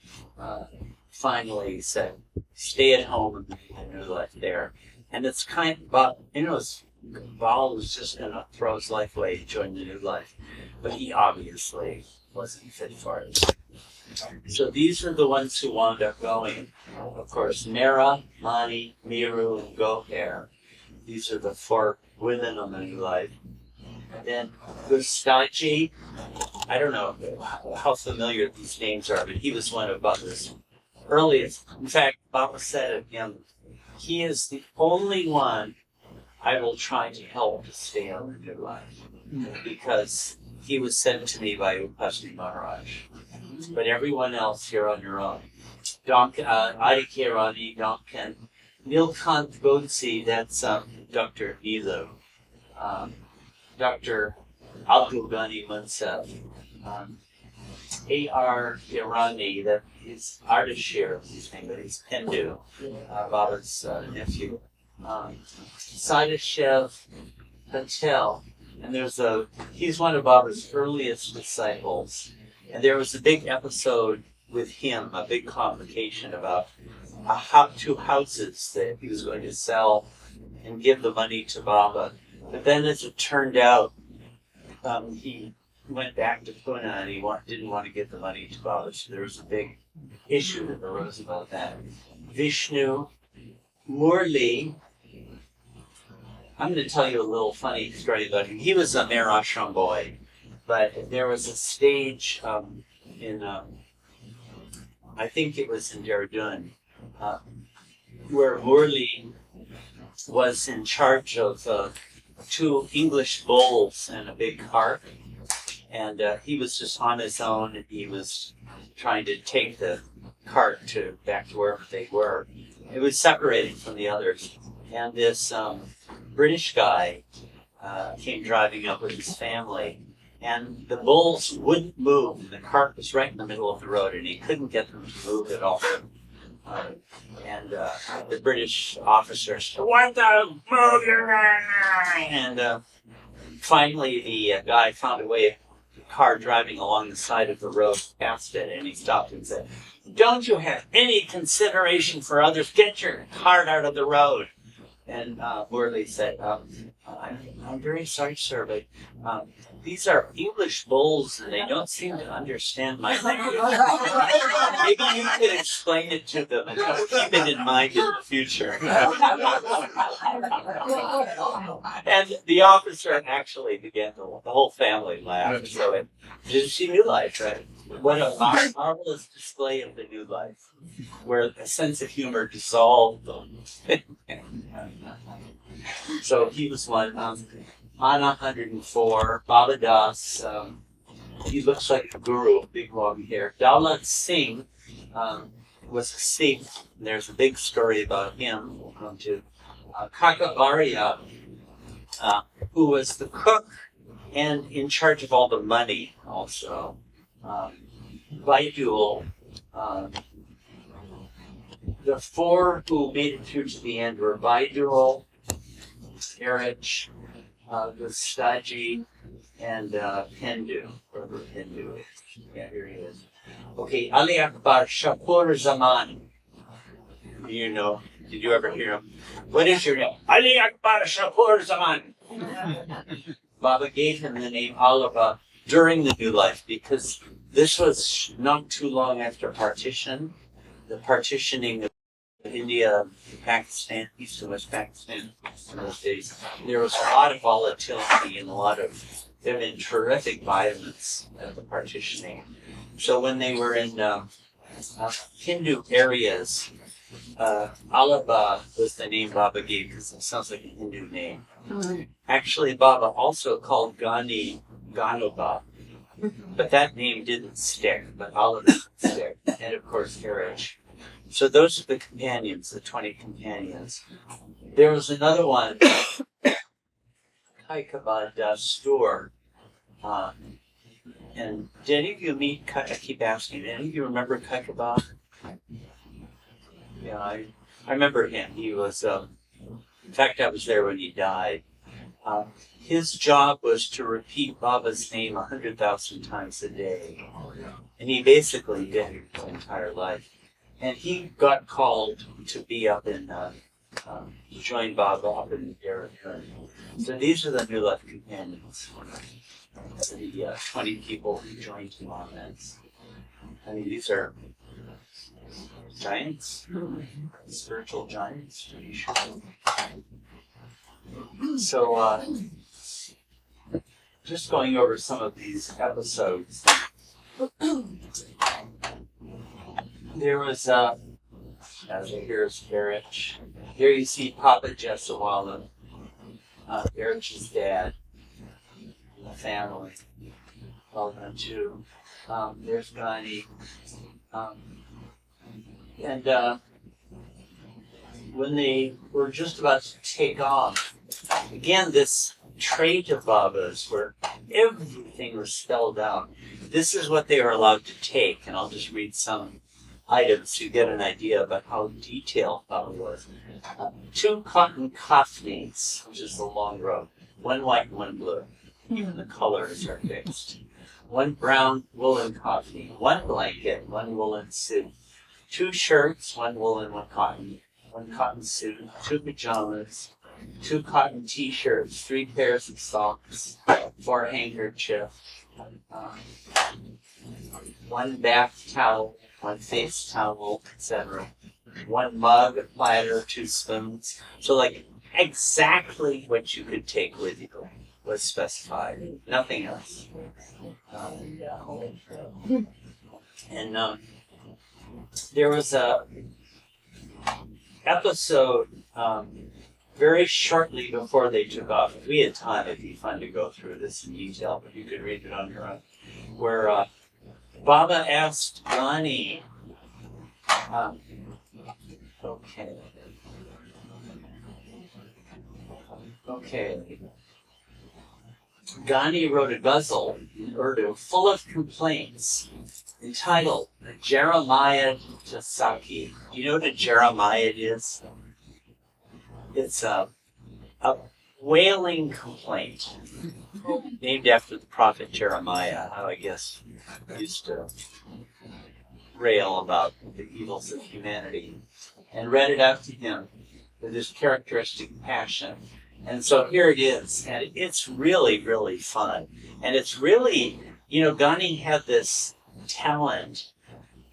finally said, stay at home and make a new life there. And it's kind of, Baba was just going to throw his life away and join the new life. But he obviously wasn't fit for it. So these are the ones who wound up going. Of course, Mera, Mani, Miru, and Goher. These are the 4 women on the new life. And then Gustaji, I don't know how familiar these names are, but he was one of Baba's earliest. In fact, Baba said of him, he is the only one I will try to help to stay on the new life, because he was sent to me by Upasni Maharaj. But everyone else, you're on your own. Adi Kirani, Donkan, Nilkant Godse, that's Dr. Nilu. Dr. Abdul Ghani Munsef. A.R. Irani, that is Ardashir, his name, but he's Hindu, Baba's nephew. Sadashev Patel, and he's one of Baba's earliest disciples. And there was a big episode with him, a big complication about 2 houses that he was going to sell and give the money to Baba. But then as it turned out, he went back to Pune and he didn't want to give the money to Baba. So there was a big issue that arose about that. Vishnu, Murli, I'm going to tell you a little funny story about him. He was a Mere Ashram boy, but there was a stage in, I think it was in Dehradun, where Murli was in charge of 2 English bulls and a big cart. And he was just on his own, and he was trying to take the cart back to wherever they were. It was separated from the others. And this British guy came driving up with his family, and the bulls wouldn't move. The cart was right in the middle of the road, and he couldn't get them to move at all. And the British officer said, "What the move your man?" And finally, the guy found a way. Car driving along the side of the road past it, and he stopped and said, "Don't you have any consideration for others? Get your cart out of the road." And Murli said, I'm very sorry, sir, but these are English bulls and they don't seem to understand my language. Maybe you could explain it to them and keep it in mind in the future. And the officer actually began to, the whole family laughed. So it, did you see New Life, right? What a marvelous display of the New Life, where a sense of humor dissolved them. So he was one. Mana 104, Baba Das, he looks like a guru, big long hair. Daulat Singh was a Sikh. There's a big story about him. We'll come to Kakabaria, who was the cook and in charge of all the money also. Vaidul, the four who made it through to the end were Vaidul, Erich, Gustaji, and Hindu, wherever Hindu is. Yeah, here he is. Okay, Ali Akbar Shapur Zaman. You know, did you ever hear him? What is your name? Ali Akbar Shapur Zaman. Baba gave him the name Alaba during the New Life because this was not too long after partition, the partitioning of India, Pakistan, East and West Pakistan in those days. There was a lot of volatility and there had been terrific violence at the partitioning. So when they were in Hindu areas, Alaba was the name Baba gave because it sounds like a Hindu name. Actually, Baba also called Gandhi Ganoba, but that name didn't stick, but Alaba did stick. And of course, Erich. So those are the companions, the 20 companions. There was another one, Kaikabad Dastur. And did any of you meet, I keep asking, did any of you remember Kaikabad? Yeah, I remember him. He was, in fact, I was there when he died. His job was to repeat Baba's name 100,000 times a day. And he basically did it his entire life. And he got called to be up in, join Baba up in the area. So these are the New Life companions. The 20 people who joined him on this. I mean, these are giants, spiritual giants, to be sure. So, just going over some of these episodes. There was, here's Erich. Here you see Papa Jesawala, Erich's dad, the family. Well done too. There's Gandhi. And when they were just about to take off, again, this trait of Baba's where everything was spelled out. This is what they were allowed to take, and I'll just read some items to get an idea about how detailed Baba was. 2 cotton kafnis, which is the long robe, 1 white and 1 blue. Even the colors are fixed. 1 brown woolen kafni, 1 blanket, 1 woolen suit, 2 shirts, 1 woolen, 1 cotton, 1 cotton suit, 2 pajamas, 2 cotton t-shirts, 3 pairs of socks, 4 handkerchiefs, 1 bath towel, 1 face towel, etc. 1 mug, a platter, 2 spoons. So like exactly what you could take with you was specified. Nothing else. And there was a episode very shortly before they took off. If we had time, it'd be fun to go through this in detail, but you could read it on your own. Where Baba asked Gandhi, Gandhi wrote a ghazal in Urdu full of complaints entitled Jeremiah to Saki. Do you know what a Jeremiah is? It's a wailing complaint named after the prophet Jeremiah, how I guess used to rail about the evils of humanity, and read it out to him with his characteristic passion. And so here it is, and it's really, really fun. And it's really, Gandhi had this talent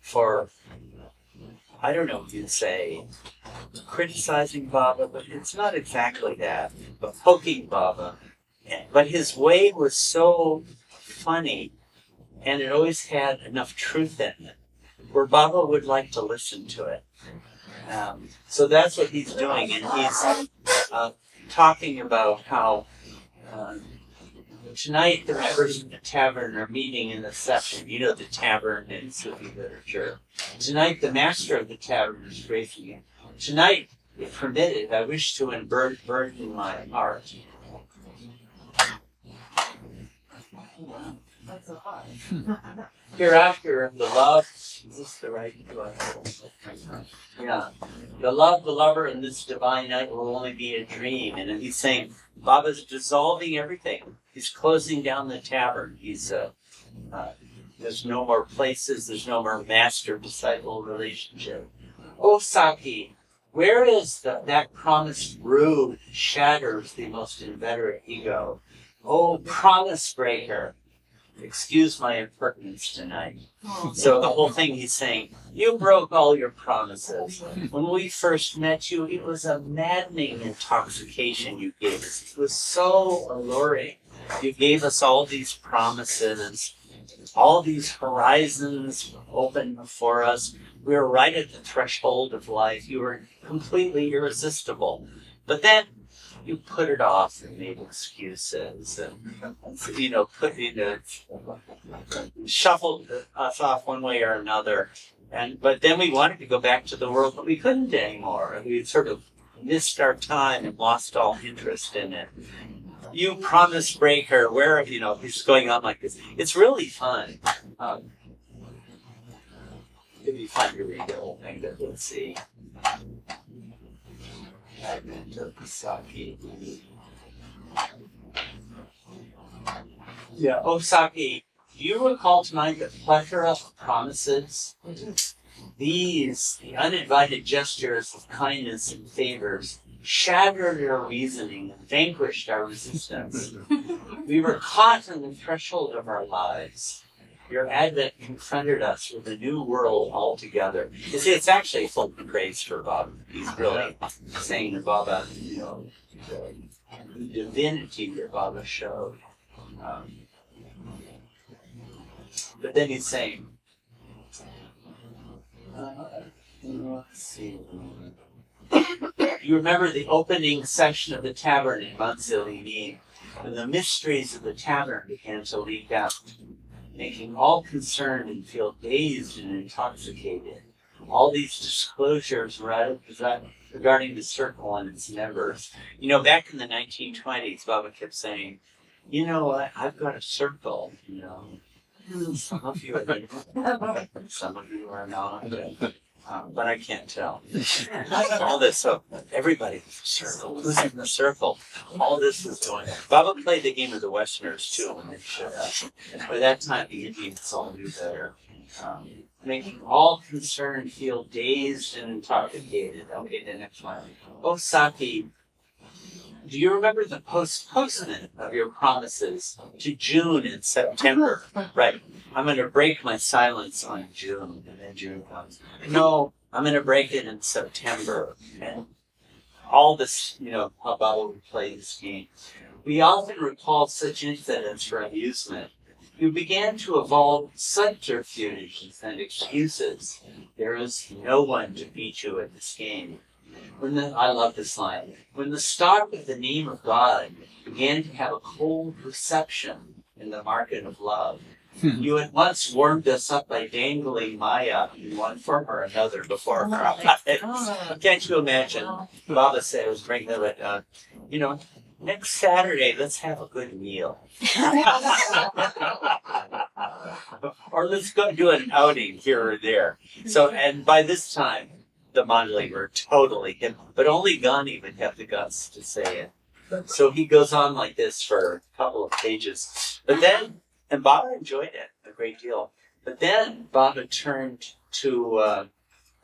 for, I don't know if you'd say, criticizing Baba, but it's not exactly that, but poking Baba. But his way was so funny, and it always had enough truth in it, where Baba would like to listen to it. So that's what he's doing, and he's talking about how tonight the members of the tavern are meeting in the session. The tavern in Sufi literature. Tonight the master of the tavern is raising it. Tonight, if permitted, I wish to unburden my heart. That's a lot. Hereafter, the love, is this the right? Yeah. The love, the lover, in this divine night will only be a dream. And he's saying, Baba's dissolving everything. He's closing down the tavern. He's, there's no more places, there's no more master-disciple relationship. Oh, Saki, where is that promised brood shatters the most inveterate ego? Oh, promise breaker. Excuse my impertinence tonight. So the whole thing he's saying, you broke all your promises. When we first met you, it was a maddening intoxication you gave us. It was so alluring. You gave us all these promises, all these horizons open before us. We were right at the threshold of life. You were completely irresistible. But then you put it off and made excuses and, shuffled us off one way or another. But then we wanted to go back to the world, but we couldn't anymore. And we sort of missed our time and lost all interest in it. You promise breaker, where, he's going on like this. It's really fun. It'd be fun to read the whole thing, but let's see. Advent of Saki. Yeah, Saki, do you recall tonight the plethora of promises? These, the uninvited gestures of kindness and favors, shattered our reasoning and vanquished our resistance. We were caught on the threshold of our lives. Your advent confronted us with a new world altogether. You see, it's actually full of praise for Baba. He's really saying to Baba, the divinity that Baba showed. But then he's saying, let's see. You remember the opening session of the tavern in Manzilini, when the mysteries of the tavern began to leak out, making all concerned and feel dazed and intoxicated. All these disclosures regarding the circle and its members. Back in the 1920s, Baba kept saying, I've got a circle, Some of you are in, some of you are not. But I can't tell. All this, so everybody, circle, who's in the circle? All this is going on. Baba played the game of the Westerners too when they showed up. By that time, the Indians all knew better. Making all concerned feel dazed and intoxicated. Okay, the next one. Saki, do you remember the postponement of your promises to June and September? Right. I'm going to break my silence on June, and then June comes. No, I'm going to break it in September. And all this, how Baba would play this game. We often recall such incidents for amusement. You began to evolve subterfuges and excuses. There is no one to beat you at this game. I love this line. When the stock of the name of God began to have a cold reception in the market of love, you at once warmed us up by dangling Maya in one form or another before our eyes. Can't you imagine? Baba said, I was bringing them at, next Saturday, let's have a good meal. Or let's go do an outing here or there. So, and by this time, the Mandali were totally him, but only Gandhi would have the guts to say it. So he goes on like this for a couple of pages. But then, and Baba enjoyed it a great deal. But then Baba turned to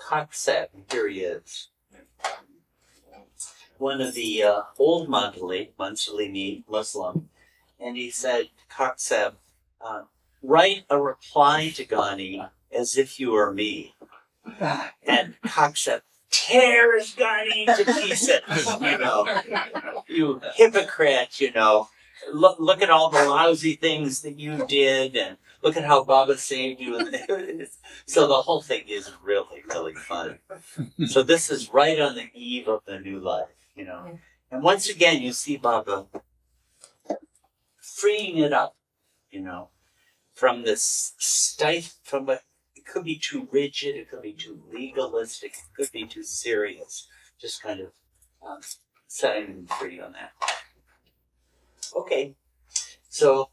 Kakset, and here he is. one of the old Mansali Muslim, and he said, Kakseb, write a reply to Ghani as if you were me. And Kakseb tears Ghani to pieces, you know. You hypocrite, you know. Look at all the lousy things that you did, and look at how Baba saved you. So the whole thing is really, really fun. So this is right on the eve of the new life, you know. And once again, you see Baba freeing it up, you know, from this from what it could be too rigid, it could be too legalistic, it could be too serious. Just kind of setting them free on that. Okay, so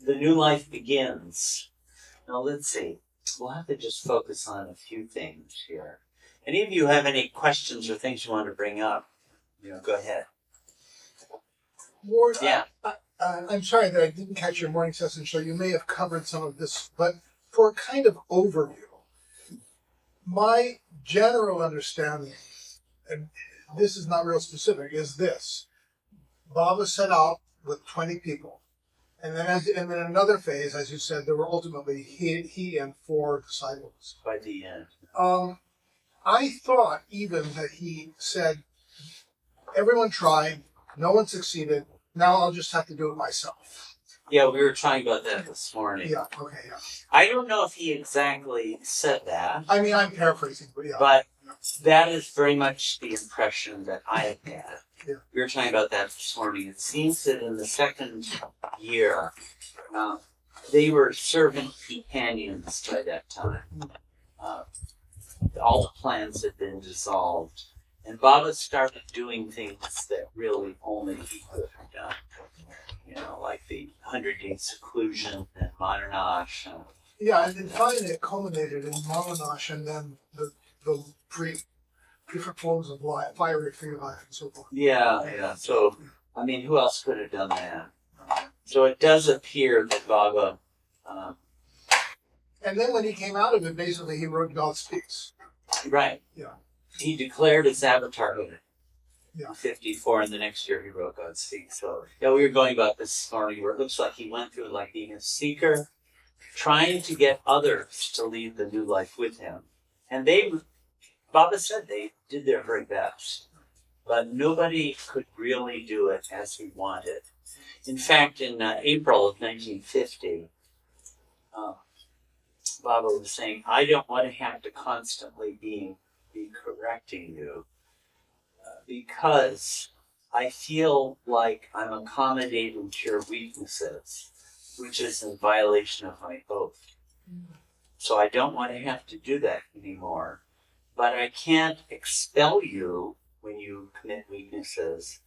the new life begins. Now let's see. We'll have to just focus on a few things here. Any of you have any questions or things you want to bring up? You know, go ahead. Ward, Yeah. I'm sorry that I didn't catch your morning session, so you may have covered some of this, but for a kind of overview, my general understanding, and this is not real specific, is this. Baba set out with 20 people. And then in another phase, as you said, there were ultimately he and 4 disciples. By the end. I thought even that he said, everyone tried, no one succeeded, now I'll just have to do it myself. Yeah, we were talking about that this morning. Yeah, okay, yeah. I don't know if he exactly said that. I mean, I'm paraphrasing, but yeah. But that is very much the impression that I have had. Yeah. We were talking about that this morning. It seems that in the second year, they were servant companions by that time. All the plans had been dissolved. And Baba started doing things that really only he could have done. You know, like the 100-day seclusion and Manonash. Yeah, and then finally it culminated in Manonash and then the different forms of life, fiery free life and so forth. Yeah. So, I mean, who else could have done that? So it does appear that Baba... and then when he came out of it, basically he wrote God Speaks. Right. Yeah. He declared his avatarhood. Yeah. 54, and the next year he wrote God Speaks. So, yeah, we were going about this morning where it looks like he went through like being a seeker, trying to get others to lead the new life with him. And Baba said they did their very best, but nobody could really do it as he wanted. In fact, in April of 1950, Baba was saying, I don't want to have to constantly be correcting you because I feel like I'm accommodating to your weaknesses, which is in violation of my oath. So I don't want to have to do that anymore. But I can't expel you when you commit weaknesses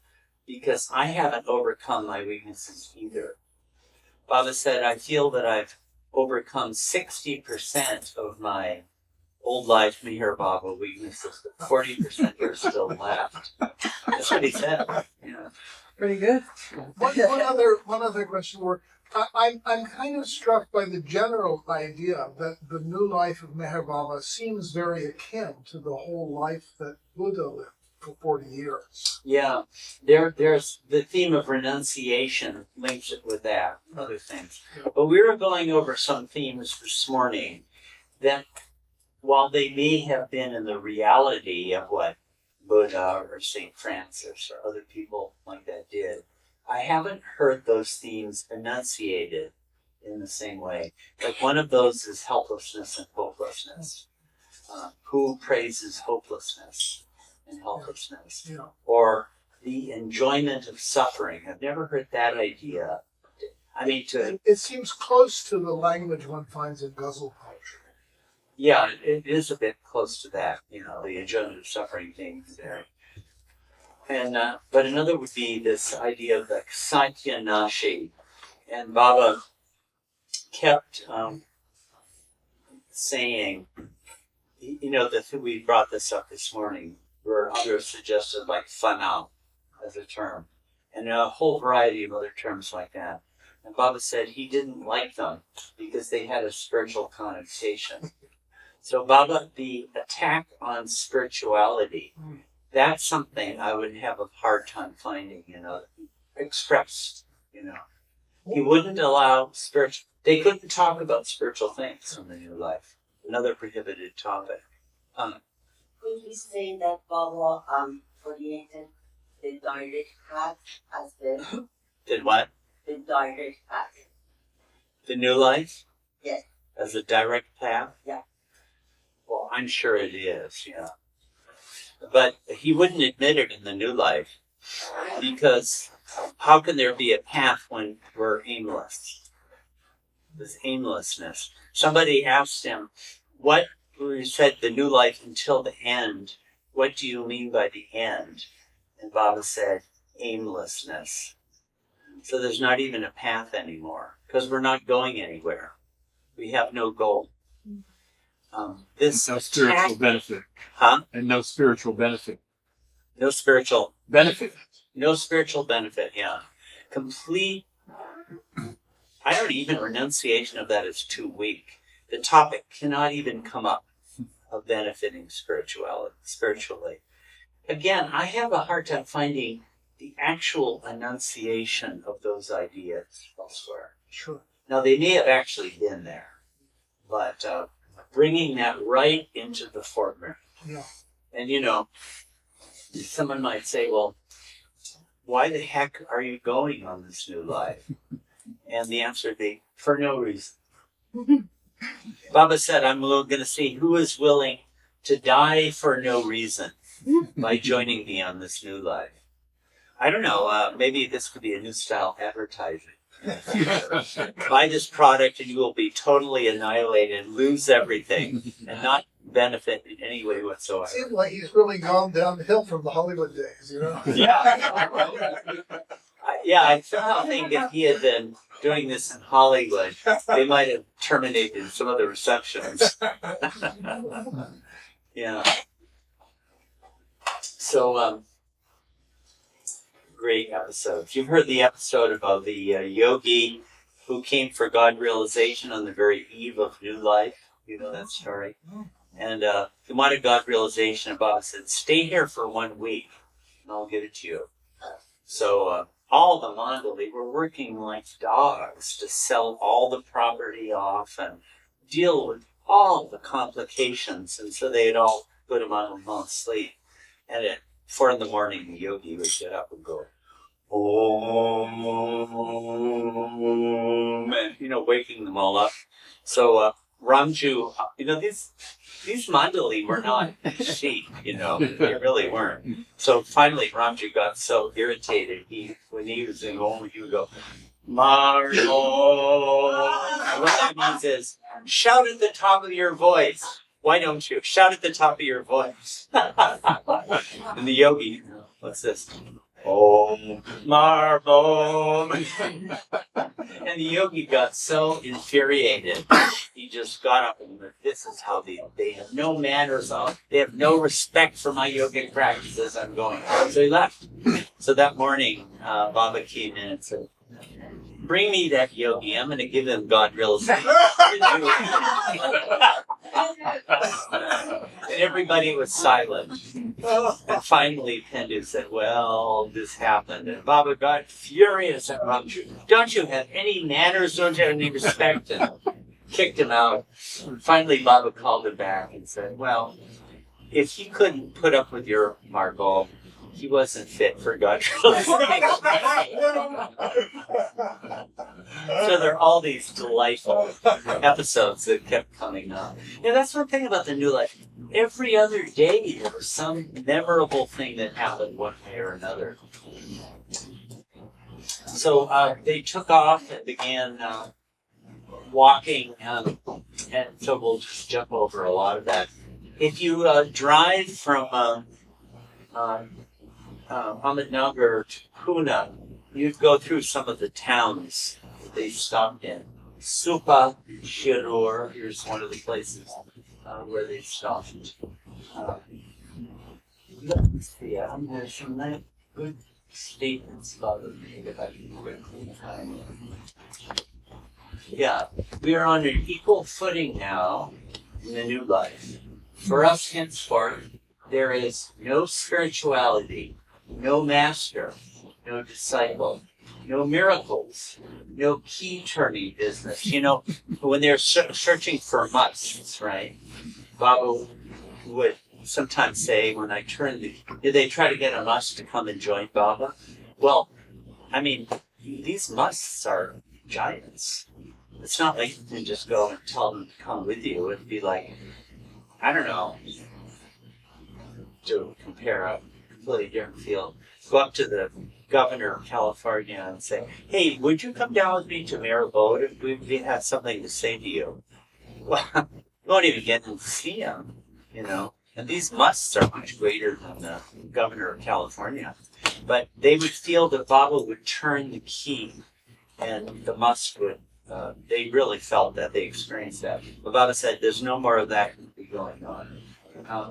because I haven't overcome my weaknesses either. Baba said, I feel that I've overcome 60% of my old life Meher Baba weaknesses, but 40% are still left. That's what he said. Yeah. Pretty good. One other question, Ward. I'm kind of struck by the general idea that the new life of Meher Baba seems very akin to the whole life that Buddha lived for 40 years. Yeah, there's the theme of renunciation links it with that, other things. But we were going over some themes this morning that while they may have been in the reality of what Buddha or St. Francis or other people like that did, I haven't heard those themes enunciated in the same way. Like one of those is helplessness and hopelessness. Who praises hopelessness and helplessness? Yeah. Or the enjoyment of suffering. I've never heard that idea. I mean, It seems close to the language one finds in ghazal poetry. Yeah, it is a bit close to that, you know, the enjoyment of suffering thing there. And but another would be this idea of the Satyanashi. And Baba kept saying, you know, we brought this up this morning, where others suggested like fanao as a term, and a whole variety of other terms like that. And Baba said he didn't like them because they had a spiritual connotation. So Baba, the attack on spirituality That's something I would have a hard time finding, expressed, He wouldn't allow they couldn't talk about spiritual things in the new life. Another prohibited topic. Could we say that Baba created the direct path as well? Did what? The direct path. The new life? Yes. As a direct path? Yeah. Well, I'm sure it is, yeah. But he wouldn't admit it in the new life, because how can there be a path when we're aimless? This aimlessness. Somebody asked him, when you said the new life until the end, what do you mean by the end? And Baba said, aimlessness. So there's not even a path anymore, because we're not going anywhere. We have no goal. This no spiritual benefit. Huh? And no spiritual benefit. No spiritual benefit. No spiritual benefit, yeah. Complete, renunciation of that is too weak. The topic cannot even come up of benefiting spiritually. Again, I have a hard time finding the actual enunciation of those ideas elsewhere. Sure. Now, they may have actually been there, but bringing that right into the foreground. Yeah. And, someone might say, well, why the heck are you going on this new life? And the answer would be, for no reason. Baba said, I'm going to see who is willing to die for no reason by joining me on this new life. I don't know, maybe this could be a new style advertising. Buy this product and you will be totally annihilated, lose everything, and not benefit in any way whatsoever. Seems like he's really gone down the hill from the Hollywood days, Yeah, I somehow think if he had been doing this in Hollywood, they might have terminated some of the receptions. Yeah. So, great episodes. You've heard the episode about the yogi who came for God realization on the very eve of new life. You know that story. And he wanted God realization, and Baba said, stay here for 1 week, and I'll give it to you. So all the Mandali were working like dogs to sell all the property off and deal with all the complications. And so they'd all put him on a long sleep. And at 4 a.m, the yogi would get up and go, Om, and, waking them all up. So Ramju, these Mandali were not sheep, they really weren't. So finally Ramju got so irritated, when he was in home, he would go, Marlo. What that means is, shout at the top of your voice. Why don't you? Shout at the top of your voice. And the yogi, what's this? Om Marbom. And the yogi got so infuriated, he just got up and went, this is how they have no manners, they have no respect for my yogic practices, I'm going. So he left. So that morning, Baba came in and said, bring me that yogi, I'm going to give him God realization. And everybody was silent. And finally Pendu said, well, this happened. And Baba got furious at Ramju. Don't you have any manners? Don't you have any respect? And kicked him out. And finally Baba called him back and said, well, if he couldn't put up with your Margot, he wasn't fit for God. So there are all these delightful episodes that kept coming up. That's one thing about the new life. Every other day there was some memorable thing that happened one way or another. So they took off and began walking, and so we'll just jump over a lot of that. If you drive from Ahmednagar to Pune, you'd go through some of the towns they stopped in. Supa, Shirur, here's one of the places where they stopped. Let's see, there's some good statements about it. If I can quickly find them. Yeah, we are on an equal footing now in the new life. For us henceforth, there is no spirituality, no master, no disciple, no miracles, no key turning business. You know, when they're searching for musts, right? Baba would sometimes say, when I turn did they try to get a must to come and join Baba? Well, I mean, these musts are giants. It's not like you can just go and tell them to come with you. It'd be like, I don't know, to compare a completely different field. Go up to the governor of California and say, hey, would you come down with me to Maribold? We have something to say to you. Well, you won't even get to see him, you know. And these musts are much greater than the governor of California. But they would feel that Baba would turn the key and the must would, they really felt that, they experienced that. But Baba said there's no more of that going on.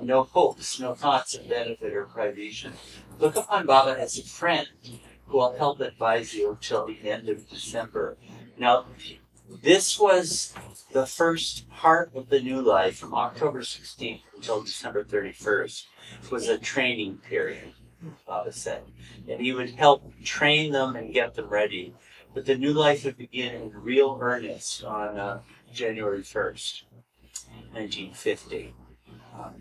No hopes, no thoughts of benefit or privation. Look upon Baba as a friend who will help advise you until the end of December. Now, this was the first part of the new life from October 16th until December 31st. Was a training period, Baba said. And he would help train them and get them ready. But the new life would begin in real earnest on January 1st, 1950.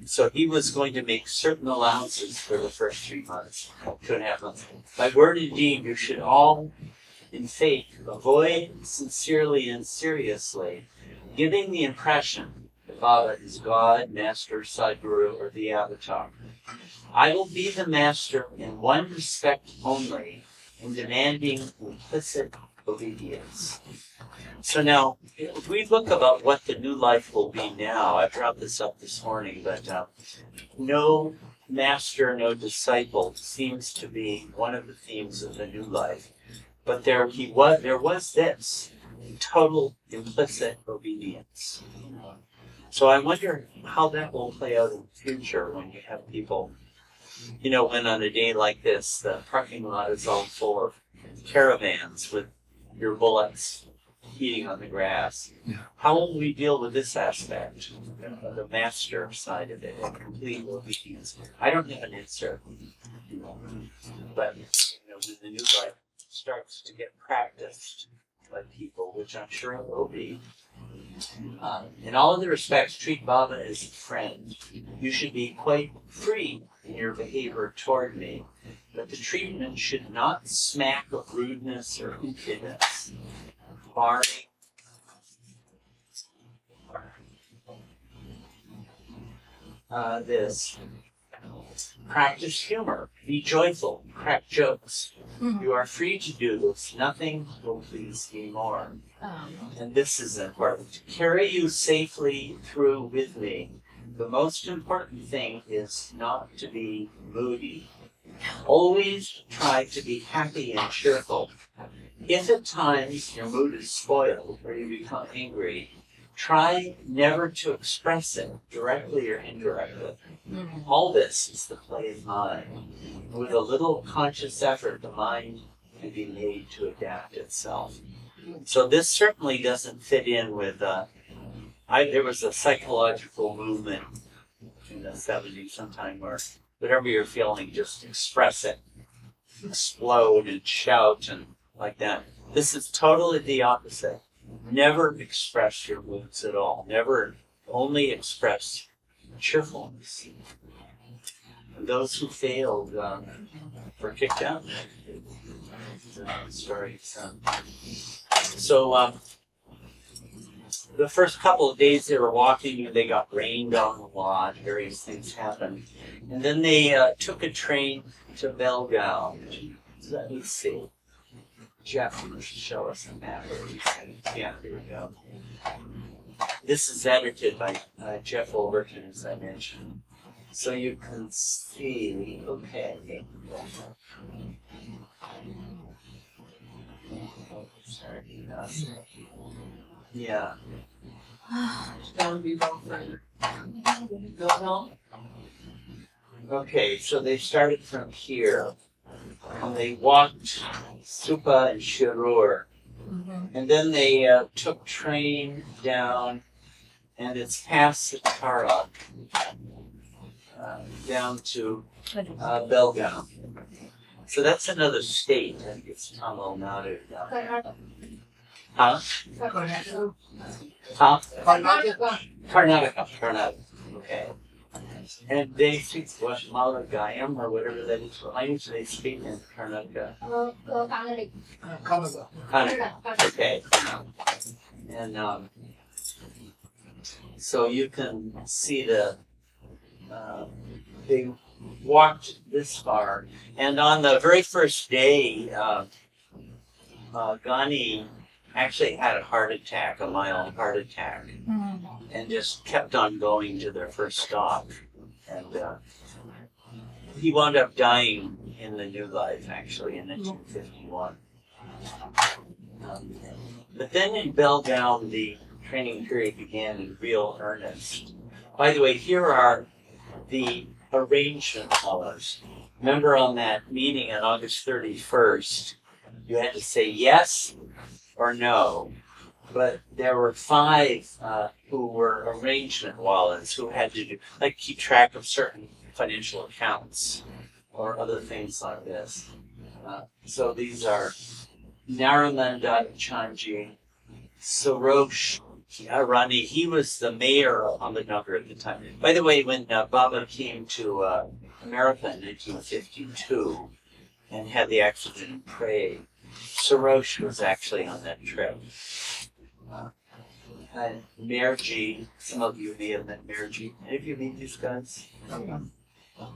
So he was going to make certain allowances for the first 3 months, 2.5 months. By word and deed, you should all, in faith, avoid sincerely and seriously giving the impression that Baba is God, Master, Sadguru, or the Avatar. I will be the Master in one respect only, in demanding implicit obedience. So now, if we look about what the new life will be now, I brought this up this morning, but no master, no disciple seems to be one of the themes of the new life. But there was this total implicit obedience. So I wonder how that will play out in the future when you have people, you know, when on a day like this, the parking lot is all full of caravans with your bullets eating on the grass. Yeah. How will we deal with this aspect, the master side of it, and complete obedience? I don't have an answer, but you know, when the new life starts to get practiced by people, which I'm sure it will be, in all other respects, treat Baba as a friend. You should be quite free in your behavior toward me, but the treatment should not smack of rudeness or impudence. Barring this, practice humor, be joyful, crack jokes. You are free to do this. Nothing will please me more. And this is important. To carry you safely through with me, the most important thing is not to be moody. Always try to be happy and cheerful. If at times your mood is spoiled or you become angry, try never to express it directly or indirectly. All this is the play of mind. With a little conscious effort, the mind can be made to adapt itself. So this certainly doesn't fit in with, there was a psychological movement in the 70s sometime where whatever you're feeling, just express it. Explode and shout and like that. This is totally the opposite. Never express your moods at all. Never, only express cheerfulness. And those who failed were kicked out. Stories. So the first couple of days they were walking, they got rained on a lot. Various things happened, and then they took a train to Belgaum. Let me see. Jeff should show us a map. Yeah, here we go. This is edited by Jeff Overton, as I mentioned. So you can see, okay. Sorry, yeah. That would be wrong for Okay, so they started from here. And they walked Supa and Shirur. And then they took train down, and it's past Satara. down to Belgaum. So that's another state. I think it's Tamil Nadu. Huh? Huh? Karnataka. Okay. And they speak Malagayam or whatever that is. What language do they speak in Karnataka? Canada. Kannada. Okay. And so you can see they walked this far. And on the very first day, Ghani actually had a heart attack, a mild heart attack, and just kept on going to their first stop. And he wound up dying in the New Life, actually, in 1951. But then in Belgaum, the training period began in real earnest. By the way, here are the arrangement colors. Remember on that meeting on August 31st, you had to say yes or no. But there were 5 who were arrangement wallets who had to do, like keep track of certain financial accounts or other things like this. So these are Naramanda Chanji, Sarosh Rani. He was the mayor of Ahmednagar at the time. By the way, when Baba came to America in 1952 and had the accident in Prague, Sarosh was actually on that trip. And Merji, some of you may have met Merji. Any of you meet these guys?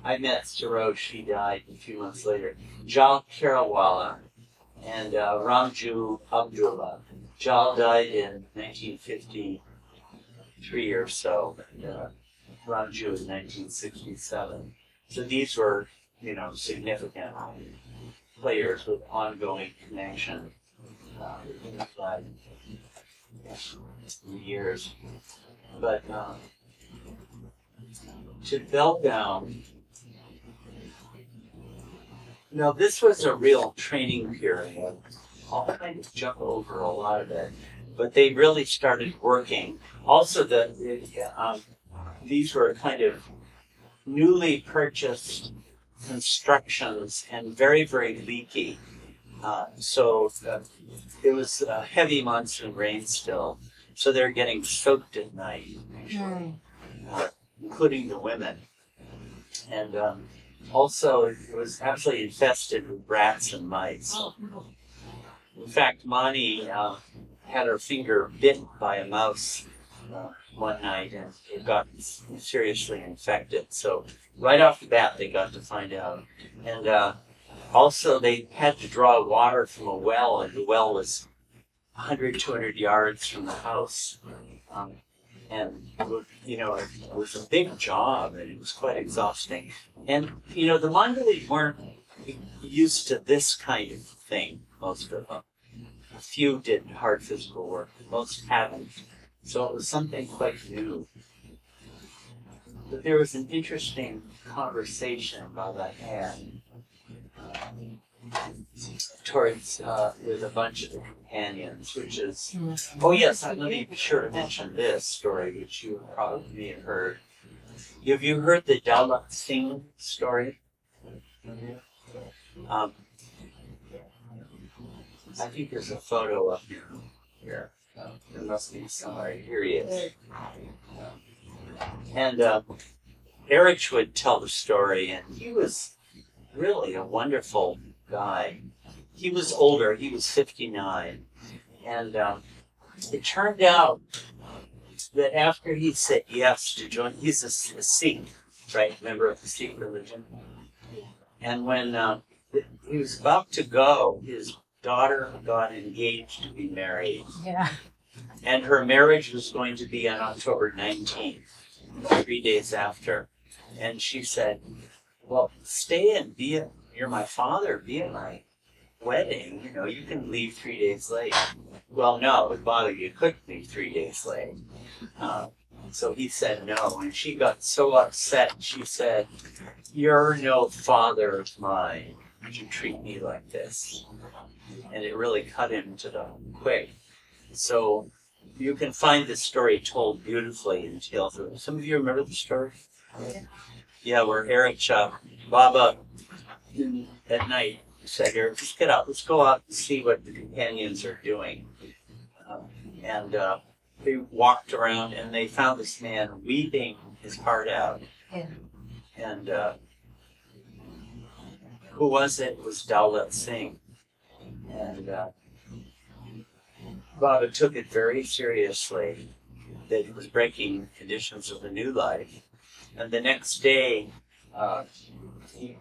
I met Sarosh, he died a few months later. Jal Karawala and Ramju Abdullah. Jal died in 1953 or so, and Ramju in 1967. So these were, significant players with ongoing connection in the life. Years. But to Belgaum, this was a real training period. I'll kind of jump over a lot of it, but they really started working. Also, these were kind of newly purchased constructions and very, very leaky. So it was heavy monsoon rain still, so they're getting soaked at night, actually, including the women. And also, it was absolutely infested with rats and mice. In fact, Mani had her finger bitten by a mouse one night, and it got seriously infected. So right off the bat, they got to find out. And also, they had to draw water from a well, and the well was 100, 200 yards from the house. And, it was a big job, and it was quite exhausting. And, the Mongolians weren't used to this kind of thing, most of them. A few did hard physical work, but most hadn't. So it was something quite new. But there was an interesting conversation Baba had towards with a bunch of the companions, which is, oh yes, let me be sure to mention this story, which you probably may have heard. Have you heard the Dalat Singh story? I think there's a photo up here. There must be somewhere. Here he is. And Eric would tell the story, and he was really a wonderful guy. He was older, he was 59, and it turned out that after he said yes to join, he's a Sikh, right, member of the Sikh religion, and when he was about to go, his daughter got engaged to be married. Yeah. And her marriage was going to be on October 19th, 3 days after. And she said, well, stay and you're my father, be at my wedding. You can leave 3 days late. Well, no, it would bother you. Couldn't leave 3 days late. So he said no. And she got so upset. She said, you're no father of mine to treat me like this. And it really cut him to the quick. So you can find this story told beautifully in Tales of. Some of you remember the story? Yeah, where Eric, Baba, at night said, "Eric, just get out. Let's go out and see what the companions are doing." And they walked around and they found this man weeping his heart out. Yeah. And who was it? It was Daulat Singh. And Baba took it very seriously that he was breaking conditions of the new life. And the next day, he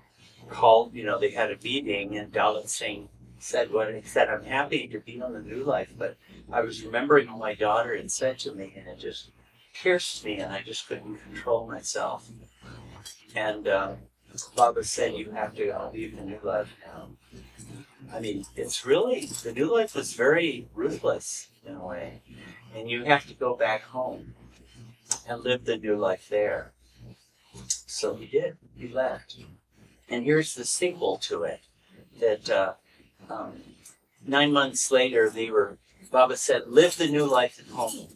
called, they had a meeting, and Daulat Singh said what he said, "I'm happy to be on the new life, but I was remembering what my daughter had said to me, and it just pierced me, and I just couldn't control myself." And Baba said, "You have to leave the new life now." I mean, it's really, the new life was very ruthless in a way, and you have to go back home and live the new life there. So he did, he left. And here's the sequel to it, that 9 months later, Baba said, live the new life at home.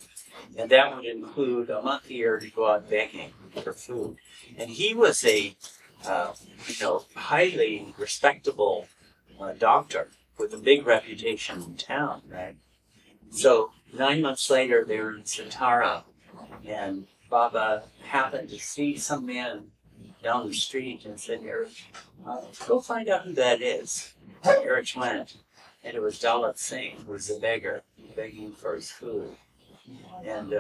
And that would include a month a year to go out begging for food. And he was a, highly respectable doctor with a big reputation in town, right? So 9 months later, they were in Satara, and Baba happened to see some man down the street and said, "Eric, go find out who that is." Eric went, and it was Daulat Singh, who was a beggar, begging for his food. And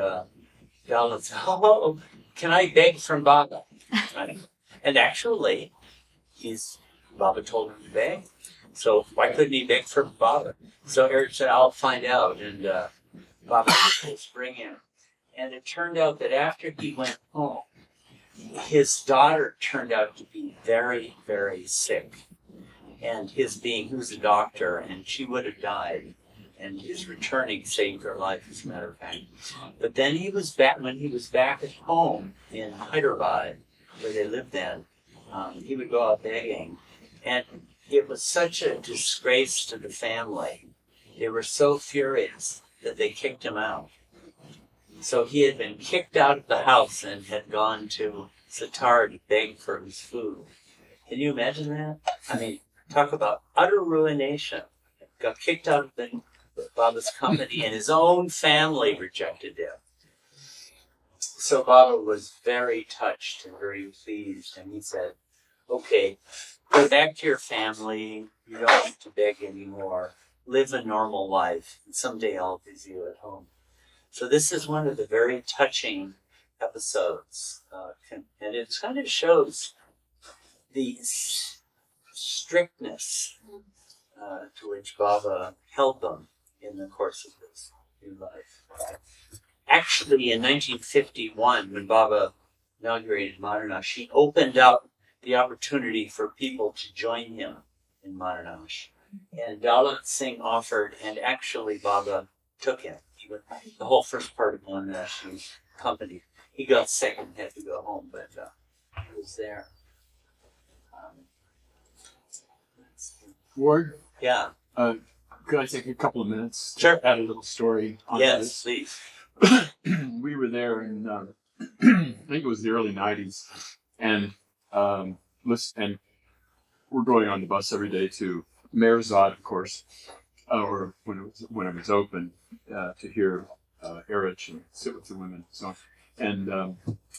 Daulat said, "Oh, can I beg from Baba?" Right? And actually, Baba told him to beg. So why couldn't he beg for Baba? So Eric said, "I'll find out." And Baba said, "Bring him." And it turned out that after he went home, his daughter turned out to be very, very sick. And he was a doctor, and she would have died. And his returning saved her life, as a matter of fact. But then when he was back at home in Hyderabad, where they lived then, he would go out begging. And it was such a disgrace to the family. They were so furious that they kicked him out. So he had been kicked out of the house and had gone to Satara to beg for his food. Can you imagine that? I mean, talk about utter ruination. Got kicked out of Baba's company, and his own family rejected him. So Baba was very touched and very pleased, and he said, "Okay, go back to your family. You don't need to beg anymore. Live a normal life, and someday I'll visit you at home." So this is one of the very touching episodes, and it kind of shows the strictness to which Baba held them in the course of his new life. Actually, in 1951, when Baba inaugurated Manonash, he opened up the opportunity for people to join him in Manonash. And Daulat Singh offered, and actually Baba took him. The whole first part of Manonash, he accompanied. He got sick and had to go home, but he was there. Ward, Yeah. could I take a couple of minutes Sure. to add a little story on Yes, please. this? We were there in, I think it was the early 90s, and we're going on the bus every day to Merzad, of course, or when it was open, to hear Erich and sit with the women and so on.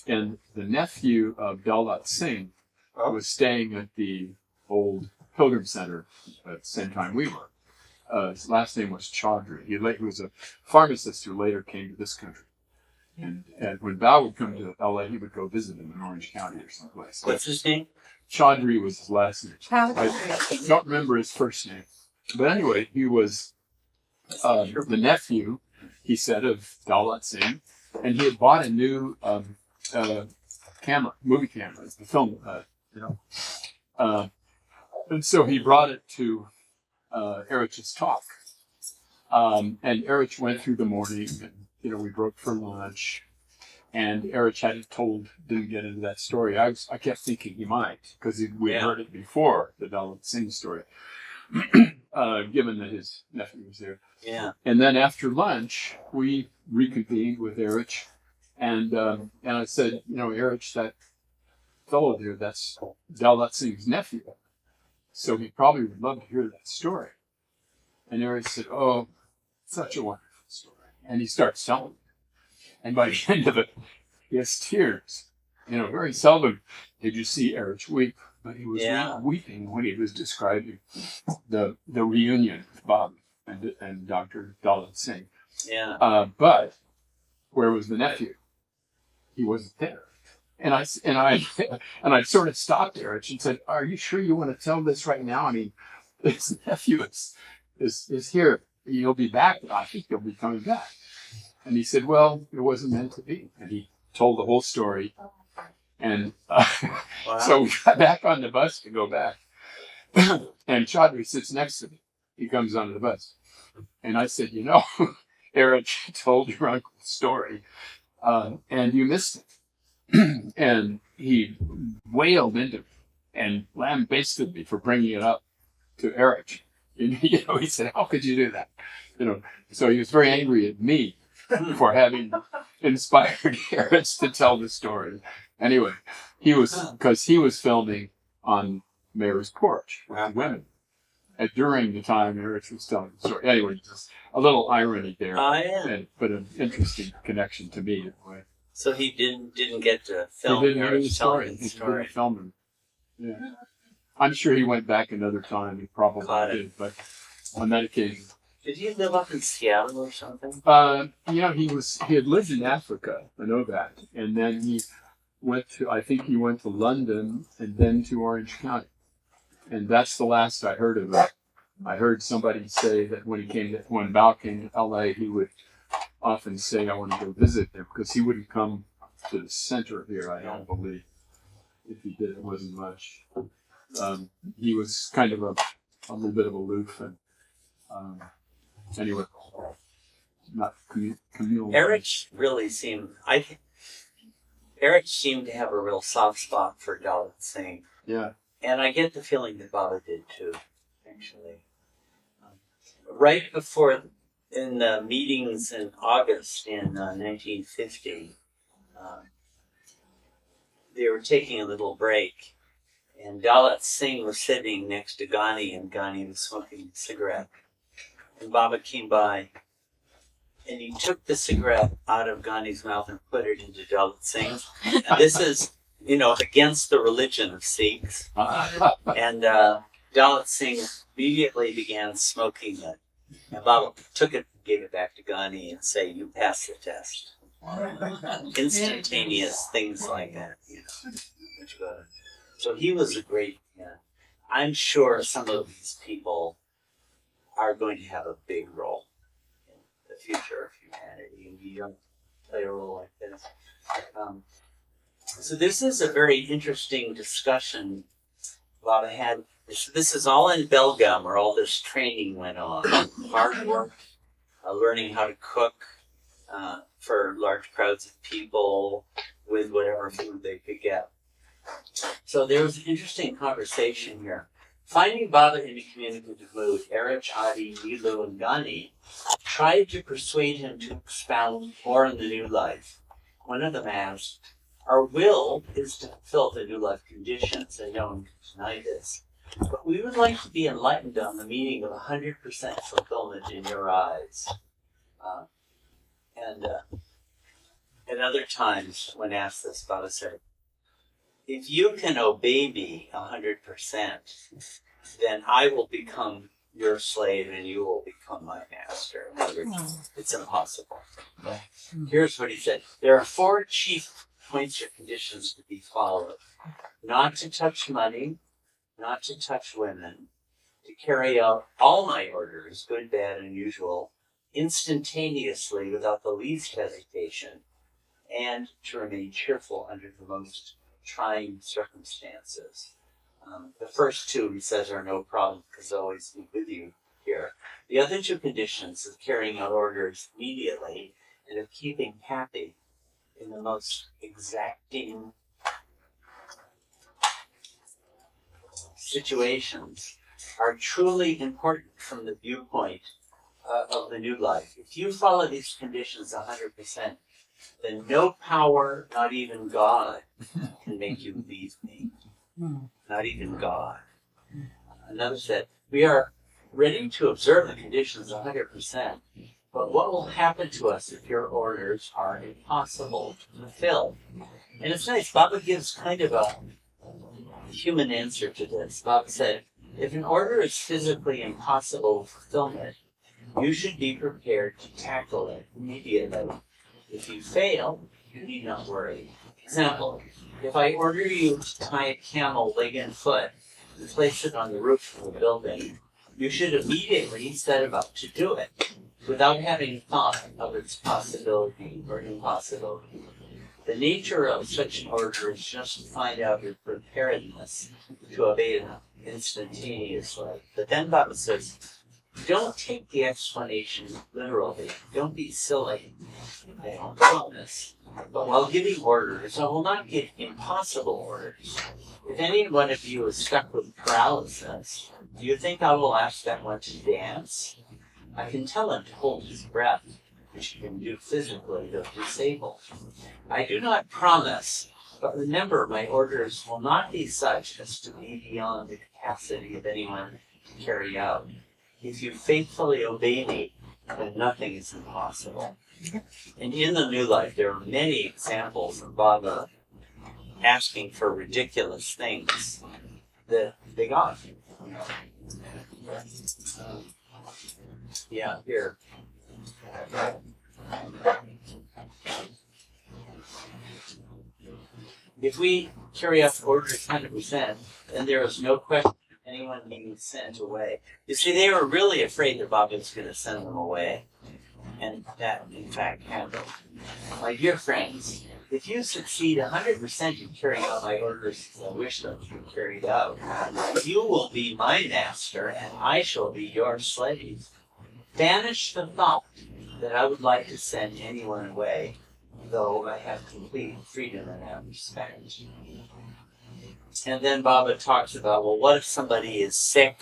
And the nephew of Daulat Singh was staying at the old Pilgrim Center at the same time we were. His last name was Chaudhry. He was a pharmacist who later came to this country. And when Bao would come to LA, he would go visit him in Orange County or someplace. What's his name? Chaudhry was his last name. I don't remember his first name. But anyway, he was the nephew, he said, of Daulat Singh. And he had bought a new movie camera, the film, and so he brought it to Erich's talk. And Erich went through the morning, and we broke for lunch. And Erich didn't get into that story. I kept thinking he might, because we had heard it before, the Daulat Singh story, given that his nephew was there. Yeah. And then after lunch, we reconvened with Erich, and I said, Erich, fellow there, that's Dalat Singh's nephew. So he probably would love to hear that story. And Eric said, oh, such a wonderful story. And he starts telling it. And by the end of it, he has tears. You know, very seldom did you see Eric weep, but he was weeping when he was describing the reunion with Bob and Dr. Dalit Singh. Yeah. But where was the nephew? He wasn't there. And I sort of stopped Eric and said, "Are you sure you want to tell this right now? I mean, his nephew is here. He'll be back. I think he'll be coming back." And he said, "Well, it wasn't meant to be." And he told the whole story. And so we got back on the bus to go back. And Chaudhry sits next to me. He comes onto the bus. And I said, "You know, Eric told your uncle the story, and you missed it." And he wailed into me and lambasted me for bringing it up to Eric. And, you know, he said, "How could you do that?" You know, so he was very angry at me for having inspired Eric to tell the story. Anyway, because he was filming on Mayor's porch with women. And during the time Eric was telling the story. Anyway, just a little irony there. But an interesting connection to me in a way. So he didn't get to film. He didn't hear the story. He didn't film him. Yeah. I'm sure he went back another time. He probably did, but on that occasion. Did he live up in Seattle or something? Yeah, he had lived in Africa. I know that, and then he went to London and then to Orange County, and that's the last I heard of it. I heard somebody say that when Bao came to L.A., he would often say, "I want to go visit him," because he wouldn't come to the center here, I don't believe. If he did, it wasn't much. He was kind of a little bit of aloof, and anyway, not communal. Eric seemed to have a real soft spot for Dalit Singh. Yeah. And I get the feeling that Baba did too, actually. Right before, in the meetings in August in 1950, they were taking a little break, and Dalit Singh was sitting next to Ghani, and Ghani was smoking a cigarette. And Baba came by, and he took the cigarette out of Ghani's mouth and put it into Dalit Singh's. And this is, against the religion of Sikhs. And Dalit Singh immediately began smoking it. And Baba took it and gave it back to Ghani and said, "You passed the test." Instantaneous things like that, So he was a great man. I'm sure some of these people are going to have a big role in the future of humanity, and you don't play a role like this. So this is a very interesting discussion Baba had. This is all in Belgaum, where all this training went on. Hard work, learning how to cook for large crowds of people with whatever food they could get. So there was an interesting conversation here. Finding Baba in a communicative mood, Eric, Adi, Nilu, and Ghani tried to persuade him to expound more on the new life. One of them asked, "Our will is to fulfill the new life conditions, and no one can deny this. But we would like to be enlightened on the meaning of 100% fulfillment in your eyes." At other times, when asked this, Baba said, "If you can obey me 100%, then I will become your slave and you will become my master." In other words, it's impossible. Here's what he said. There are 4 chief points or conditions to be followed. Not to touch money, not to touch women, to carry out all my orders, good, bad, and usual, instantaneously without the least hesitation, and to remain cheerful under the most trying circumstances. The first 2, he says, are no problem because I'll always be with you here. The other 2 conditions of carrying out orders immediately and of keeping happy in the most exacting situations are truly important from the viewpoint of the new life. If you follow these conditions 100%, then no power, not even God, can make you leave me. Not even God. Another said, we are ready to observe the conditions 100%, but what will happen to us if your orders are impossible to fulfill? And it's nice, Baba gives kind of a human answer to this. Baba said, if an order is physically impossible of fulfillment, you should be prepared to tackle it immediately. If you fail, you need not worry. Example, if I order you to tie a camel leg and foot and place it on the roof of a building, you should immediately set about to do it without having thought of its possibility or impossibility. The nature of such an order is just to find out your preparedness to obey it instantaneously. But then Baba says, don't take the explanation literally. Don't be silly. I don't promise. But while giving orders, I will not give impossible orders. If any one of you is stuck with paralysis, do you think I will ask that one to dance? I can tell him to hold his breath, which he can do physically, though disabled. I do not promise, but remember, my orders will not be such as to be beyond the capacity of anyone to carry out. If you faithfully obey me, then nothing is impossible. And in the New Life, there are many examples of Baba asking for ridiculous things that they got. Yeah, here. If we carry out orders 100%, then there is no question of anyone being sent away. You see, they were really afraid that Baba was going to send them away. And that, in fact, happened. My dear friends, if you succeed 100% in carrying out my orders as I wish them to be carried out, you will be my master and I shall be your slave. Banish the thought that I would like to send anyone away, though I have complete freedom in that respect. And then Baba talks about, well, what if somebody is sick?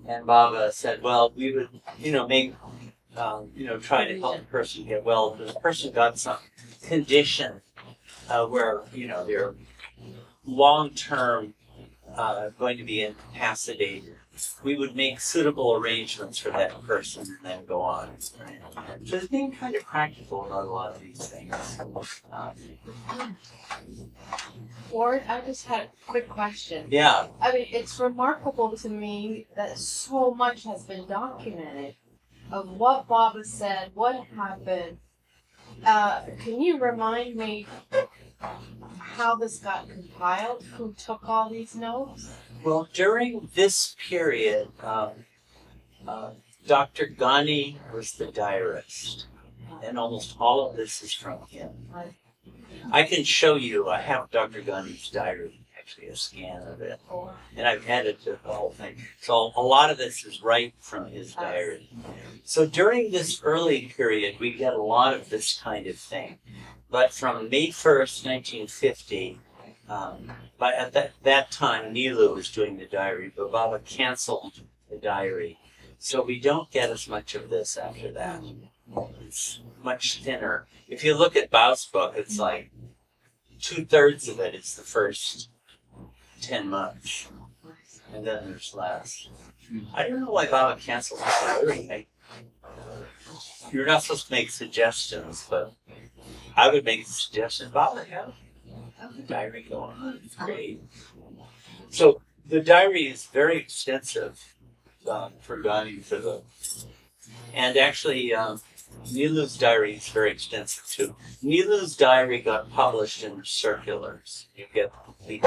And Baba said, well, we would, make try to help the person get well. If the person got some condition where, they're long-term going to be incapacitated, we would make suitable arrangements for that person and then go on. Right? So it's being kind of practical about a lot of these things. Ward, I just had a quick question. Yeah. I mean, it's remarkable to me that so much has been documented of what Baba said, what happened. Can you remind me how this got compiled? Who took all these notes? Well, during this period, Dr. Ghani was the diarist, and almost all of this is from him. I can show you, I have Dr. Ghani's diary, actually a scan of it, and I've edited the whole thing. So a lot of this is right from his diary. So during this early period, we get a lot of this kind of thing. But from May 1st, 1950, but at that time, Nilu was doing the diary, but Baba canceled the diary. So we don't get as much of this after that. It's much thinner. If you look at Bao's book, it's like 2/3 of it is the first 10 months. And then there's less. I don't know why Baba canceled the diary. You're not supposed to make suggestions, but I would make a suggestion. Baba, have the diary go on. It's great. So the diary is very extensive for Ghani, and actually Nilu's diary is very extensive too. Nilu's diary got published in circulars. You get the complete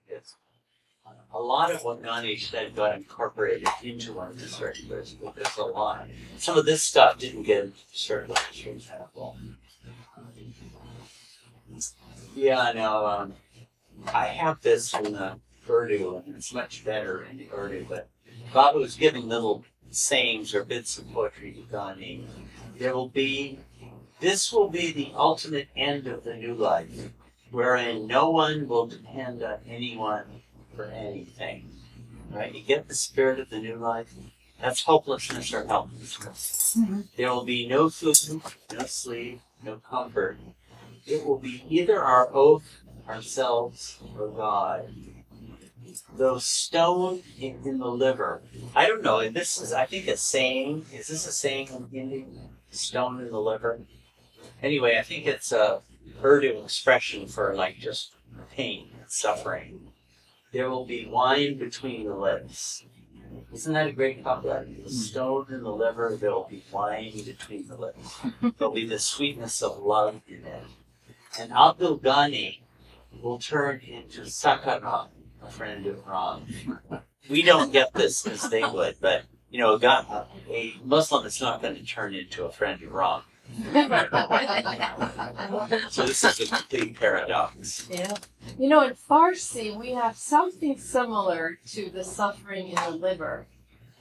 it's a lot of what Ghani said got incorporated into one of the circulars, but there's a lot. Some of this stuff didn't get into the circulars, for example. Yeah, now I have this in the Urdu, and it's much better in the Urdu, but Baba was giving little sayings or bits of poetry to Ghani. This will be the ultimate end of the new life, wherein no one will depend on anyone for anything. Right? You get the spirit of the new life? That's hopelessness or helplessness. There will be no food, no sleep, no comfort. it will be either our oath, ourselves, or God. Those stone in the liver. I don't know. And this is, I think, a saying. Is this a saying in Hindi? Stone in the liver. Anyway, I think it's a Urdu expression for like just pain and suffering. There will be wine between the lips. Isn't that a great couplet? The stone in the liver, there will be wine between the lips. There'll be the sweetness of love in it. And Abdul Ghani will turn into Sakaram, a friend of Ram. We don't get this as they would, but you know, a Muslim is not going to turn into a friend of Ram. So this is a complete paradox. Yeah. You know, in Farsi, we have something similar to the suffering in the liver.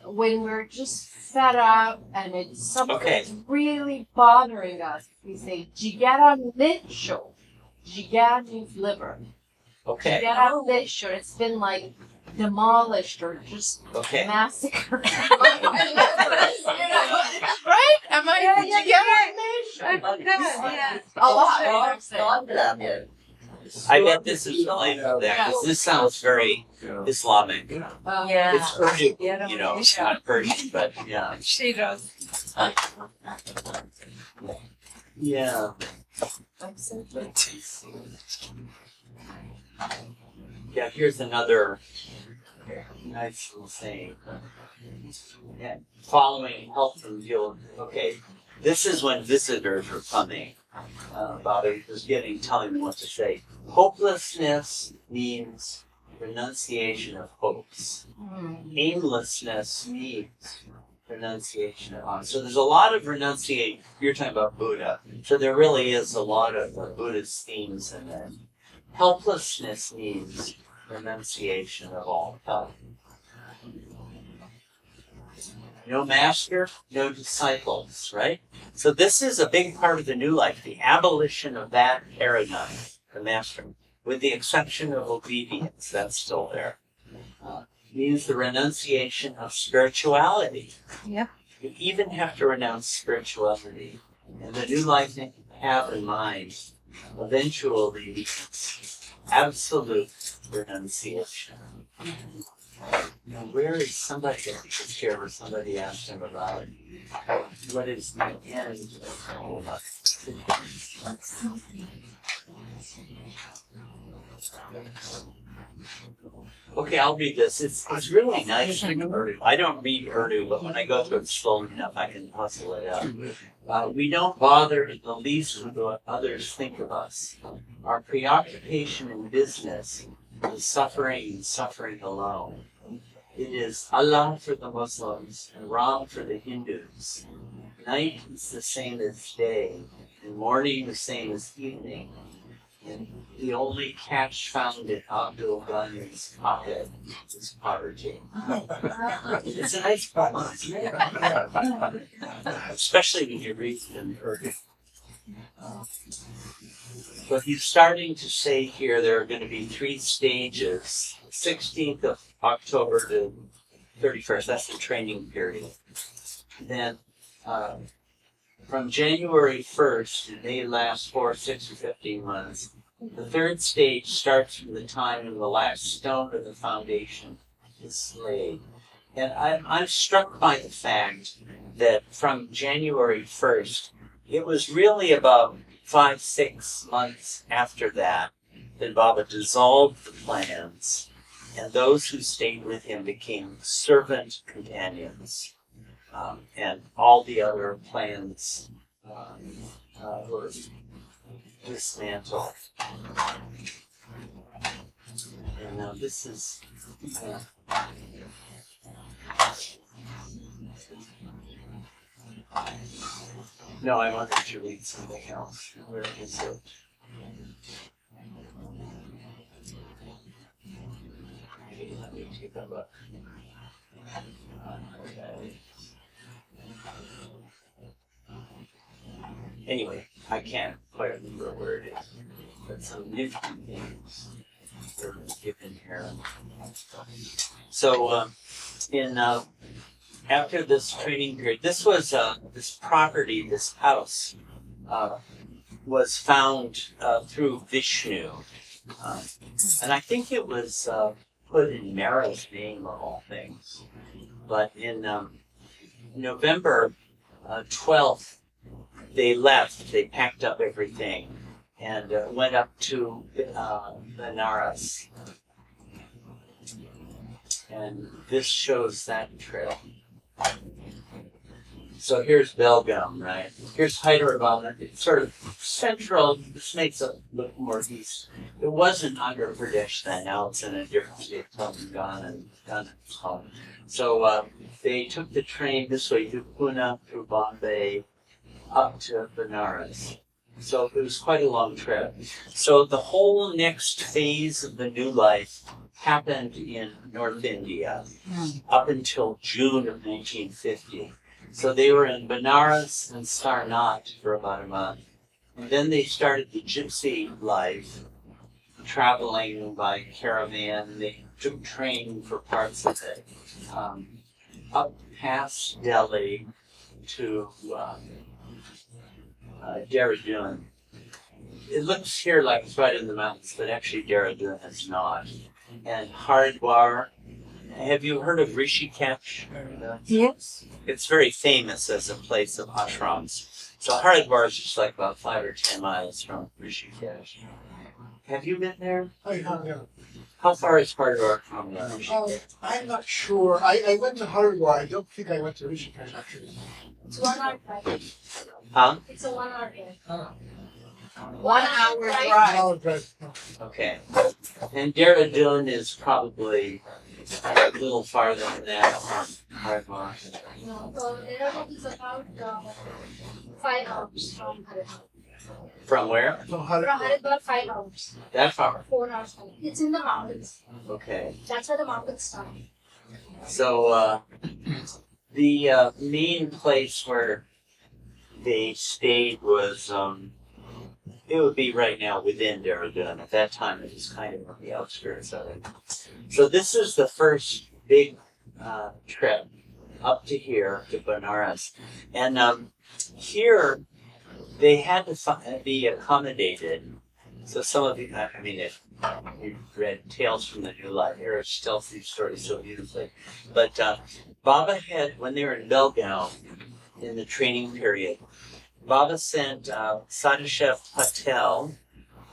When we're just fed up and it's something that's really bothering us, we say, Jigara Mitcho. Jigar means liver. Okay. Jigara Mitcho. It's been like demolished or just massacred. Right? Am I? A lot. I bet this is related to that because this sounds very Islamic. It's Urdu, you know, it's not Persian, but yeah. She does. Yeah. Yeah, here's another nice little saying. Yeah. Following help from guild. Okay, this is when visitors are coming. Bobby was telling me what to say. Hopelessness means renunciation of hopes. Aimlessness means renunciation of. So there's a lot of renunciation. You're talking about Buddha. So there really is a lot of Buddhist themes in there. Helplessness means renunciation of all help. No master, no disciples, right? So this is a big part of the new life, the abolition of that paradigm, the master, with the exception of obedience, that's still there. Means the renunciation of spirituality. Yep. You even have to renounce spirituality. And the new life that you have in mind eventually means absolute renunciation. Now, where is somebody? I think it's here where somebody asked him about what is the end of all of us. Okay, I'll read this. It's really nice in Urdu. I don't read Urdu, but when I go through it slowly enough, I can hustle it out. We don't bother in the least with what others think of us. Our preoccupation in business is suffering and suffering alone. It is Allah for the Muslims and Ram for the Hindus. Night is the same as day, and morning the same as evening. And the only catch found in Abdul Ghani's pocket is poverty. It's a nice poem, isn't it? Especially when you read it in Urdu. But he's starting to say here there are going to be 3 stages. 16th of October to 31st, that's the training period. Then from January 1st, it may last 4, 6, or 15 months. The 3rd stage starts from the time when the last stone of the foundation is laid. And I'm struck by the fact that from January 1st, it was really about 5, 6 months after that Baba dissolved the plans, and those who stayed with him became servant companions, and all the other plans were dismantled. And now this is no, I wanted to read something else. Where is it? Let me take a look. Okay. Anyway, I can't quite remember where it is, but some nifty things are given here. So, after this training period, this was this property, this house, was found through Vishnu. And I think it was put in Mara's name of all things. But in November 12th, they left, they packed up everything and went up to Benares. And this shows that trail. So here's Belgaum, right? Here's Hyderabad. It's sort of central. This makes it look more east. It wasn't Andhra Pradesh then. Now it's in a different state, Telangana and Ghana. So they took the train this way through Pune, through Bombay, up to Benares. So it was quite a long trip. So the whole next phase of the new life happened in North India up until June of 1950. So they were in Benares and Sarnath for about a month. And then they started the gypsy life, traveling by caravan. They took train for parts of it, up past Delhi to Dehradun. It looks here like it's right in the mountains, but actually Dehradun is not. And Haridwar. Have you heard of Rishikesh? Yes. It's very famous as a place of ashrams. So Haridwar is just like about 5 or 10 miles from Rishikesh. Have you been there? I have, yeah. How far is Haridwar from Rishikesh? I'm not sure. I went to Haridwar. I don't think I went to Rishikesh, actually. It's 1 hour drive. Huh? It's a 1 hour drive. 1 hour drive. Hour drive. Okay. And Dehradun is probably a little farther than that from Haridwar. No, so Dehradun is about 5 hours from Haridwar. From where? So From Haridwar, 5 hours. That far. 4 hours. It's in the mountains. Okay. That's where the mountains start. So the main place where they stayed was it would be right now within Dehradun. At that time, it was kind of on the outskirts of it. So this is the first big trip up to here, to Benares. And here, they had to be accommodated. So some of you, I mean, if you've read Tales from the New Life, Eric tells these stories so beautifully. But Baba had, when they were in Belgaum, in the training period, Baba sent Sadashiv Patel,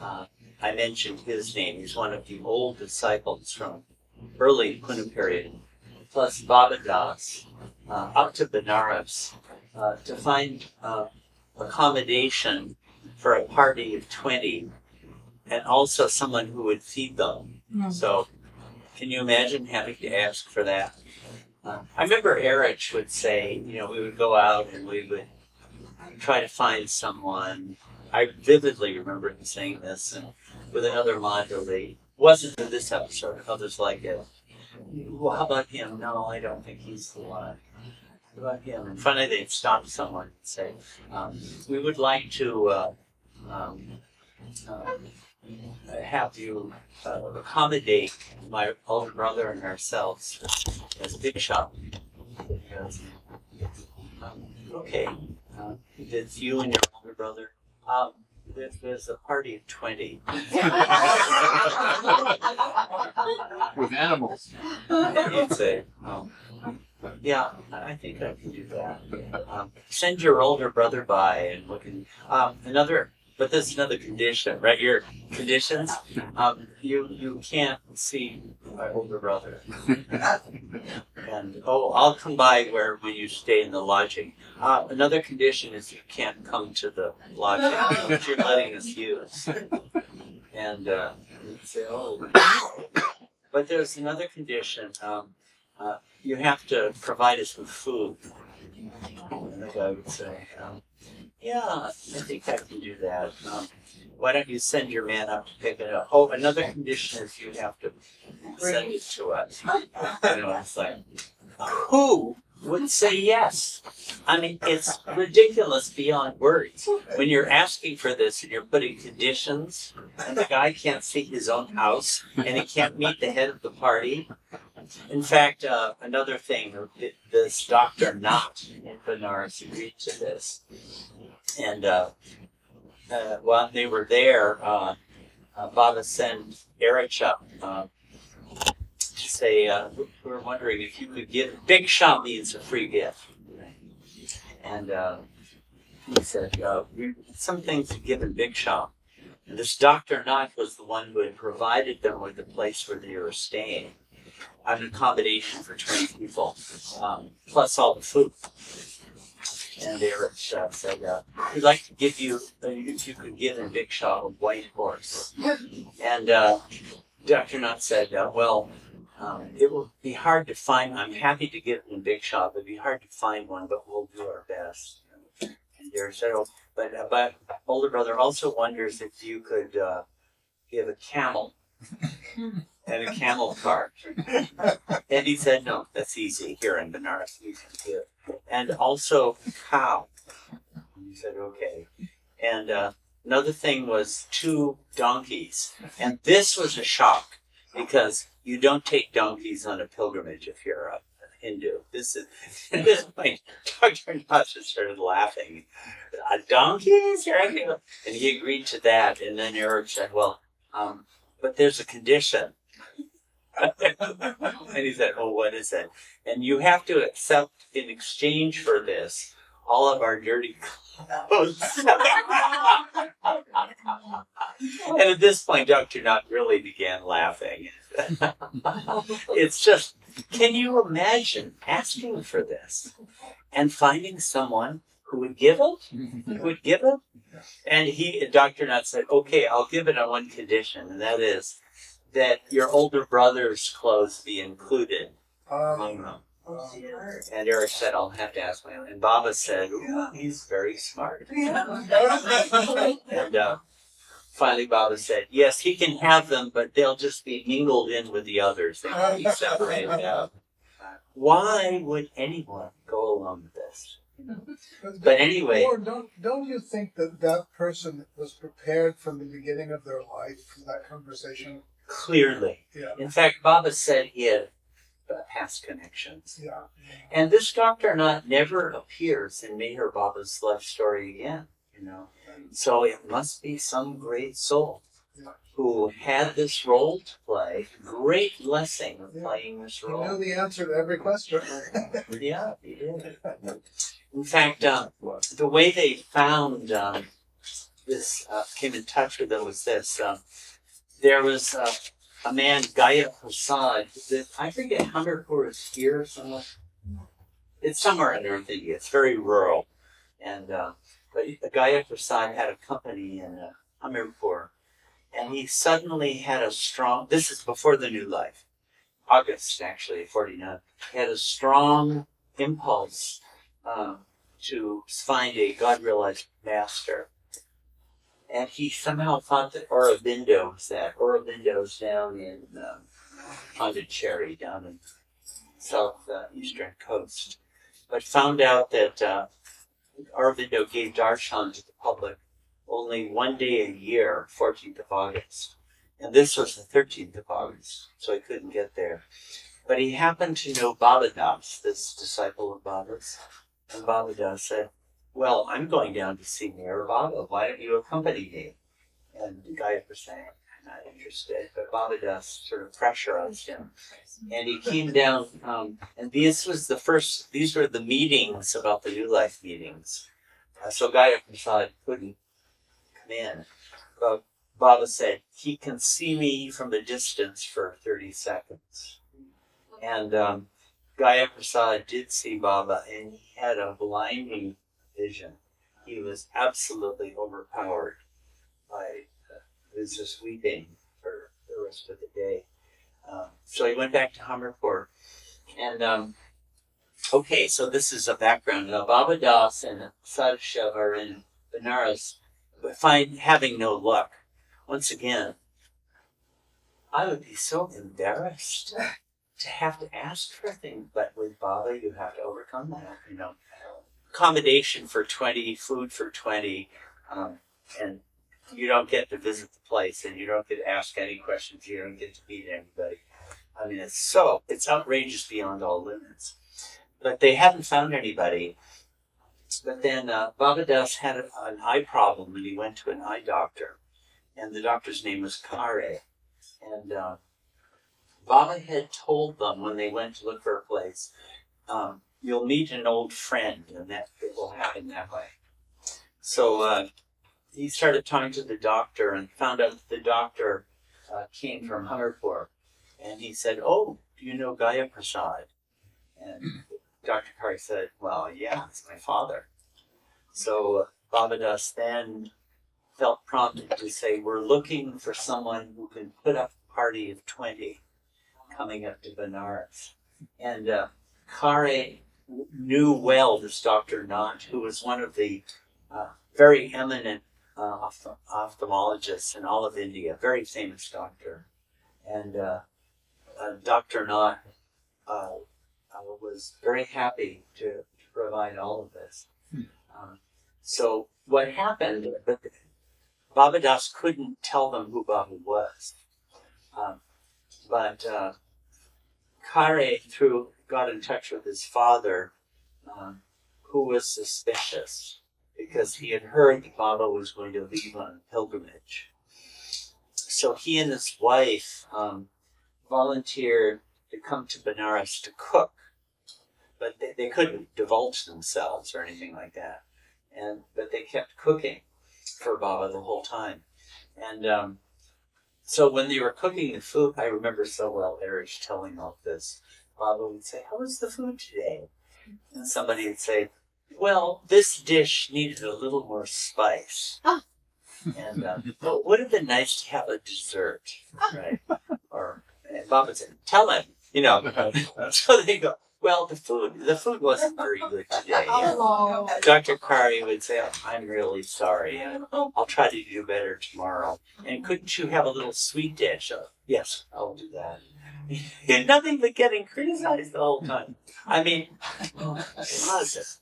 I mentioned his name, he's one of the old disciples from early Pune period, plus Baba Das, up to Benares to find accommodation for a party of 20 and also someone who would feed them. So can you imagine having to ask for that? I remember Erich would say, you know, we would go out and we would try to find someone. I vividly remember him saying this, and with another module, wasn't in this episode, others like it. Well, how about him? No, I don't think he's the one. How about him? And finally they'd stop someone and say, we would like to have you accommodate my older brother and ourselves as big shop. Okay, it's you and your older brother. There's a party of 20. With animals. You'd say, yeah, I think I can do that. Send your older brother by and look in. But there's another condition, right? Your conditions, you can't see my older brother. And I'll come by when you stay in the lodging. Another condition is you can't come to the lodging which you're letting us use. And you'd say, but there's another condition. You have to provide us with food. And the guy would say, yeah, I think I can do that. Why don't you send your man up to pick it up? Oh, another condition is you have to send it to us. You know, it's like, who would say yes? I mean, it's ridiculous beyond words. When you're asking for this and you're putting conditions, and the guy can't see his own house, and he can't meet the head of the party. In fact, another thing, this Dr. Knott in Benares agreed to this. And while they were there, Baba sent Erich up to say, we're wondering if you could give, big shop means a free gift. And he said, some things to give in big shop. And this Dr. Knott was the one who had provided them with the place where they were staying, an accommodation for 20 people, plus all the food. And Erich said, we'd like to give you, if you could give in big shop a white horse. And Dr. Knott said, well, it will be hard to find. I'm happy to give it in big shop. It'd be hard to find one, but we'll do our best. And Derek said, oh, but older brother also wonders if you could give a camel and a camel cart. And he said, no, that's easy here in Benares. You can give. And also a cow. And he said, okay. And another thing was 2 donkeys. And this was a shock because you don't take donkeys on a pilgrimage if you're a Hindu. This is, at this point, Dr. Knott just started laughing. Donkeys? And he agreed to that. And then Eric said, well, but there's a condition. And he said, oh, what is it? And you have to accept in exchange for this all of our dirty clothes. And at this point, Dr. Knott really began laughing. It's just, can you imagine asking for this and finding someone who would give it? Who would give it? And Dr. Knott said, okay, I'll give it on one condition, and that is that your older brother's clothes be included among them. And Eric said, I'll have to ask my own. And Baba said, ooh, he's very smart. And finally Baba said, yes, he can have them, but they'll just be mingled in with the others. They won't be separated out. Why would anyone go along with this? But anyway. Or don't you think that person was prepared from the beginning of their life for that conversation? Clearly. Yeah. In fact, Baba said he had past connections. Yeah. And this Dr. Knott never appears in Meher Baba's life story again, So it must be some great soul who had this role to play, great blessing of playing this role. He knew the answer to every question. Yeah, he did. In fact, the way they found this, came in touch with it was this. There was a man, Gaya Prasad, that I forget Hamirpur is here somewhere. It's somewhere in North India. It's very rural. And but Gaya Prasad had a company in Hamirpur. And he suddenly had a strong, this is before the New Life, August actually, 49. He had a strong impulse to find a God-realized master. And he somehow thought that Aurobindo was that. Aurobindo's down in Pondicherry, down in southeastern coast. But found out that Aurobindo gave darshan to the public only one day a year, 14th of August. And this was the 13th of August, so he couldn't get there. But he happened to know Baba Das, this disciple of Baba's. And Baba Das said, well, I'm going down to see Meher Baba. Why don't you accompany me? And the guy was saying, I'm not interested. But Baba Das sort of pressurized him. And he came down, and these were the meetings about the New Life meetings. So Gaya Prasad couldn't come in. But Baba said, he can see me from a distance for 30 seconds. And Gaya Prasad did see Baba, and he had a blinding vision. He was absolutely overpowered by, he was just weeping for the rest of the day. So he went back to Hamirpur. And, okay, so this is a background. Now, Baba Das and Sadashiv are in Benares, but having no luck. Once again, I would be so embarrassed to have to ask for things, but with Baba, you have to overcome that, Accommodation for 20, food for 20, and you don't get to visit the place, and you don't get to ask any questions, you don't get to meet anybody. I mean, it's outrageous beyond all limits. But they haven't found anybody. But then Baba Das had an eye problem, and he went to an eye doctor, and the doctor's name was Kare. And Baba had told them when they went to look for a place, you'll meet an old friend, and that it will happen that way. So he started talking to the doctor and found out that the doctor came from Hamirpur. And he said, "Oh, do you know Gaya Prasad?" And Dr. Kari said, "Well, yeah, it's my father." So Baba Das then felt prompted to say, "We're looking for someone who can put up a party of 20 coming up to Benares." And Kare knew well this Dr. Nant, who was one of the very eminent ophthalmologists in all of India, very famous doctor. And Dr. Nant was very happy to provide all of this. So what happened, but Baba Das couldn't tell them who Baba was. But Kare got in touch with his father, who was suspicious because he had heard that Baba was going to leave on a pilgrimage. So he and his wife volunteered to come to Benares to cook, but they couldn't divulge themselves or anything like that. But they kept cooking for Baba the whole time. And so when they were cooking the food, I remember so well Erish telling all this. Baba would say, "How was the food today?" And somebody would say, "Well, this dish needed a little more spice." And well, it would have been nice to have a dessert, right? And Baba would say, "Tell him," So they go, "Well, the food wasn't very good today." Oh. Dr. Kari would say, "I'm really sorry. I'll try to do better tomorrow. And couldn't you have a little sweet dish?" "Yes, I'll do that." Nothing but getting criticized the whole time. I mean, it was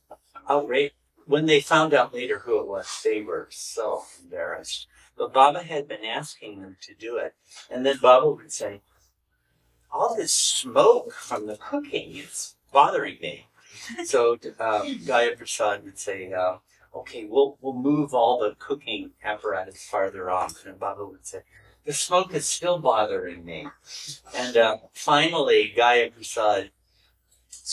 outrageous. When they found out later who it was, they were so embarrassed. But Baba had been asking them to do it. And then Baba would say, "All this smoke from the cooking is bothering me." So Gaya Prasad would say, "Okay, we'll move all the cooking apparatus farther off." And Baba would say, "The smoke is still bothering me." And finally, Gaya Prasad's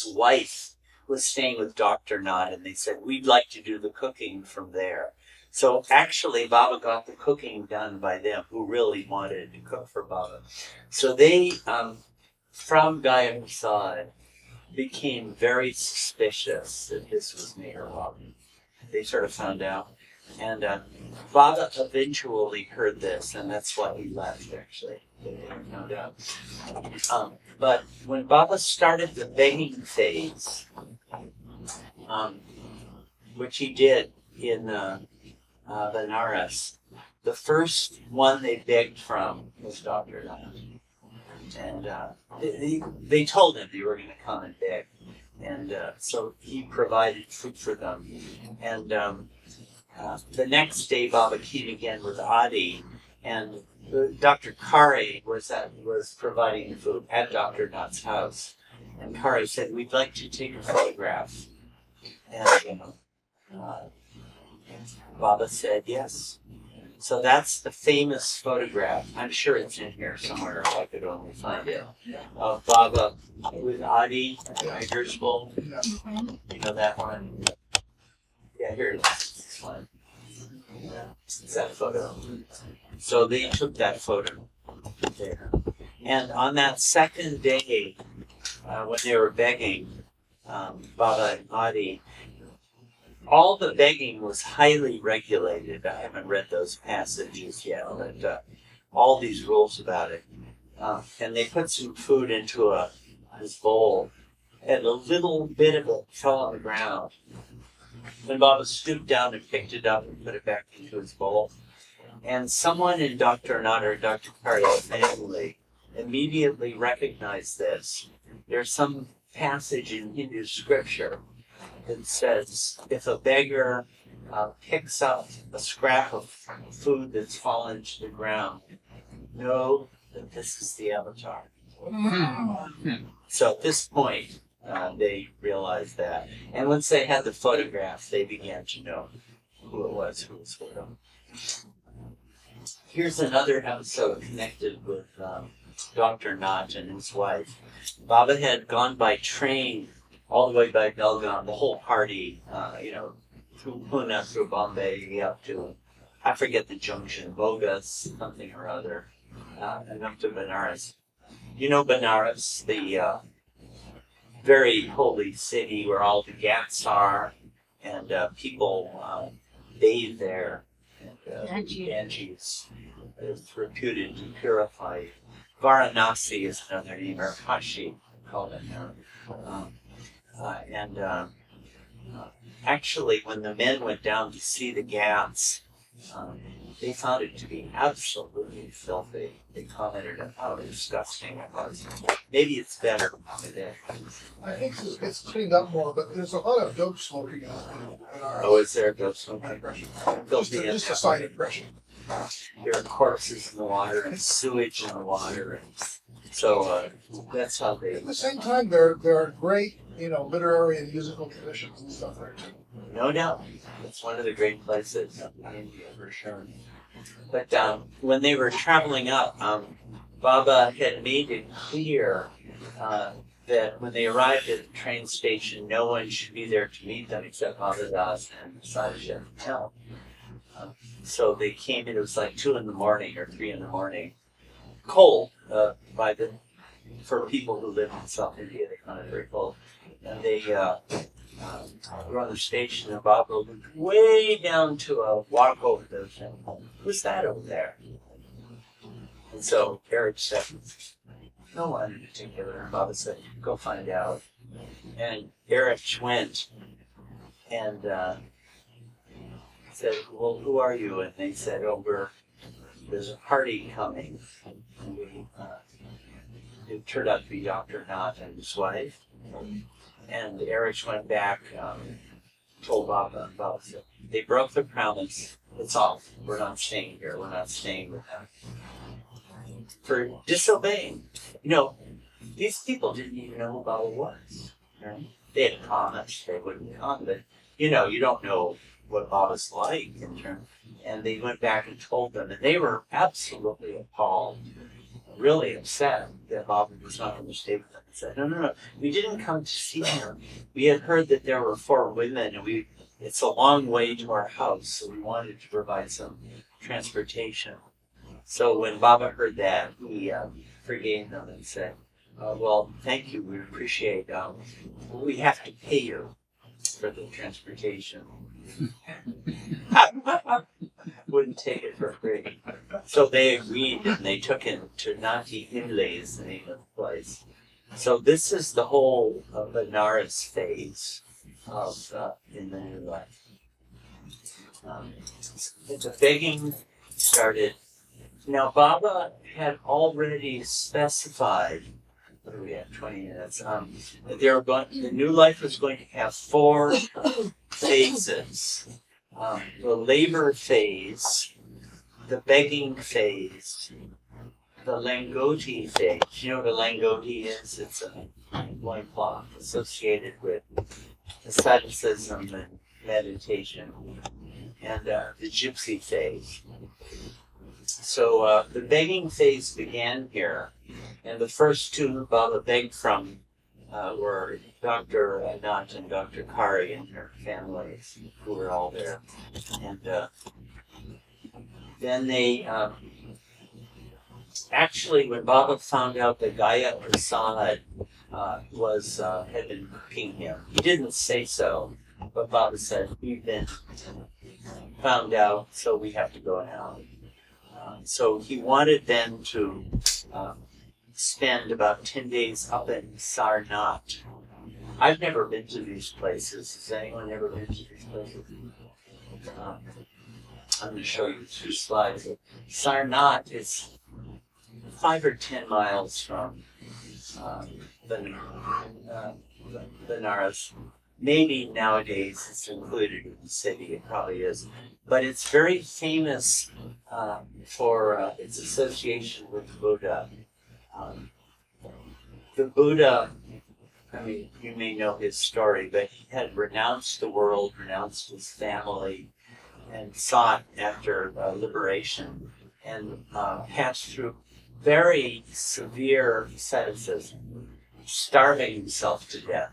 wife was staying with Dr. Nant, and they said, "We'd like to do the cooking from there." So actually, Baba got the cooking done by them, who really wanted to cook for Baba. So they, from Gaya Prasad, became very suspicious that this was Mayor Baba. They sort of found out. And Baba eventually heard this, and that's why he left, actually. They found out. But when Baba started the begging phase, which he did in Benares, the first one they begged from was Dr. Nant. And they told him they were going to come and beg. And so he provided food for them. And the next day, Baba came again with Adi, and Dr. Kare was providing food at Dr. Nant's house. And Kare said, "We'd like to take a photograph." And Baba said yes. So that's the famous photograph. I'm sure it's in here somewhere if I could only find it. Of Baba with Adi, Tiger's Bowl. You know that one? Yeah, here it is. This one. It's that photo. So they took that photo there. And on that second day, when they were begging, Baba and Adi, all the begging was highly regulated. I haven't read those passages yet, but all these rules about it. And they put some food into this bowl, and a little bit of it fell on the ground. When Baba stooped down and picked it up and put it back into his bowl, and someone in Dr. Nant or Dr. Kari's family immediately recognized this. There's some passage in Hindu scripture that says, if a beggar picks up a scrap of food that's fallen to the ground, know that this is the avatar. So at this point, they realized that. And once they had the photographs, they began to know who it was who was with them. Here's another episode connected with Dr. Knott and his wife. Baba had gone by train all the way by Belgaum, the whole party, through Pune, through Bombay, up to, I forget the junction, Bogas, something or other, and up to Benares. You know Benares, the very holy city where all the ghats are, and people bathe there. And Ganges is reputed to purify. Varanasi is another name, or Kashi, called it now. Actually, when the men went down to see the ghats, they found it to be absolutely filthy. They commented on how disgusting it was. Maybe it's better today. I think it's cleaned up more, but there's a lot of dope smoking in our. Oh, is there dope smoking? Just a side impression. There are corpses in the water and sewage in the water, and so that's how they. At the same time, there are great, literary and musical traditions and stuff there too. No doubt, it's one of the great places in India for sure. But when they were traveling up, Baba had made it clear that when they arrived at the train station, no one should be there to meet them except Baba Das and Sadhya Patel. So they came in, it was like 2 in the morning or 3 in the morning. Cold for people who live in South India, they found it very cold. And they were on the station, and Baba looked way down to a walk over the thing. Who's that over there? And so Eric said, no one in particular. And Baba said, go find out. And Eric went and said, well, who are you? And they said, there's a party coming. And it turned out to be Dr. Knott and his wife. And Eric went back, told Baba, and Baba said, they broke the promise. It's off. We're not staying here. We're not staying with them. For disobeying. These people didn't even know who Baba was. Right? They had promised they wouldn't come, but you don't know what Baba's like in terms. And they went back and told them, and they were absolutely appalled, really upset that Baba was not going to stay with them. They said, no, we didn't come to see her. We had heard that there were 4 women, and it's a long way to our house, so we wanted to provide some transportation. So when Baba heard that, he forgave them and said, well, thank you, we appreciate it. We have to pay you for the transportation. Wouldn't take it for free. So they agreed, and they took him to Nati Himle is the name of the place. So this is the whole Benares phase of in the new life. The begging started. Now Baba had already specified. What do we have? 20 minutes. That the new life was going to have 4 phases. The labor phase, the begging phase, the langoti phase. You know what a langoti is? It's a loincloth associated with asceticism and meditation, and the gypsy phase. So the begging phase began here, and the first 2 Baba begged from were Dr. Knott and Dr. Kari and their families, who were all there. And then they, actually, when Baba found out that Gaya Prasad had been cooking him, he didn't say so, but Baba said, we've been found out, so we have to go now. So he wanted them to spend about 10 days up in Sarnath. I've never been to these places. Has anyone ever been to these places? I'm going to show you 2 slides. Sarnath is 5 or 10 miles from Benares. Maybe nowadays it's included in the city. It probably is. But it's very famous for its association with Buddha. The Buddha I mean, you may know his story, but he had renounced the world, renounced his family, and sought after liberation, and passed through very severe asceticism, starving himself to death.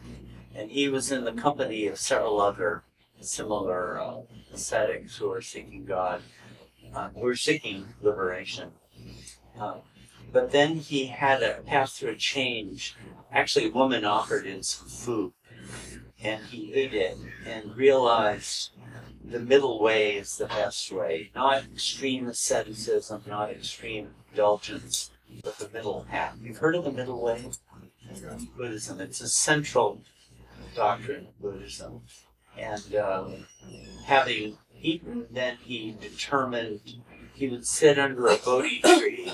And he was in the company of several other similar ascetics who were seeking God, who were seeking liberation. But then he had to pass through a change. Actually, a woman offered him some food, and he ate it and realized the middle way is the best way. Not extreme asceticism, not extreme indulgence, but the middle path. You've heard of the middle way in Buddhism. It's a central doctrine of Buddhism. And having eaten, then he determined he would sit under a Bodhi tree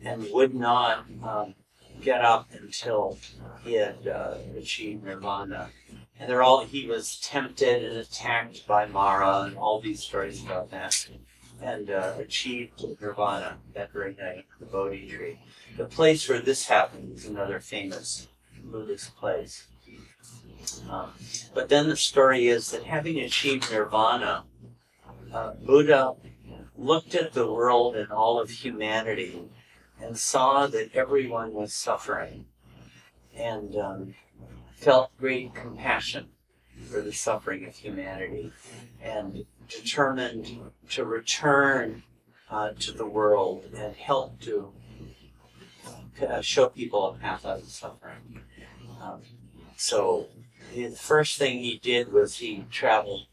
and would not get up until he had achieved nirvana. And he was tempted and attacked by Mara, and all these stories about that, and achieved nirvana that very night, the Bodhi tree. The place where this happened is another famous Buddhist place. But then the story is that having achieved nirvana, Buddha looked at the world and all of humanity and saw that everyone was suffering, and felt great compassion for the suffering of humanity, and determined to return to the world and help to show people a path out of suffering. So the first thing he did was he traveled,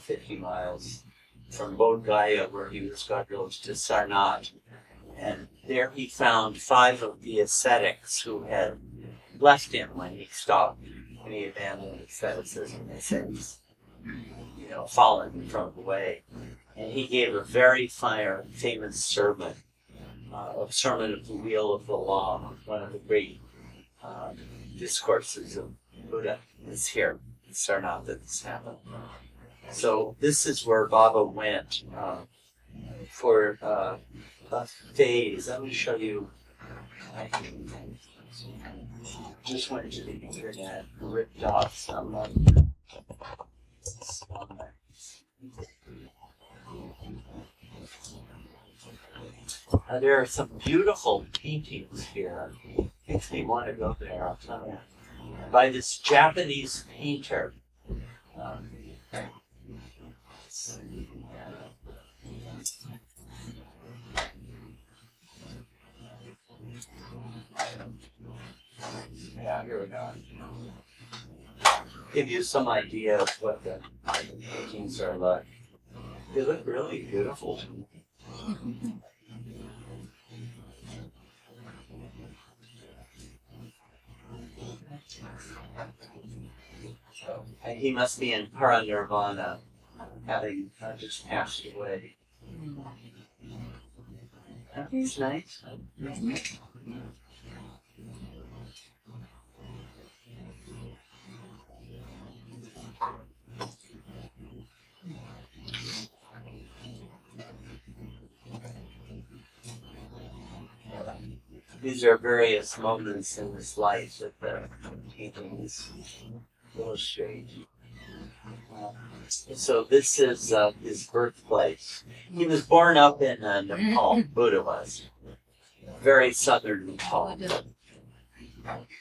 50 miles from Bodh Gaya, where he was God released, to Sarnath. And there he found 5 of the ascetics who had left him when he stopped, when he abandoned asceticism. They said he's, fallen from the way. And he gave a very famous sermon, a sermon of the Wheel of the Law, one of the great discourses of Buddha. Is here in Sarnath that this happened. So this is where Baba went for a phase. I'm going to show you. I just went to the internet, ripped off some there are some beautiful paintings here. Makes me want to go there, I'll tell you. By this Japanese painter. Yeah, here we go. Give you some idea of what the paintings are like. They look really beautiful. And he must be in paranirvana, having just passed away. That's nice. These are various moments in his life that the paintings illustrate. So this is his birthplace. He was born up in Nepal. Buddha was. Very southern Nepal.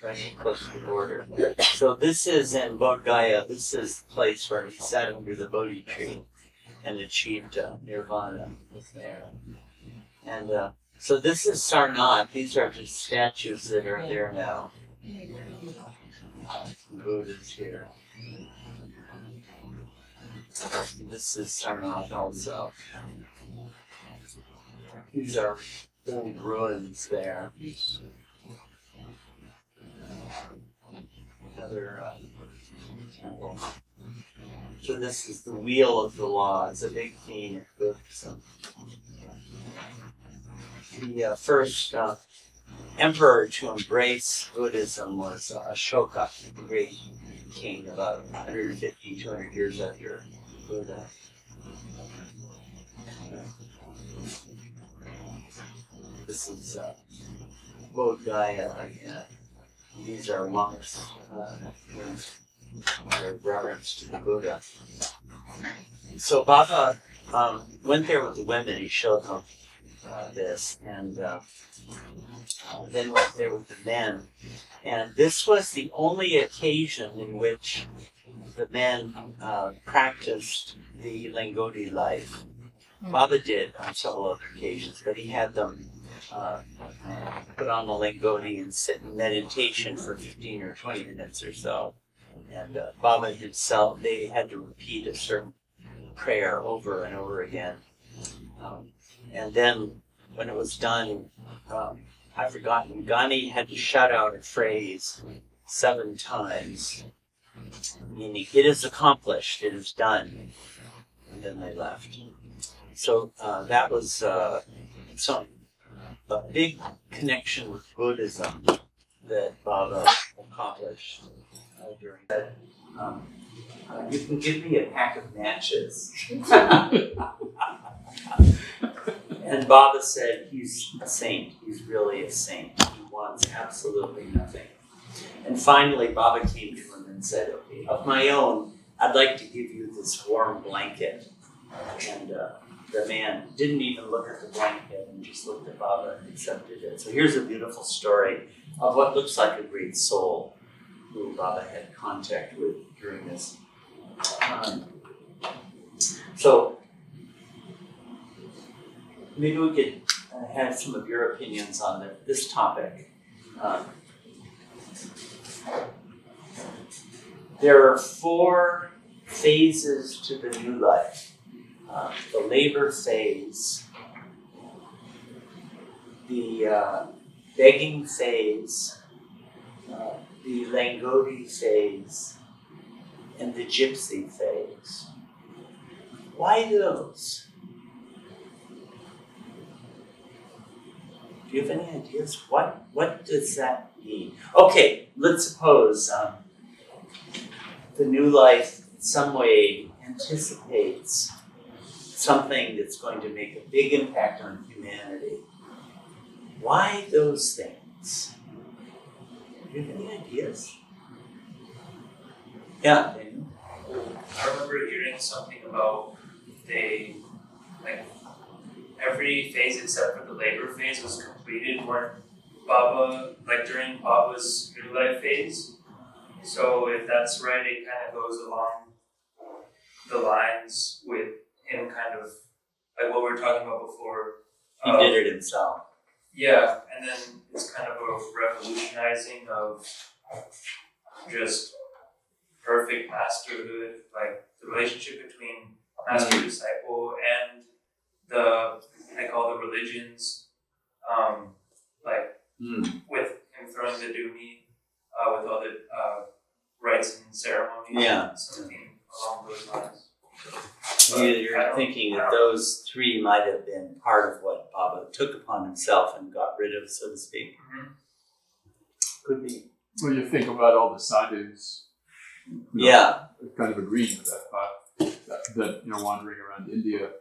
Right close to the border. So this is in Bodh Gaya. This is the place where he sat under the Bodhi tree and achieved nirvana there. And so this is Sarnath. These are just statues that are there now. Buddha's here. This is Sarnath also. These are old ruins there. Another temple. So this is the Wheel of the Law. It's a big theme of Buddhism. The first emperor to embrace Buddhism was Ashoka, the great king, about 150, 200 years after Buddha. This is Bodh Gaya again. these are monks, their reverence to the Buddha. So Baba went there with the women. He showed them this, and then went there with the men. And this was the only occasion in which the men practiced the langoti life. Baba did on several other occasions, but he had them put on the langoti and sit in meditation for 15 or 20 minutes or so. And Baba himself, they had to repeat a certain prayer over and over again. And then when it was done, I've forgotten, Ghani had to shout out a phrase 7 times, meaning it is accomplished, it is done. And then they left. So that was a big connection with Buddhism that Baba accomplished during that. You can give me a pack of matches. And Baba said he's a saint. He's really a saint. He wants absolutely nothing. And finally, Baba came to him and said, okay, of my own, I'd like to give you this warm blanket. And the man didn't even look at the blanket and just looked at Baba and accepted it. So here's a beautiful story of what looks like a great soul who Baba had contact with during this time. So maybe we could have some of your opinions on this topic. There are 4 phases to the new life. The labor phase, the begging phase, the langoti phase, and the gypsy phase. Why those? Do you have any ideas? What does that mean? Okay, let's suppose the new life in some way anticipates something that's going to make a big impact on humanity. Why those things? Do you have any ideas? Yeah, Daniel? I remember hearing something about every phase except for the labor phase was completed during Baba's new life phase. So if that's right, it kind of goes along the lines with him kind of like what we were talking about before. He did it himself. Yeah, and then it's kind of a revolutionizing of just perfect masterhood, like the relationship between master and disciple and all the religions, with him throwing the dumi, with all the rites and ceremonies, Yeah. something along those lines. You're thinking that those 3 might have been part of what Baba took upon himself and got rid of, so to speak. Mm-hmm. Could be. Well, you think about all the sadhus. Yeah. Kind of agreeing with that thought that wandering around India,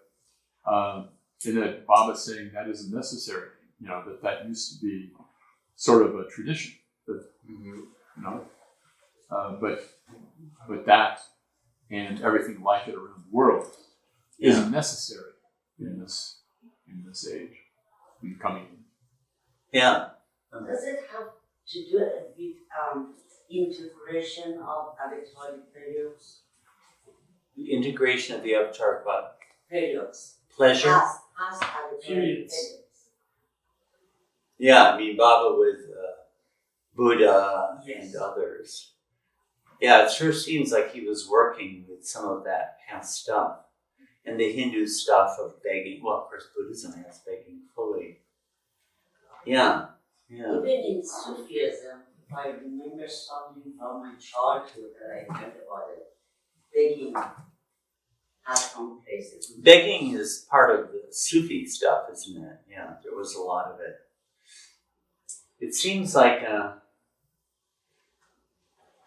and that Baba saying that isn't necessary. That used to be sort of a tradition. But that and everything like it around the world isn't necessary in this age, in coming in. Yeah. Does it have to do with integration of avatar periods? The integration of the avatar what? Periods. Pleasure? Past avatar periods. Yeah, I mean Baba with Buddha and others. Yeah, it sure seems like he was working with some of that past stuff. And the Hindu stuff of begging. Well, of course, Buddhism has begging fully. Yeah. Even in Sufism, I remember something from my childhood that I heard about it. Begging at some places. Begging is part of the Sufi stuff, isn't it? Yeah, there was a lot of it. It seems like,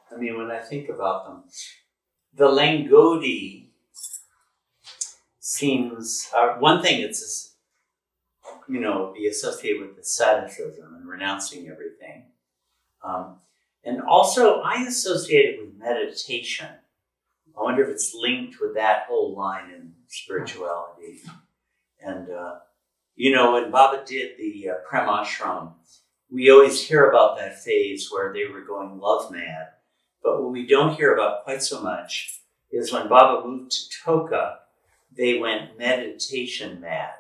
when I think about them, the langoti seems, one thing it's, be associated with asceticism and renouncing everything. And also, I associate it with meditation. I wonder if it's linked with that whole line in spirituality. And, when Baba did the Prem Ashram, we always hear about that phase where they were going love mad. But what we don't hear about quite so much is when Baba moved to Toka, they went meditation mad,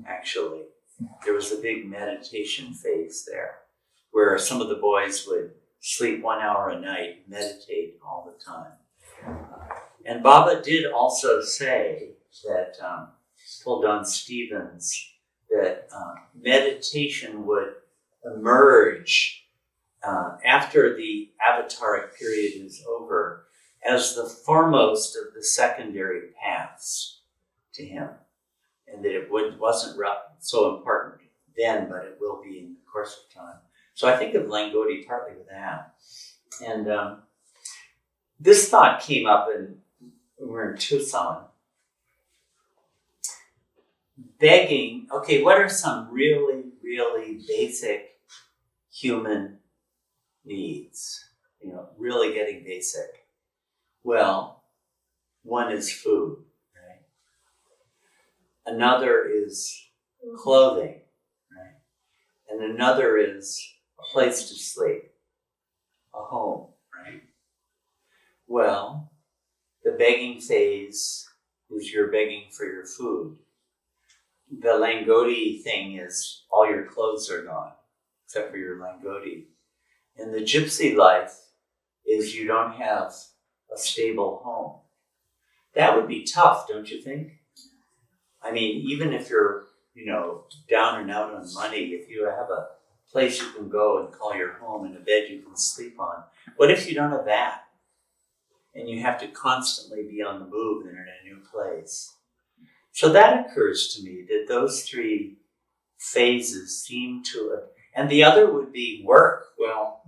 actually. There was a big meditation phase there where some of the boys would sleep 1 hour a night, meditate all the time. And Baba did also say that, told Don Stevens, that meditation would emerge after the avataric period is over as the foremost of the secondary paths to him. And that it wasn't so important then, but it will be in the course of time. So I think of Langoti partly with that. And this thought came up when we were in Tucson. Begging, okay, what are some really, really basic human needs? Really getting basic. Well, one is food, right? Another is clothing, right? And another is a place to sleep, a home, right? Well, the begging phase is you're begging for your food. The langoti thing is all your clothes are gone, except for your langoti. And the gypsy life is you don't have a stable home. That would be tough, don't you think? I mean, even if you're, down and out on money, if you have a place you can go and call your home and a bed you can sleep on, what if you don't have that? And you have to constantly be on the move and in a new place. So that occurs to me that those three phases seem to, and the other would be work. Well,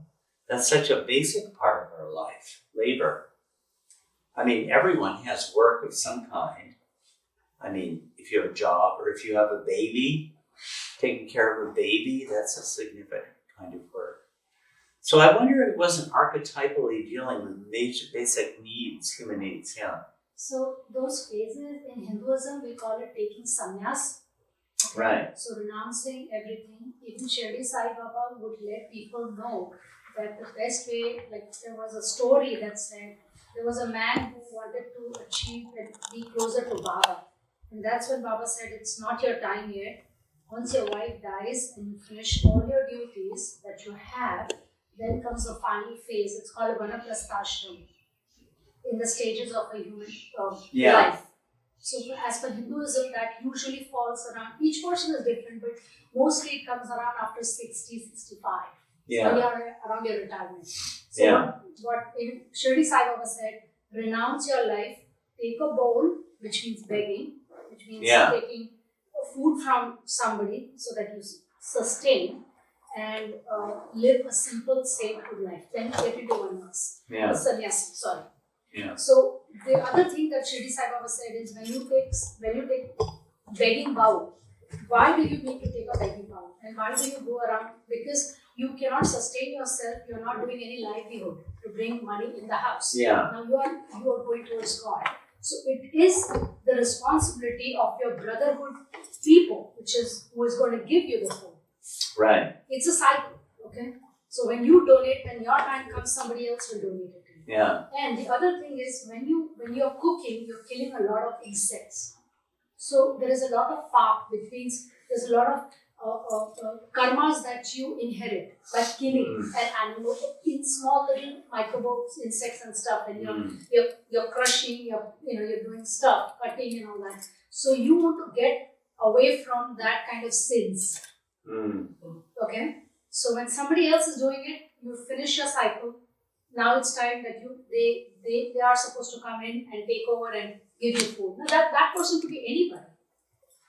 that's such a basic part of our life, labor. I mean, everyone has work of some kind. I mean, if you have a job or if you have a baby, taking care of a baby, that's a significant kind of work. So I wonder if it wasn't archetypally dealing with major basic needs, human needs, yeah. So those phases in Hinduism, we call it taking sannyas. Okay? Right. So renouncing everything. Even Shirdi Sai Baba would let people know that the best way, like there was a story that said there was a man who wanted to achieve and be closer to Baba. And that's when Baba said, it's not your time yet. Once your wife dies and you finish all your duties that you have, then comes the final phase. It's called Vanaprasthashram in the stages of a human life. So as per Hinduism, that usually falls around, each person is different, but mostly it comes around after 60, 65. Yeah. So around your retirement. So what in Shirdi Sai Baba said, renounce your life, take a bowl, which means begging, which means taking food from somebody so that you sustain, and live a simple, sacred life. Then get into one verse. Yeah. Sannyasi, sorry. Yeah. So the other thing that Shirdi Sai Baba said is when you take begging vow, why do you need to take a begging vow? And why do you go around? Because you cannot sustain yourself, you're not doing any livelihood to bring money in the house. Yeah. Now you are going towards God. So it is the responsibility of your brotherhood people, who is going to give you the food. Right. It's a cycle, okay? So when you donate, when your time comes, somebody else will donate it to you. Yeah. And the other thing is when you're cooking, you're killing a lot of insects. So there is a lot of pak, which means there's a lot of karmas that you inherit by killing an animal in small little microbes, insects and stuff, and you're crushing, you're doing stuff, cutting and all that. So you want to get away from that kind of sins. Okay? So when somebody else is doing it, you finish your cycle. Now it's time that they are supposed to come in and take over and give you food. Now that person could be anybody.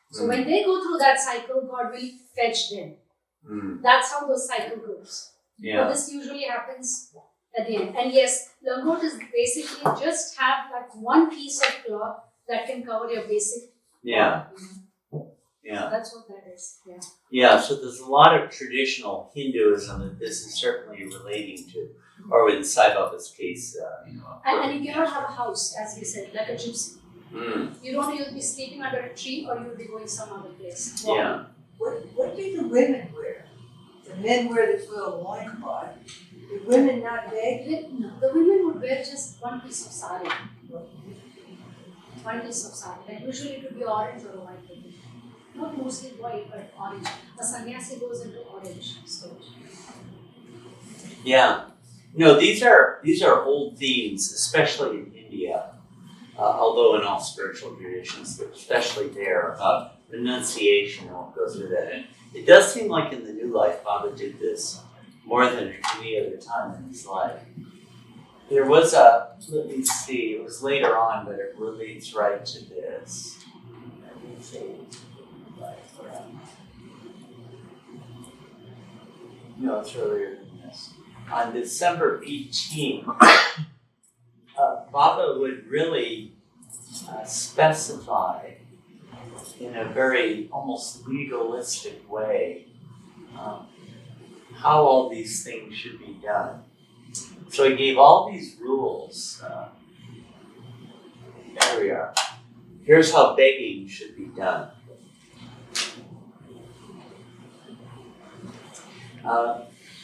So when they go through that cycle, God will fetch them. That's how the cycle goes. Yeah. But this usually happens at the end. And yes, langot is basically just have like one piece of cloth that can cover your basic. Yeah. Yeah. That's what that is. Yeah. Yeah, so there's a lot of traditional Hinduism that this is certainly relating to. Or in Sai Baba's case, And you cannot have a house, as we said, like a gypsy. Mm, You don't, you'll be sleeping under a tree or you'll be going some other place. yeah. What do the women wear? The men wear this little loincloth. The women not beg? No, the women would wear just one piece of sari. One piece of sari. Like usually it would be orange or white. Not mostly white, but orange. A sannyasi goes into orange stage. Yeah. No, these are old themes, especially in India, although in all spiritual traditions, but especially there, about renunciation and what goes with it. And it does seem like in the New Life, Baba did this more than any other time in his life. There was let me see, it was later on, but it relates right to this. Let me see. No, it's earlier than this. On December 18th, Baba would really specify in a very almost legalistic way how all these things should be done. So he gave all these rules. There we are. Here's how begging should be done.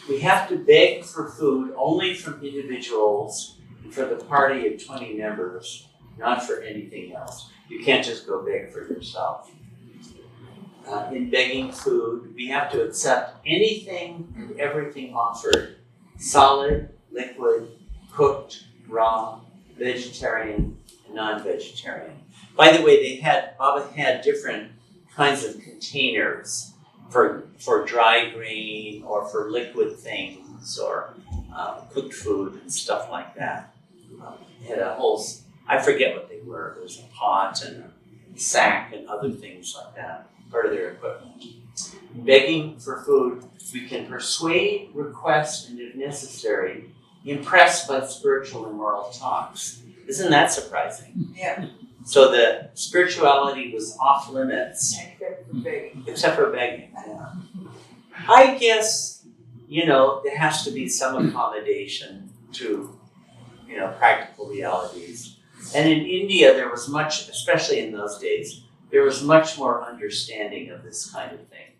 We have to beg for food only from individuals and for the party of 20 members, not for anything else. You can't just go beg for yourself. In begging food, we have to accept anything and everything offered, solid, liquid, cooked, raw, vegetarian, and non-vegetarian. By the way, Baba had different kinds of containers for dry grain or for liquid things or cooked food and stuff like that. He had a whole, I forget what they were. There was a pot and a sack and other things like that, part of their equipment. Begging for food, we can persuade, request, and if necessary, impress by spiritual and moral talks. Isn't that surprising? Yeah. So the spirituality was off limits. Except for begging. Except for begging. Yeah. I guess, there has to be some accommodation to, practical realities. And in India, there was much, especially in those days, there was much more understanding of this kind of thing.